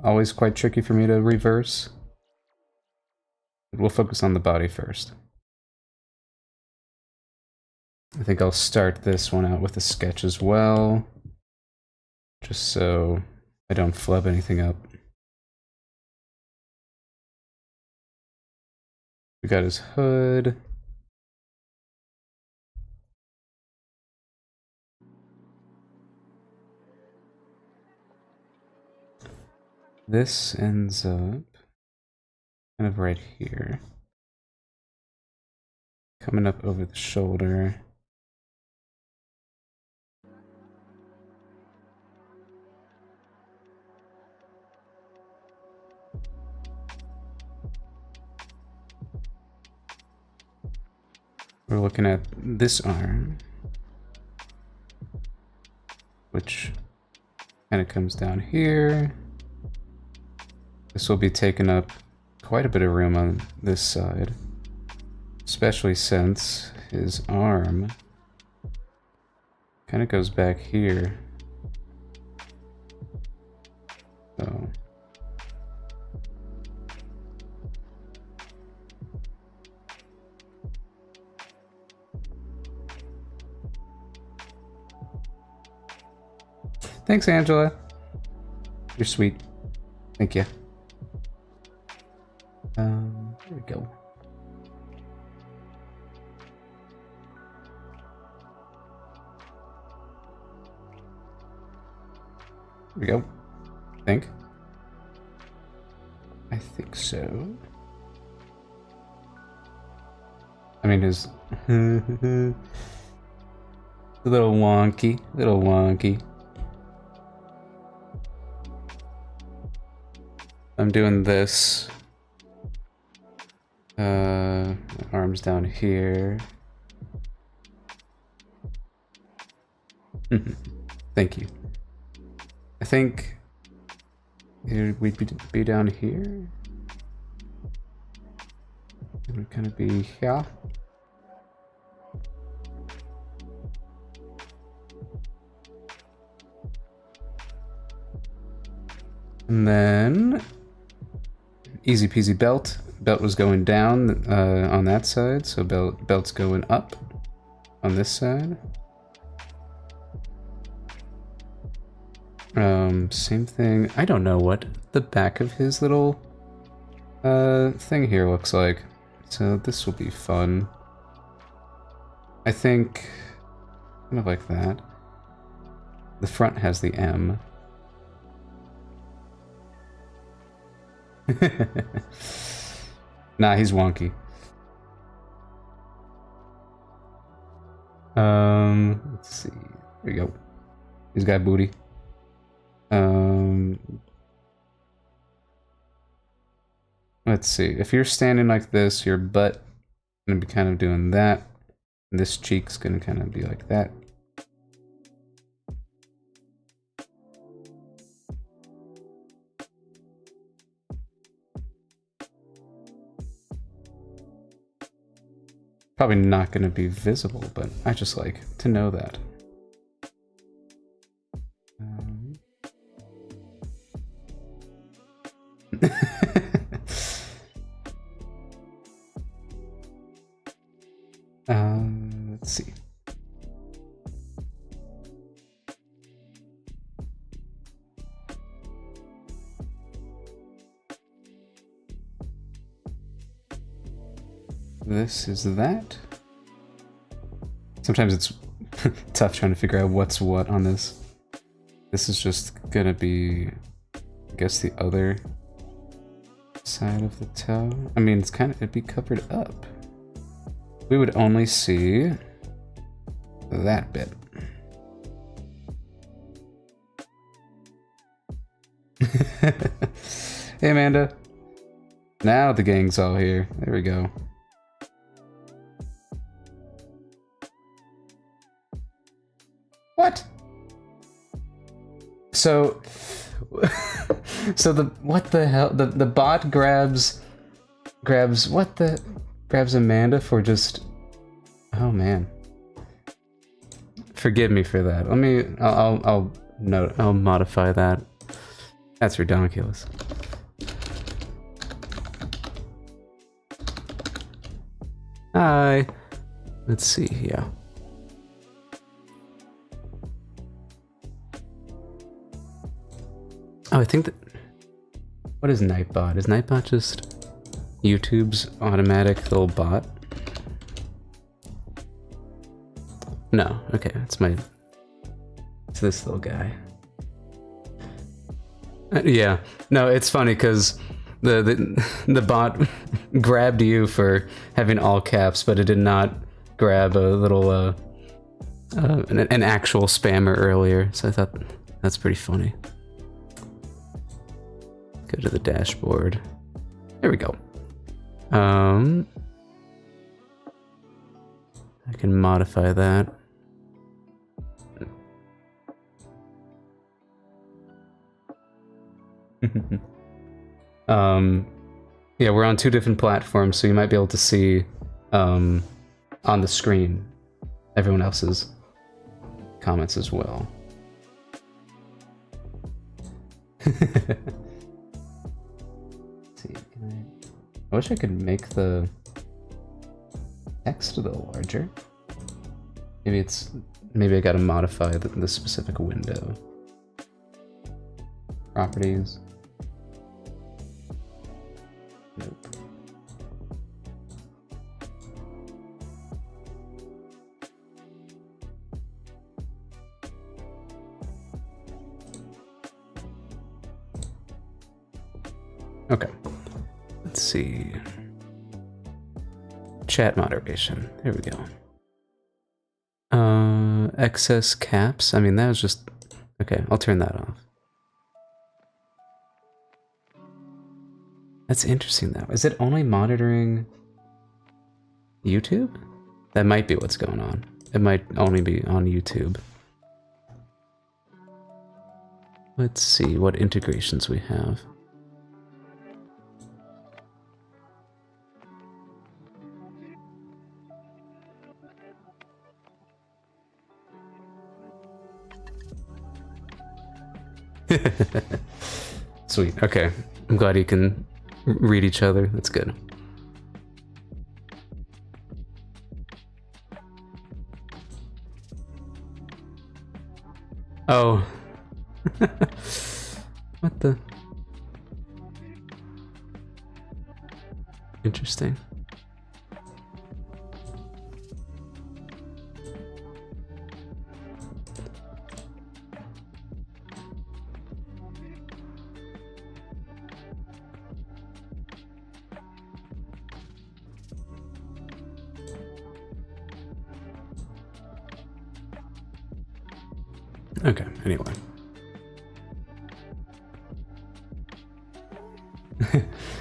always quite tricky for me to reverse. But we'll focus on the body first. I think I'll start this one out with a sketch as well, just so I don't flub anything up. We got his hood. This ends up kind of right here. Coming up over the shoulder. We're looking at this arm, which kind of comes down here. This will be taking up quite a bit of room on this side, especially since his arm kind of goes back here. So thanks, Angela. You're sweet. Thank you. There we go. There we go. I think so. I mean, his a little wonky. I'm doing this. Arms down here. Thank you. I think we'd be down here. It would kind of be here. And then easy peasy belt. Belt was going down on that side, so belt's going up on this side. Same thing. I don't know what the back of his little thing here looks like, so this will be fun. I think kind of like that. The front has the M. Nah, he's wonky. Let's see. There we go. He's got booty. Let's see. If you're standing like this, your butt gonna be kind of doing that. And this cheek's gonna kind of be like that. Probably not going to be visible, but I just like to know that. Let's see. This is that. Sometimes it's tough trying to figure out what's what on this. This is just gonna be, I guess, the other side of the toe. I mean, it's kind of, it'd be covered up. We would only see that bit. Hey, Amanda. Now the gang's all here. There we go. What? So, so what the hell? The bot grabs Amanda for just, oh man. Forgive me for that. I'll modify that. That's ridiculous. Hi. Let's see here. Oh, I think that... What is Nightbot? Is Nightbot just... YouTube's automatic little bot? No, okay, it's this little guy. Yeah, no, it's funny because the bot grabbed you for having all caps, but it did not grab a little an actual spammer earlier. So I thought that's pretty funny. Go to the dashboard. There we go. I can modify that. Yeah, we're on 2 different platforms, so you might be able to see on the screen everyone else's comments as well. Let's see, I wish I could make the text a little larger. Maybe I gotta modify the specific window. Properties. Nope. Okay. Let's see. Chat moderation. There we go. Excess caps. I mean, that was just... Okay, I'll turn that off. That's interesting, though. Is it only monitoring YouTube? That might be what's going on. It might only be on YouTube. Let's see what integrations we have. Sweet. Okay. I'm glad you can read each other. That's good. Oh. What the? Interesting. Okay, anyway.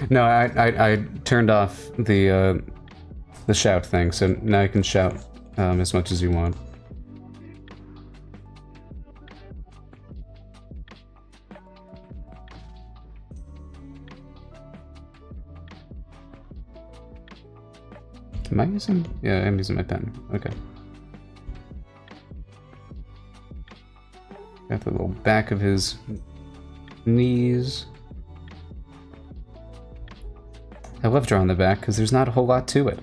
No, I turned off the shout thing, so now you can shout as much as you want. Am I using? Yeah, I'm using my pen. Okay. Got the little back of his knees. I love drawing the back because there's not a whole lot to it.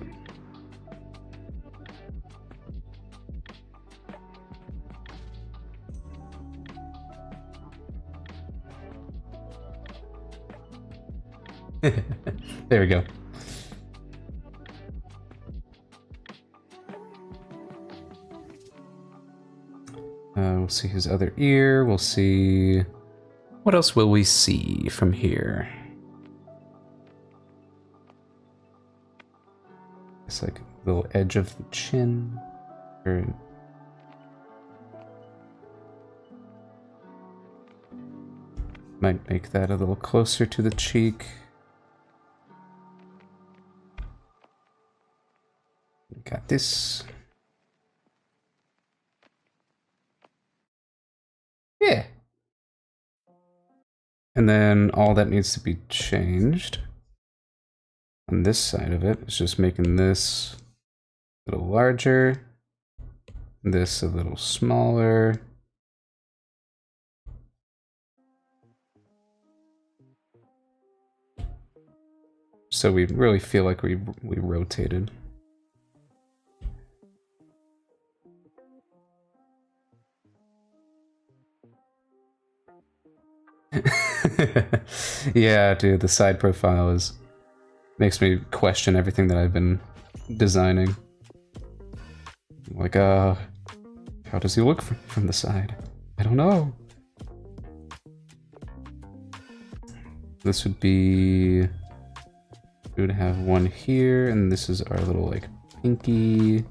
There we go. We'll see his other ear. We'll see... What else will we see from here? It's like the little edge of the chin. Or... Might make that a little closer to the cheek. Got this. Yeah. And then all that needs to be changed on this side of it is just making this a little larger, this a little smaller. So we really feel like we rotated. Yeah, dude, the side profile is Makes me question everything that I've been designing. Like, how does he look from the side? I don't know. This would be... We would have one here, and this is our little, like, pinky.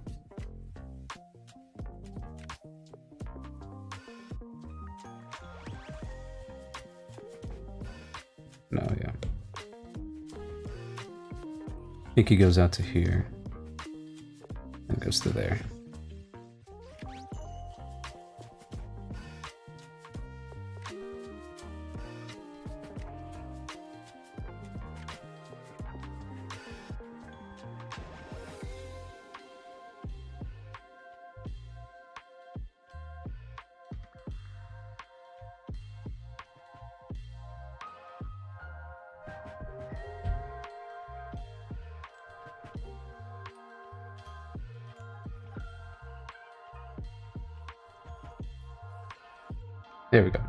No, yeah. Pinky goes out to here. And goes to there. There we go.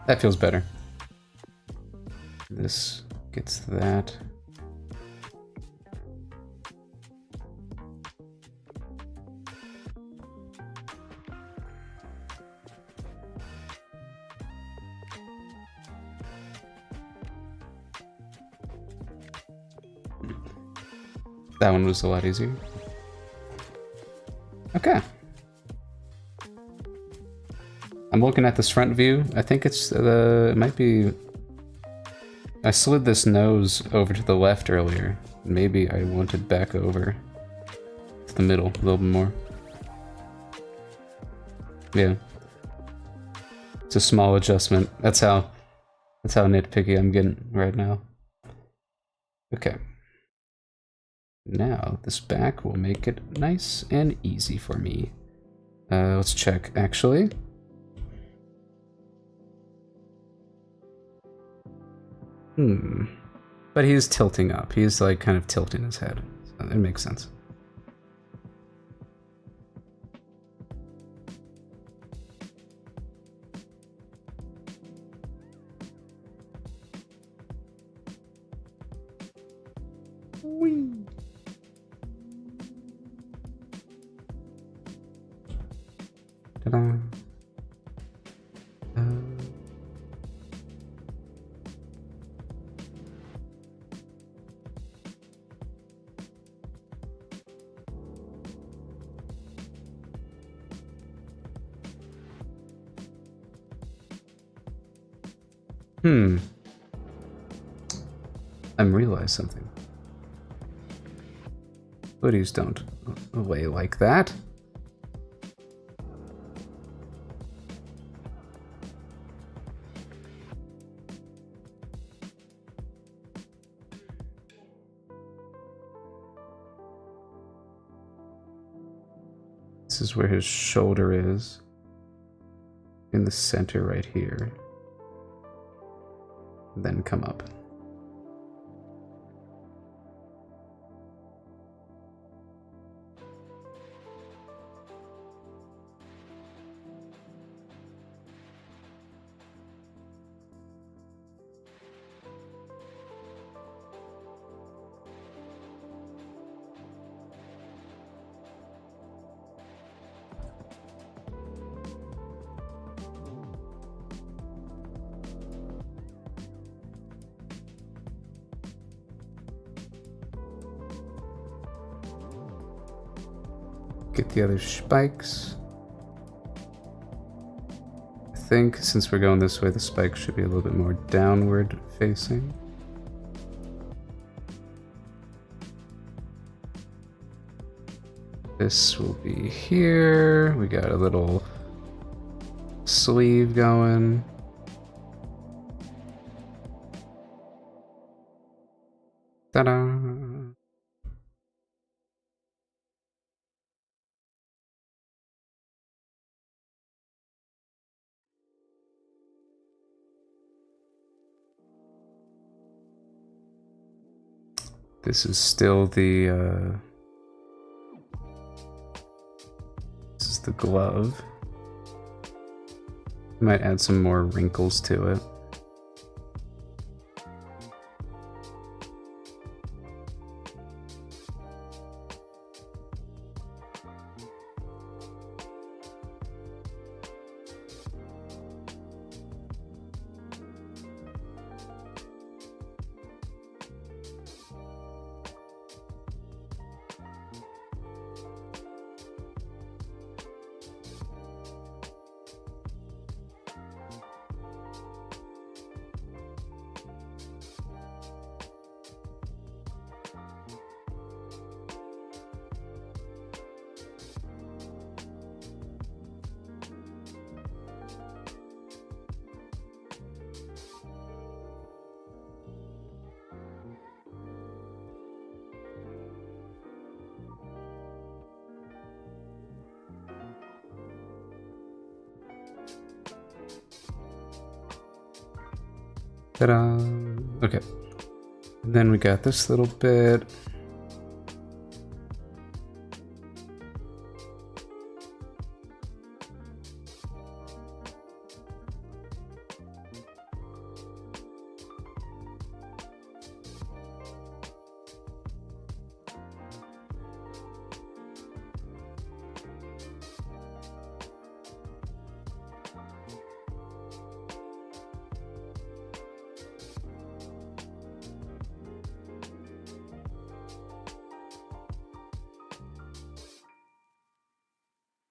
That feels better. This gets that. That one was a lot easier. Okay. I'm looking at this front view. I think it's it might be... I slid this nose over to the left earlier. Maybe I want it back over to the middle a little bit more. Yeah. It's a small adjustment. That's how nitpicky I'm getting right now. Okay. Now, this back will make it nice and easy for me. Let's check, actually. But he's tilting up. He's like kind of tilting his head. So it makes sense. Whee! Ta-da! I'm realized something. Hoodies don't lay like that. This is where his shoulder is. In the center right here. Then come up. Get the other spikes. I think since we're going this way, the spikes should be a little bit more downward facing. This will be here. We got a little sleeve going. Ta-da! This is still the, this is the glove. Might add some more wrinkles to it. Ta-da! Okay. And then we got this little bit.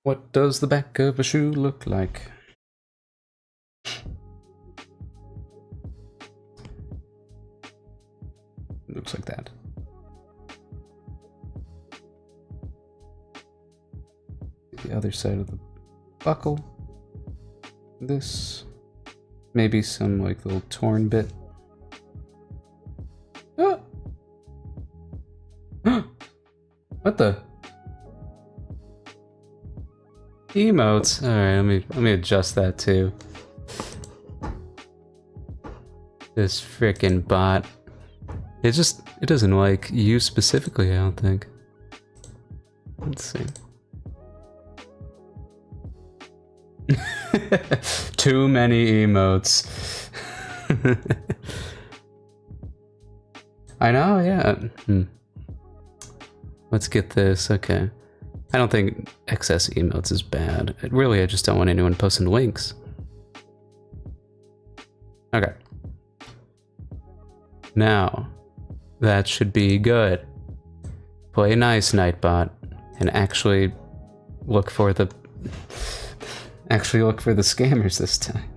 What does the back of a shoe look like? Looks like that. The other side of the buckle. This. Maybe some like little torn bit. Ah! What the? Emotes. Alright, let me adjust that too. This frickin' bot. It doesn't like you specifically, I don't think. Let's see. Too many emotes. I know, yeah. Let's get this, okay. I don't think excess emotes is bad. Really, I just don't want anyone posting links. Okay. Now, that should be good. Play nice, Nightbot, and actually look for the scammers this time.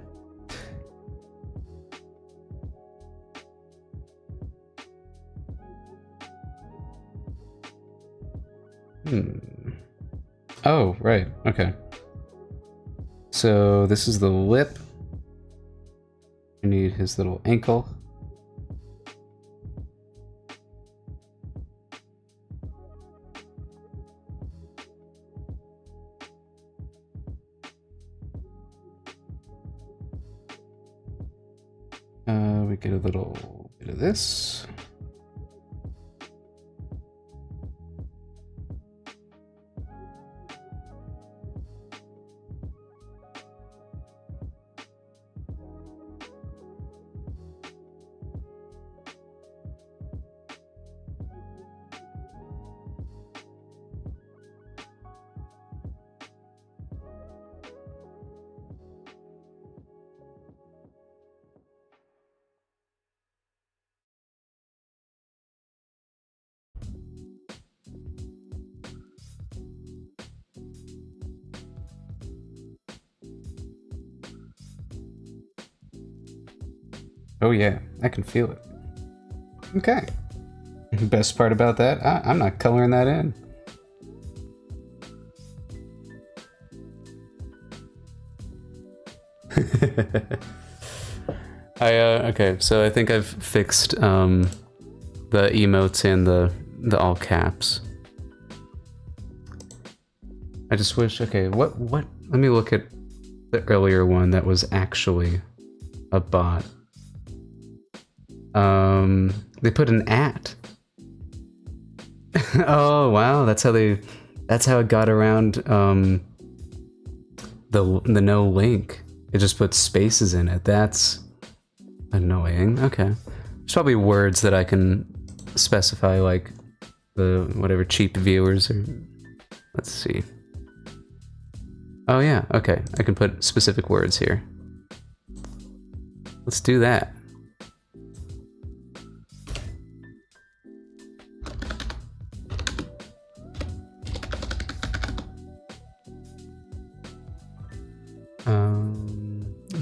Oh, right, okay. So this is the lip. I need his little ankle. We get a little bit of this. Oh yeah, I can feel it. Okay. Best part about that, I'm not coloring that in. Okay, so I think I've fixed the emotes and the all caps. I just wish, okay, what, let me look at the earlier one that was actually a bot. They put an @ oh wow, that's how it got around the no link. It just puts spaces in it. That's annoying. Okay, there's probably words that I can specify, like the whatever cheap viewers or let's see. Oh yeah, okay, I can put specific words here. Let's do that.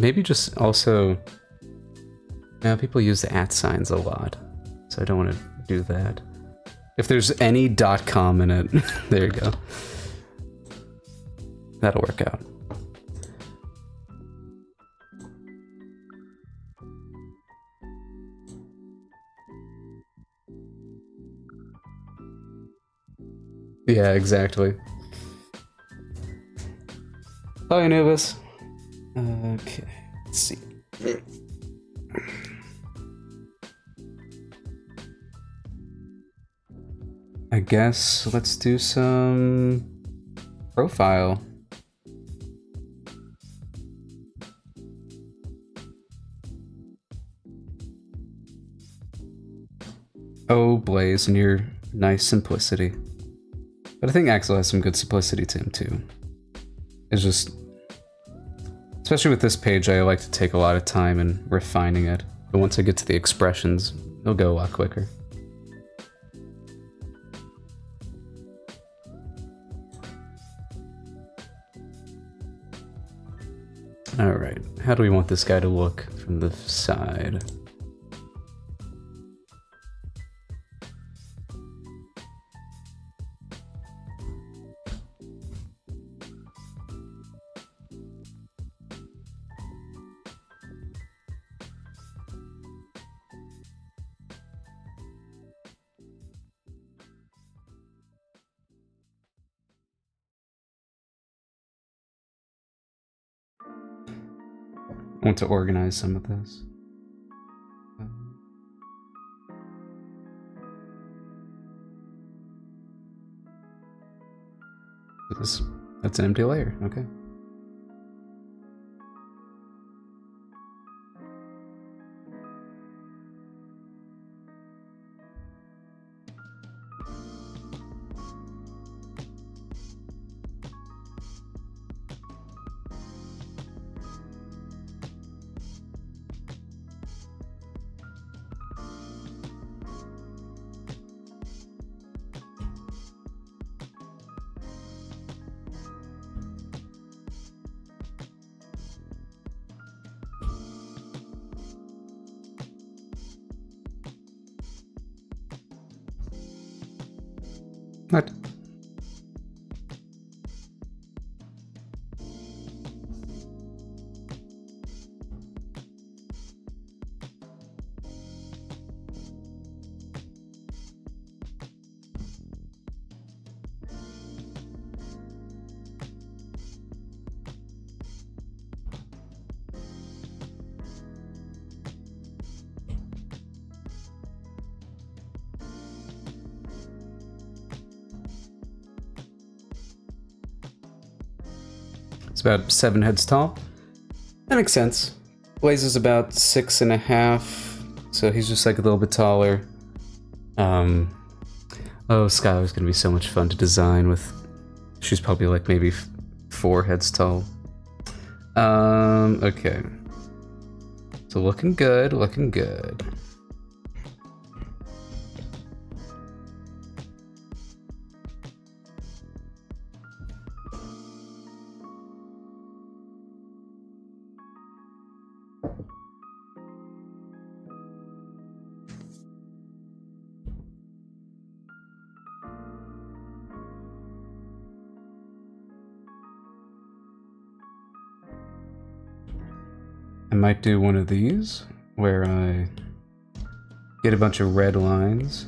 Maybe just also, now people use the @ signs a lot, so I don't want to do that. If there's any .com in it, there you go. That'll work out. Yeah, exactly. Hi, Anubis. Okay, let's see. guess let's do some profile. Oh, Blaze, and your nice simplicity. But I think Axel has some good simplicity to him, too. It's just... Especially with this page, I like to take a lot of time in refining it. But once I get to the expressions, it'll go a lot quicker. Alright, how do we want this guy to look from the side? I want to organize some of this. That's an empty layer, okay. What? It's about 7 heads tall. That makes sense. Blaze is about 6.5, so he's just like a little bit taller. Oh, Skylar's gonna be so much fun to design with. She's probably like maybe 4 heads tall. Okay. So looking good, looking good. I might do one of these, where I get a bunch of red lines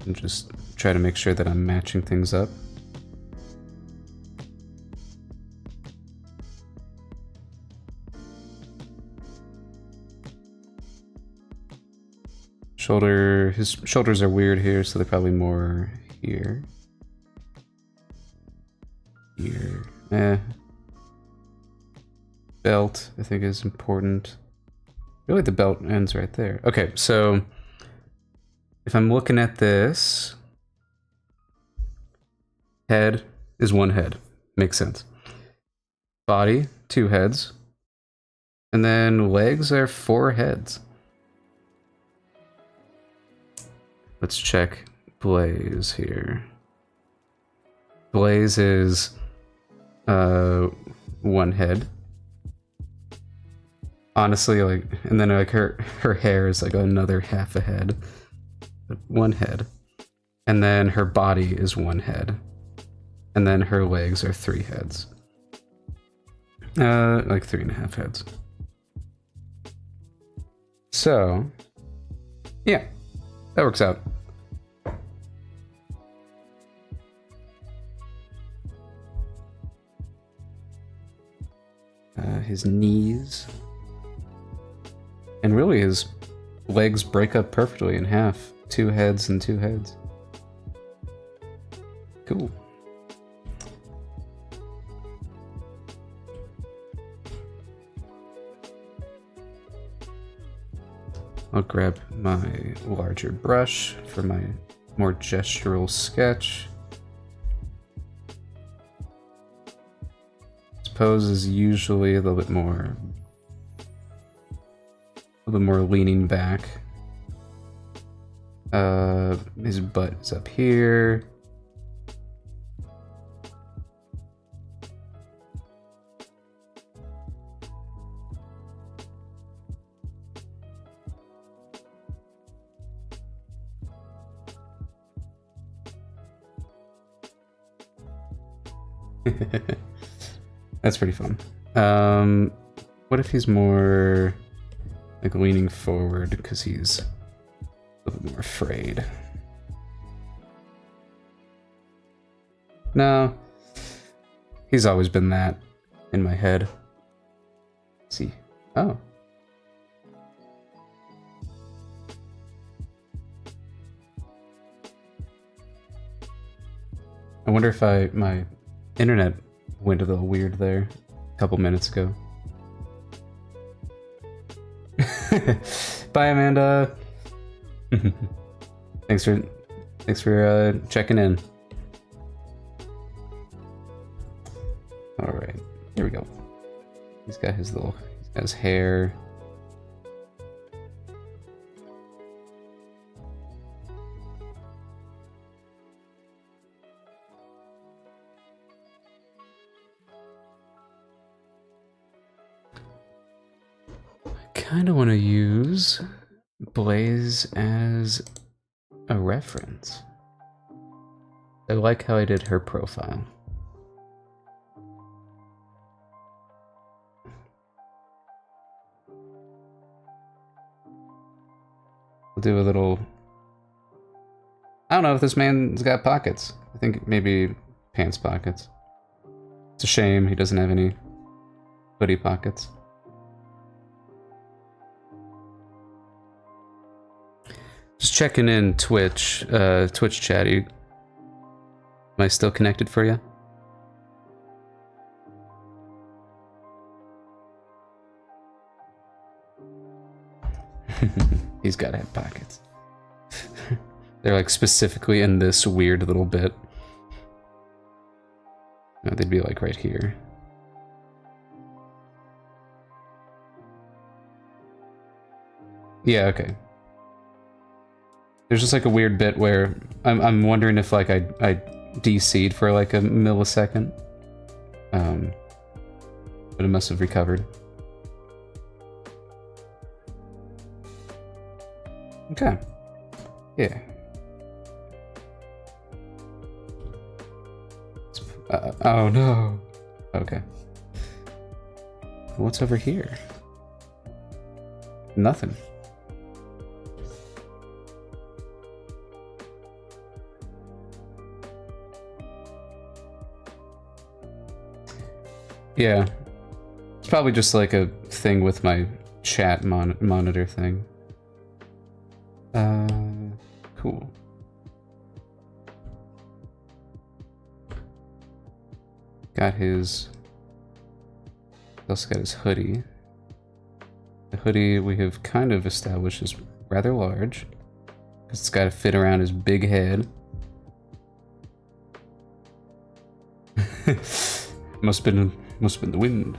and just try to make sure that I'm matching things up. His shoulders are weird here, so they're probably more here. Here. Belt, I think, is important. Really, the belt ends right there. Okay, so if I'm looking at this, head is 1 head. Makes sense. Body, 2 heads. And then legs are 4 heads. Let's check Blaze here. Blaze is 1 head. Honestly, like, and then like her hair is like another half a head. But 1 head. And then her body is 1 head. And then her legs are 3 heads. Like 3.5 heads. So, yeah, that works out. His knees. And really his legs break up perfectly in half. 2 heads and 2 heads. Cool. I'll grab my larger brush for my more gestural sketch. His pose is usually a little bit more leaning back. His butt is up here. That's pretty fun. What if he's more like leaning forward because he's a little bit more afraid? No, he's always been that in my head. Let's see, oh. I wonder if my internet went a little weird there a couple minutes ago. Bye, Amanda. Thanks for checking in. All right, here we go. He's got his hair. Kind of want to use Blaze as a reference. I like how I did her profile. We'll do a little... I don't know if this man's got pockets. I think maybe pants pockets. It's a shame he doesn't have any hoodie pockets. Just checking in Twitch chat. Am I still connected for you? He's gotta have pockets. They're like specifically in this weird little bit. No, they'd be like right here. Yeah, okay. There's just like a weird bit where I'm wondering if like I DC'd for like a millisecond. But it must have recovered. Okay. Yeah. Oh no. Okay. What's over here? Nothing. Yeah, it's probably just like a thing with my chat monitor thing. Cool. Got his... Also got his hoodie. The hoodie we have kind of established is rather large, because it's got to fit around his big head. Must have been the wind.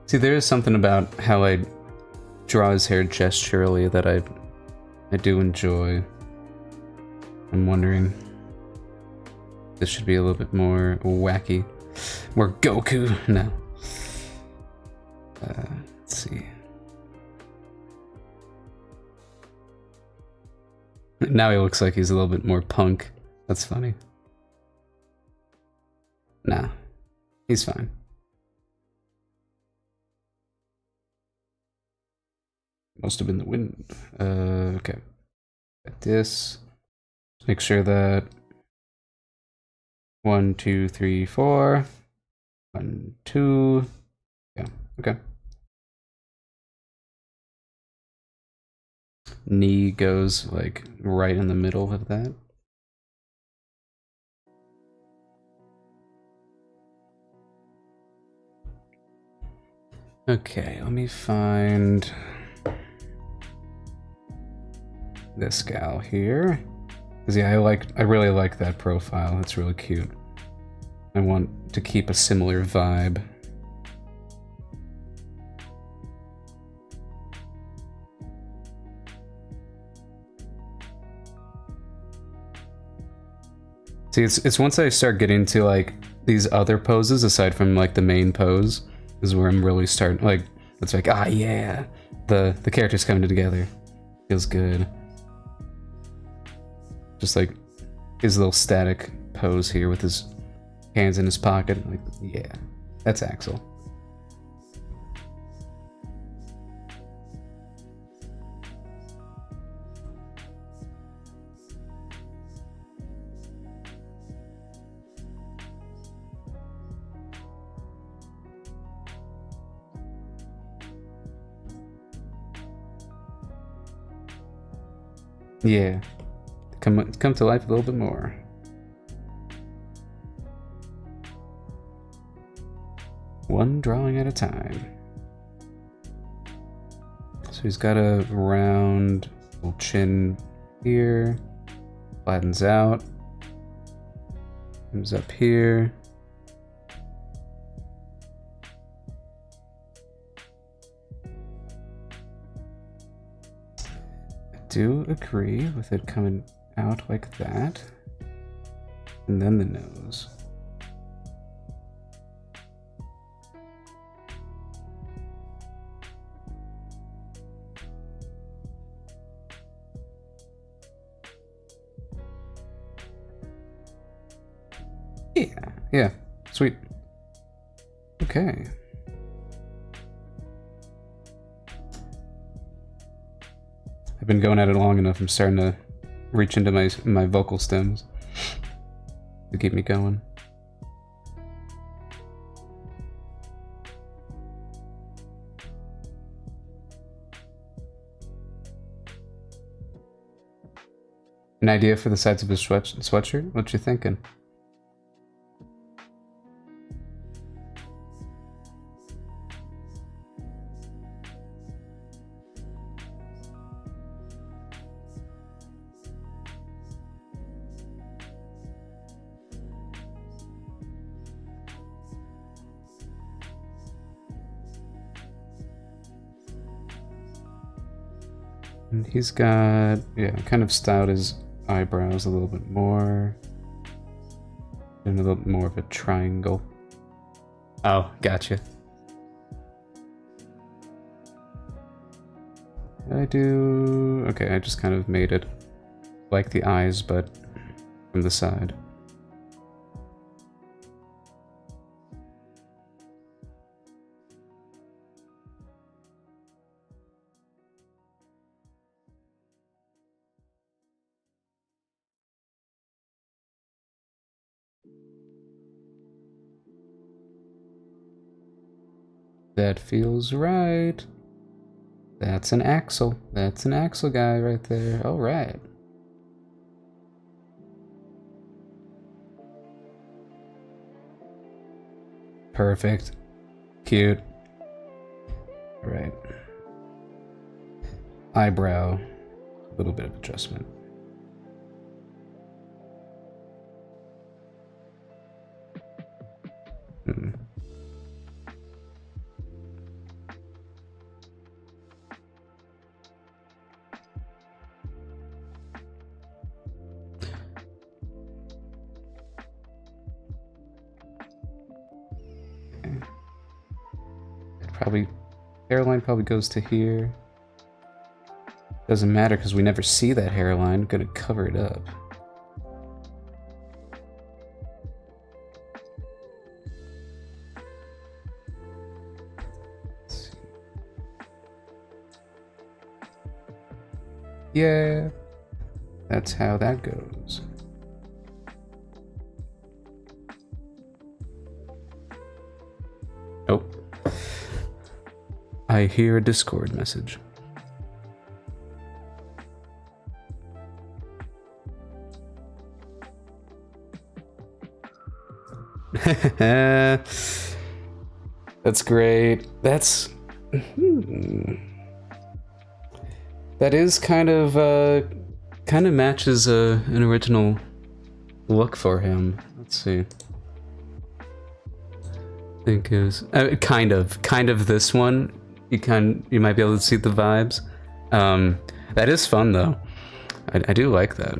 See, there is something about how I draw his hair gesturally that I do enjoy. I'm wondering if this should be a little bit more wacky. More Goku? No. Let's see. Now he looks like he's a little bit more punk. That's funny. Nah, he's fine. Must have been the wind. Okay. Got this. Make sure that 1, 2, 3, 4. 1, 2. Yeah, okay. Knee goes like right in the middle of that. Okay, let me find this gal here. Cause yeah, I really like that profile. It's really cute. I want to keep a similar vibe. See, it's once I start getting to like these other poses aside from like the main pose is where I'm really starting like it's like ah yeah, the characters coming together. Feels good. Just like his little static pose here with his hands in his pocket. Like, yeah, that's Axel. Yeah, come to life a little bit more. One drawing at a time. So he's got a round little chin here, flattens out, comes up here. I do agree with it coming out like that. And then the nose. Yeah, sweet. Okay. I've been going at it long enough. I'm starting to reach into my vocal stems to keep me going. An idea for the sides of his sweatshirt? What you thinking? And he's got, yeah, kind of styled his eyebrows a little bit more. And a little more of a triangle. Oh, gotcha. I do... Okay, I just kind of made it like the eyes, but from the side. That feels right. That's an Axel. That's an Axel guy right there. All right. Perfect. Cute. All right. Eyebrow. A little bit of adjustment. Probably hairline probably goes to here. Doesn't matter because we never see that hairline. I'm gonna cover it up. Yeah, that's how that goes. Oh. I hear a Discord message. That's great. That's... That is kind of matches an original look for him. Let's see. I think it was kind of this one. You might be able to see the vibes. That is fun though. I do like that.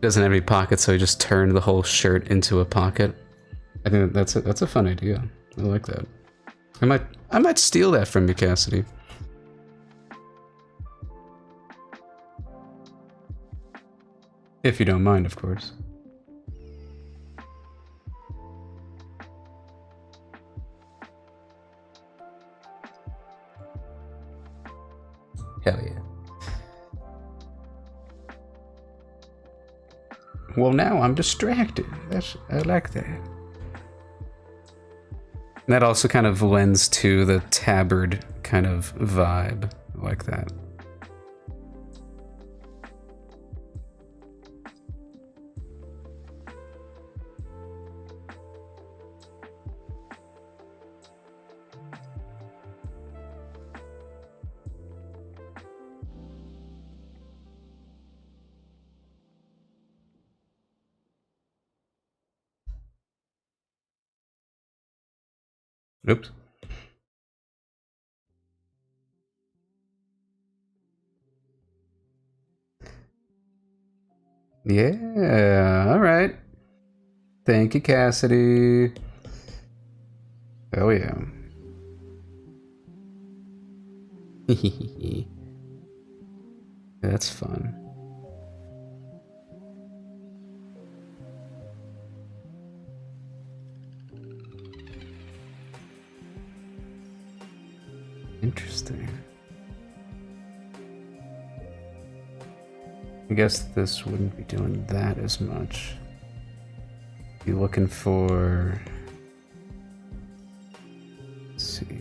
Doesn't have any pockets, so he just turned the whole shirt into a pocket. I think that's a fun idea. I like that. I might steal that from you, Cassidy. If you don't mind, of course. Hell yeah. Well, now I'm distracted. I like that. And that also kind of lends to the tabard kind of vibe. I like that. Oops. Yeah, alright. Thank you, Cassidy. Oh yeah. That's fun. Interesting. I guess this wouldn't be doing that as much. Be looking for... Let's see.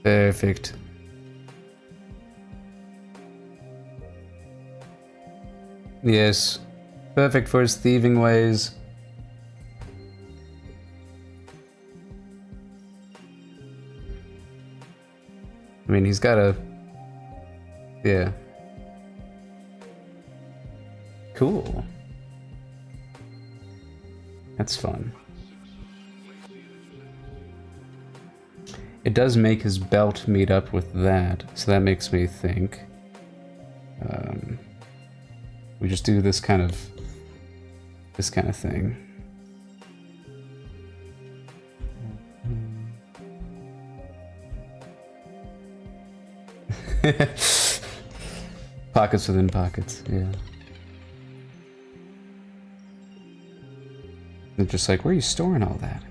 Perfect. Yes. Perfect for his thieving ways. I mean, he's got a... Yeah. Cool. That's fun. It does make his belt meet up with that, so that makes me think. We just do this kind of thing. Pockets within pockets, yeah. They're just like, where are you storing all that?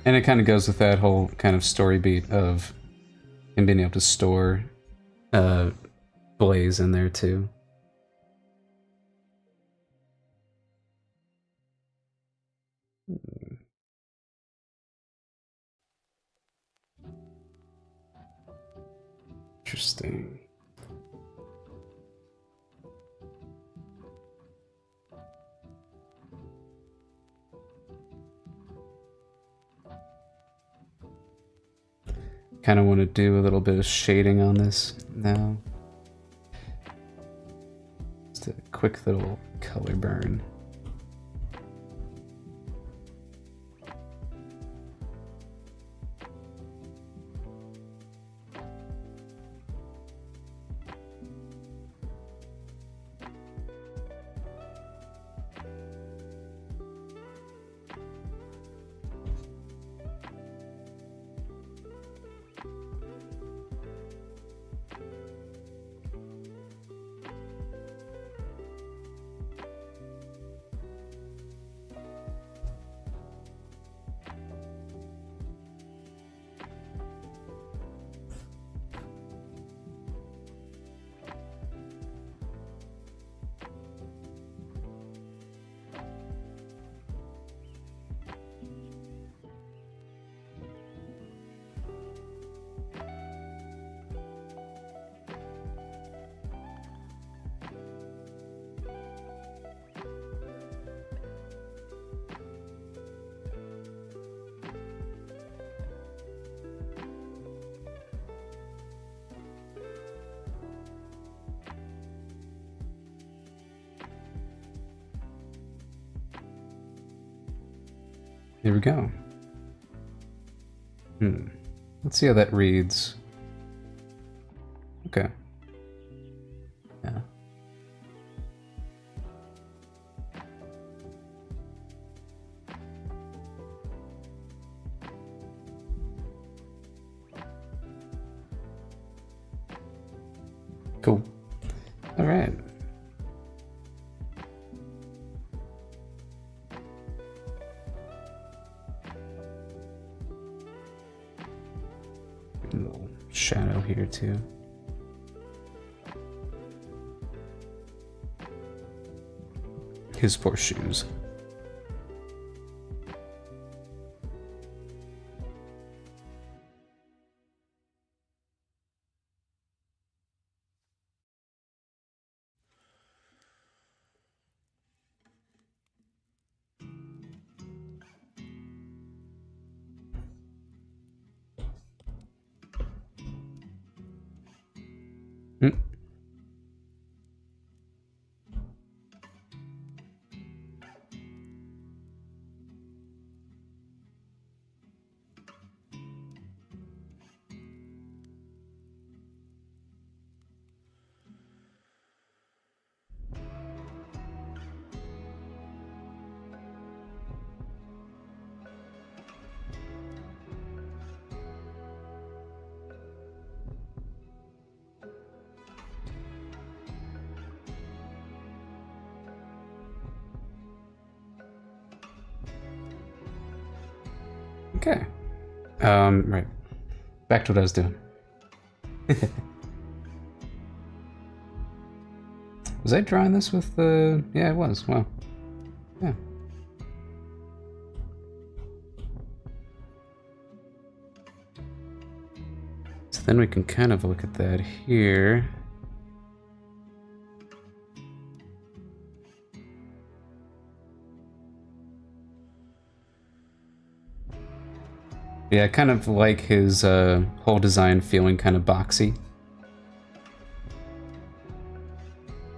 And it kind of goes with that whole kind of story beat of him being able to store Blaze in there too. Interesting. Kind of want to do a little bit of shading on this now. Just a quick little color burn. There we go. Let's see how that reads. Okay. Yeah. Cool. All right. A little shadow here too. His poor shoes. Okay. Right. Back to what I was doing. Was I drawing this with the... Yeah, I was. Wow. Yeah. So then we can kind of look at that here. Yeah, I kind of like his whole design feeling kind of boxy.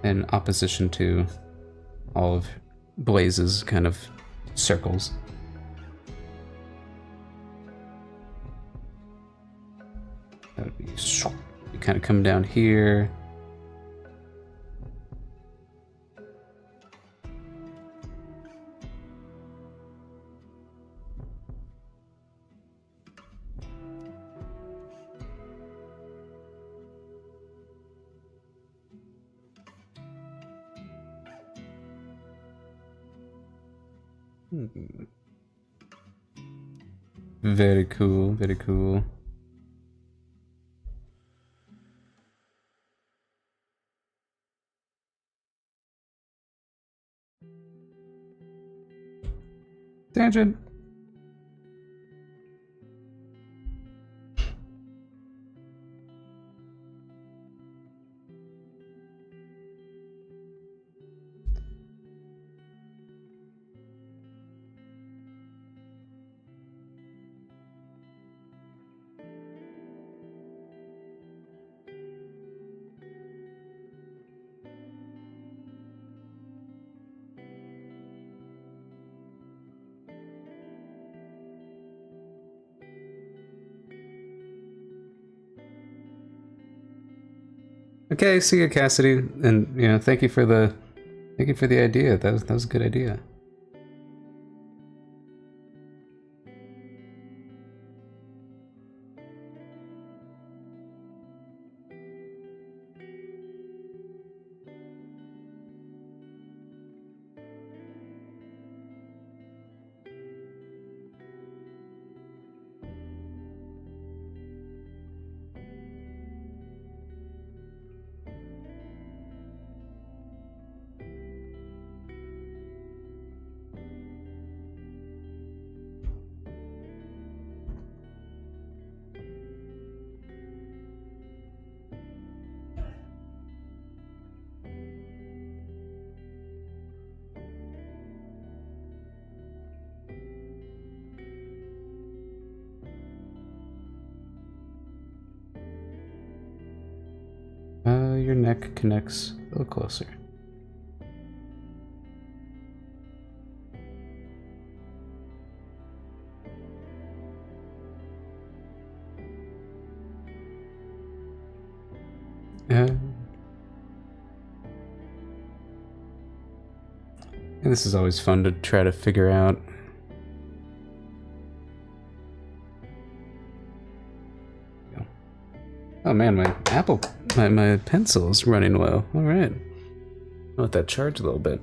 In opposition to all of Blaze's kind of circles. That would be... You kind of come down here. Very cool, very cool. Tangent. Okay, see you, Cassidy, and you know, thank you for the idea. That was a good idea. Your neck connects a little closer. This is always fun to try to figure out. Oh man, my my pencil is running low. All right, I'll let that charge a little bit.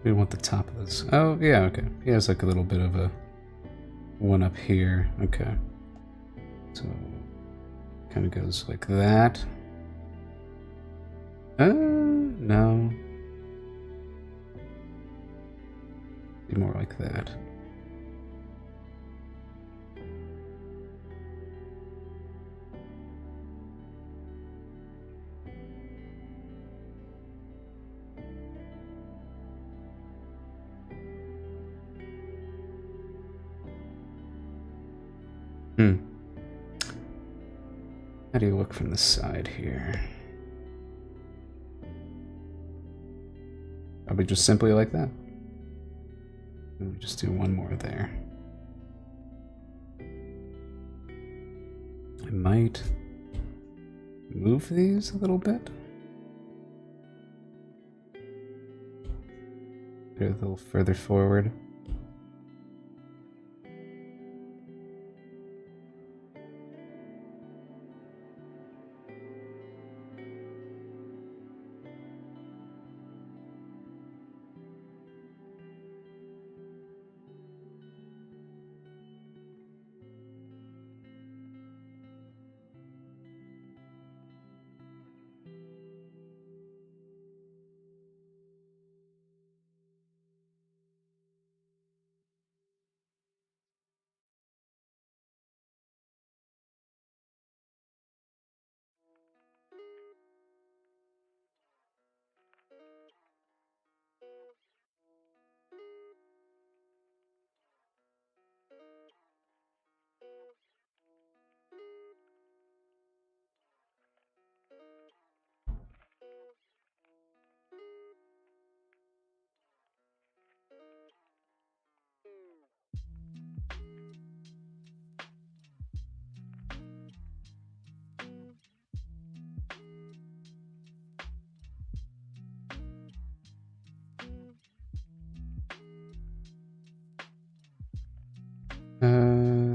We want the top of this. Oh, yeah, okay. He has like a little bit of a one up here. Okay. So, kind of goes like that. No. Be more like that. How do you look from the side here? Probably just simply like that. Let me just do one more there. I might move these a little bit. Go a little further forward.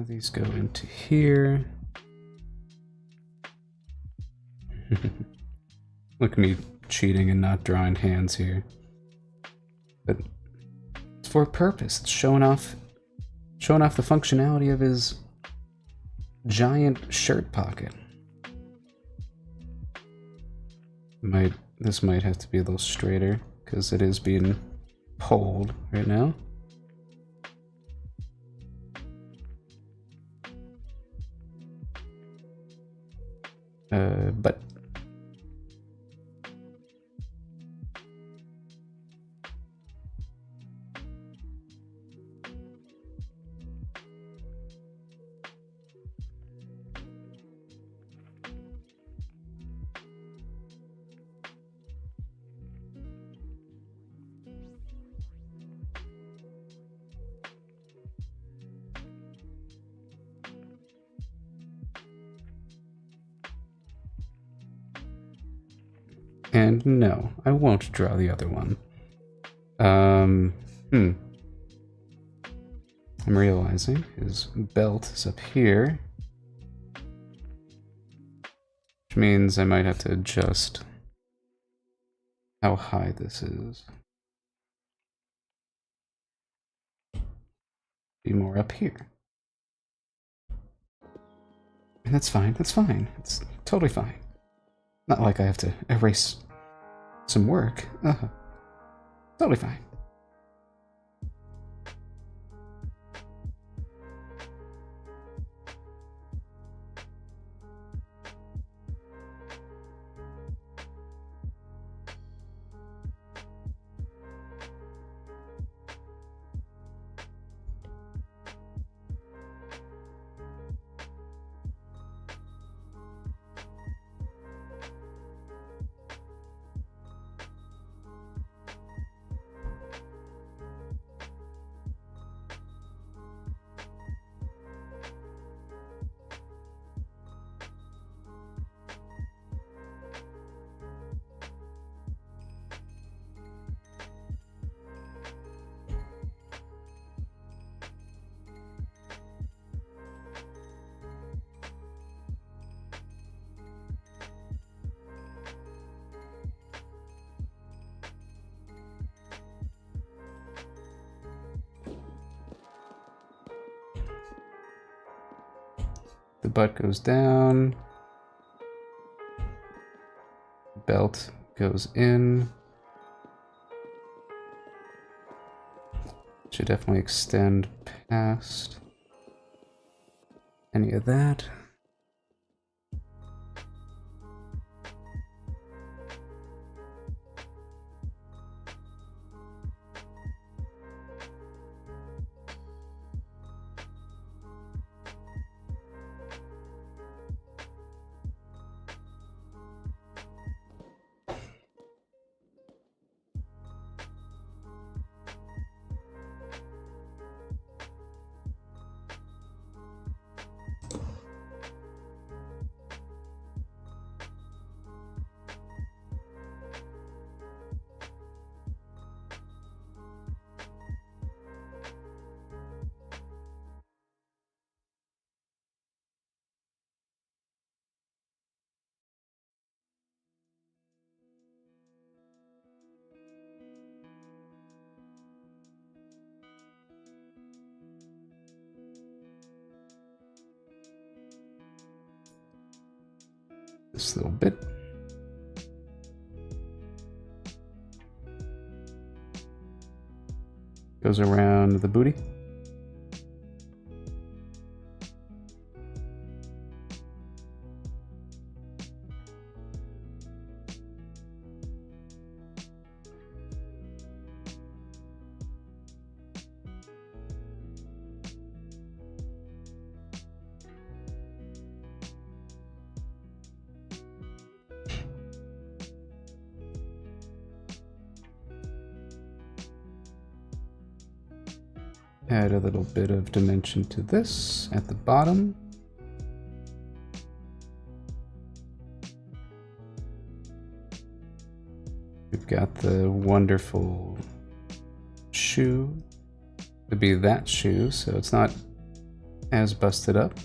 These go into here. Look at me cheating and not drawing hands here. But it's for a purpose. It's showing off the functionality of his giant shirt pocket. This might have to be a little straighter because it is being pulled right now. But and no, I won't draw the other one. I'm realizing his belt is up here, which means I might have to adjust how high this is. Be more up here. And that's fine, that's fine. It's totally fine. Not like I have to erase some work. Totally fine. The butt goes down. Belt goes in. Should definitely extend past any of that. This little bit. Goes around the booty. Add a little bit of dimension to this at the bottom. We've got the wonderful shoe to be that shoe, so it's not as busted up.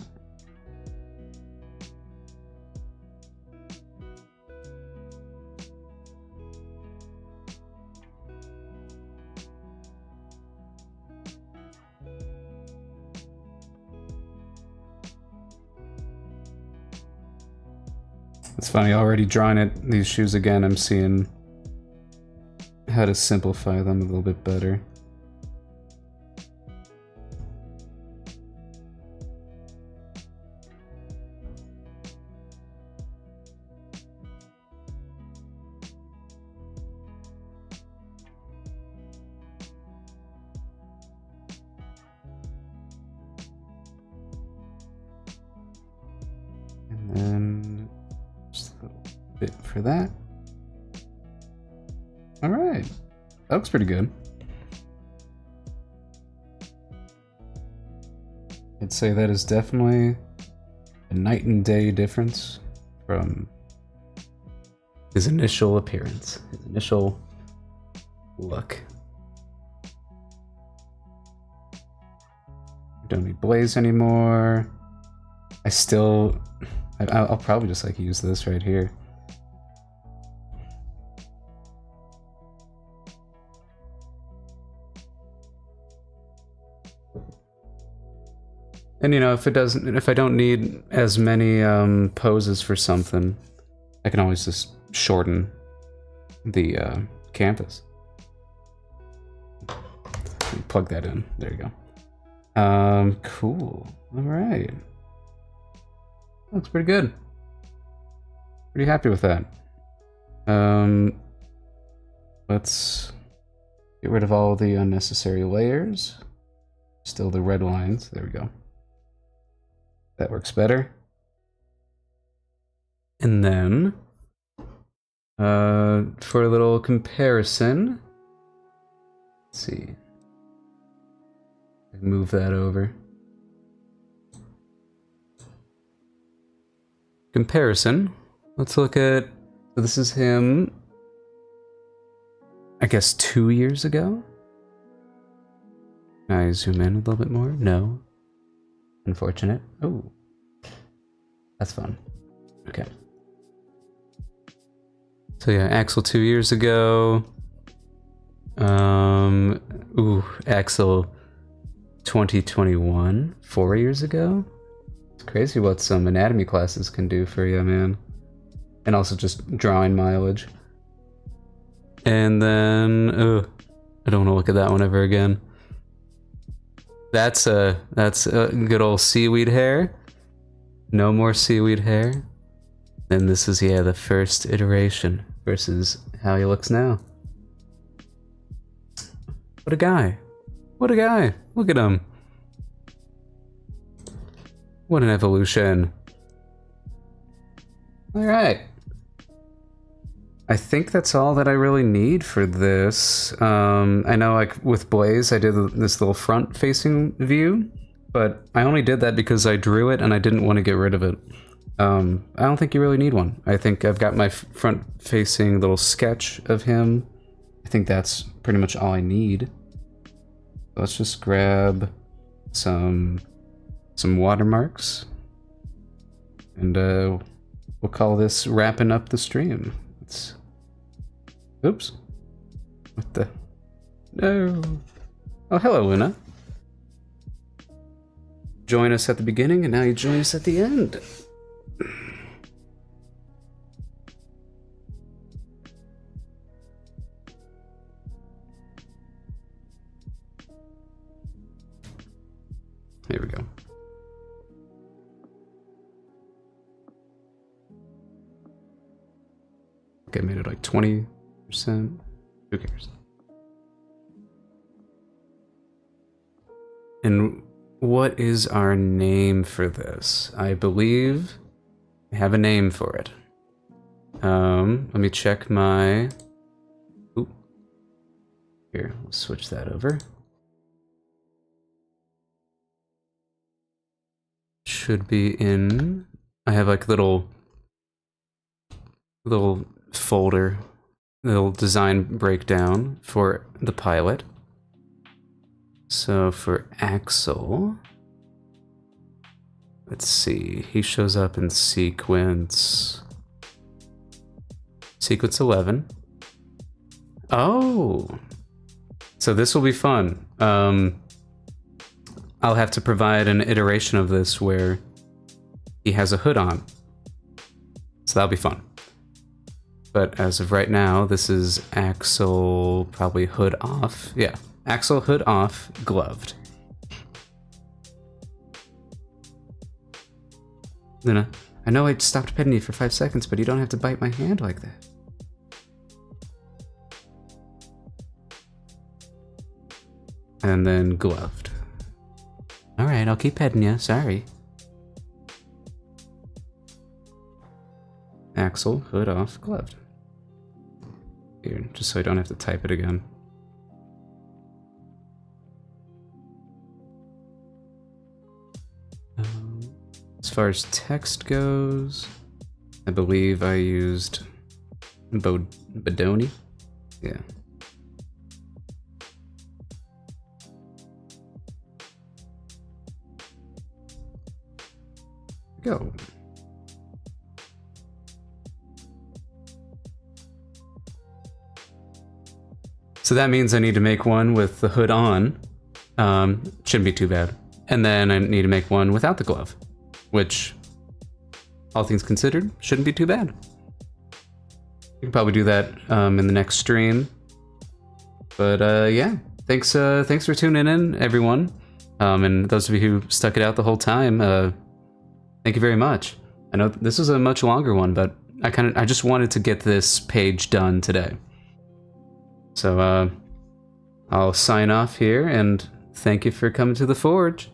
It's funny, already drawing these shoes again, I'm seeing how to simplify them a little bit better. And then just a little bit for that. All right, that looks pretty good. I'd say that is definitely a night and day difference from his initial appearance, his initial look. Don't need blaze anymore. I'll probably just like use this right here. And you know, if I don't need as many poses for something, I can always just shorten the canvas. actually plug that in. There you go. Cool. All right. Looks pretty good. Pretty happy with that. Let's get rid of all the unnecessary layers. Still the red lines. There we go. That works better. And then, for a little comparison, let's see. Move that over. Comparison. Let's look at, so this is him, I guess 2 years ago? Can I zoom in a little bit more? No. Unfortunate. Oh. That's fun. Okay. So yeah, Axel 2 years ago. Axel 2021, 4 years ago? It's crazy what some anatomy classes can do for you, man. And also just drawing mileage. And then, I don't want to look at that one ever again. That's a good old seaweed hair. No more seaweed hair. And this is, yeah, the first iteration versus how he looks now. What a guy. What a guy. Look at him. What an evolution. All right. I think that's all that I really need for this. I know, like, with Blaze, I did this little front-facing view, but I only did that because I drew it and I didn't want to get rid of it. I don't think you really need one. I think I've got my front-facing little sketch of him. I think that's pretty much all I need. Let's just grab some watermarks, and we'll call this wrapping up the stream. Oops. What the? No. Oh, hello, Luna. Join us at the beginning, and now you join us at the end. Here we go. Okay, I made it like 20%. Who cares? And what is our name for this? I believe I have a name for it. Let me check my... Oop. Here, we'll switch that over. Should be in... I have like little folder, little design breakdown for the pilot. So for Axel, let's see, he shows up in sequence 11. Oh, so this will be fun. I'll have to provide an iteration of this where he has a hood on. So that'll be fun. But as of right now, this is Axel, probably hood off. Yeah, Axel hood off, gloved. Luna, I know I stopped petting you for 5 seconds, but you don't have to bite my hand like that. And then gloved. Alright, I'll keep petting you, sorry. Axel, hood off, gloved. Here, just so I don't have to type it again. As far as text goes, I believe I used Bodoni. Yeah. Go. So that means I need to make one with the hood on. Shouldn't be too bad. And then I need to make one without the glove, which, all things considered, shouldn't be too bad. We can probably do that in the next stream. But yeah, thanks for tuning in, everyone. And those of you who stuck it out the whole time, thank you very much. I know this was a much longer one, but I just wanted to get this page done today. So I'll sign off here, and thank you for coming to the Forge.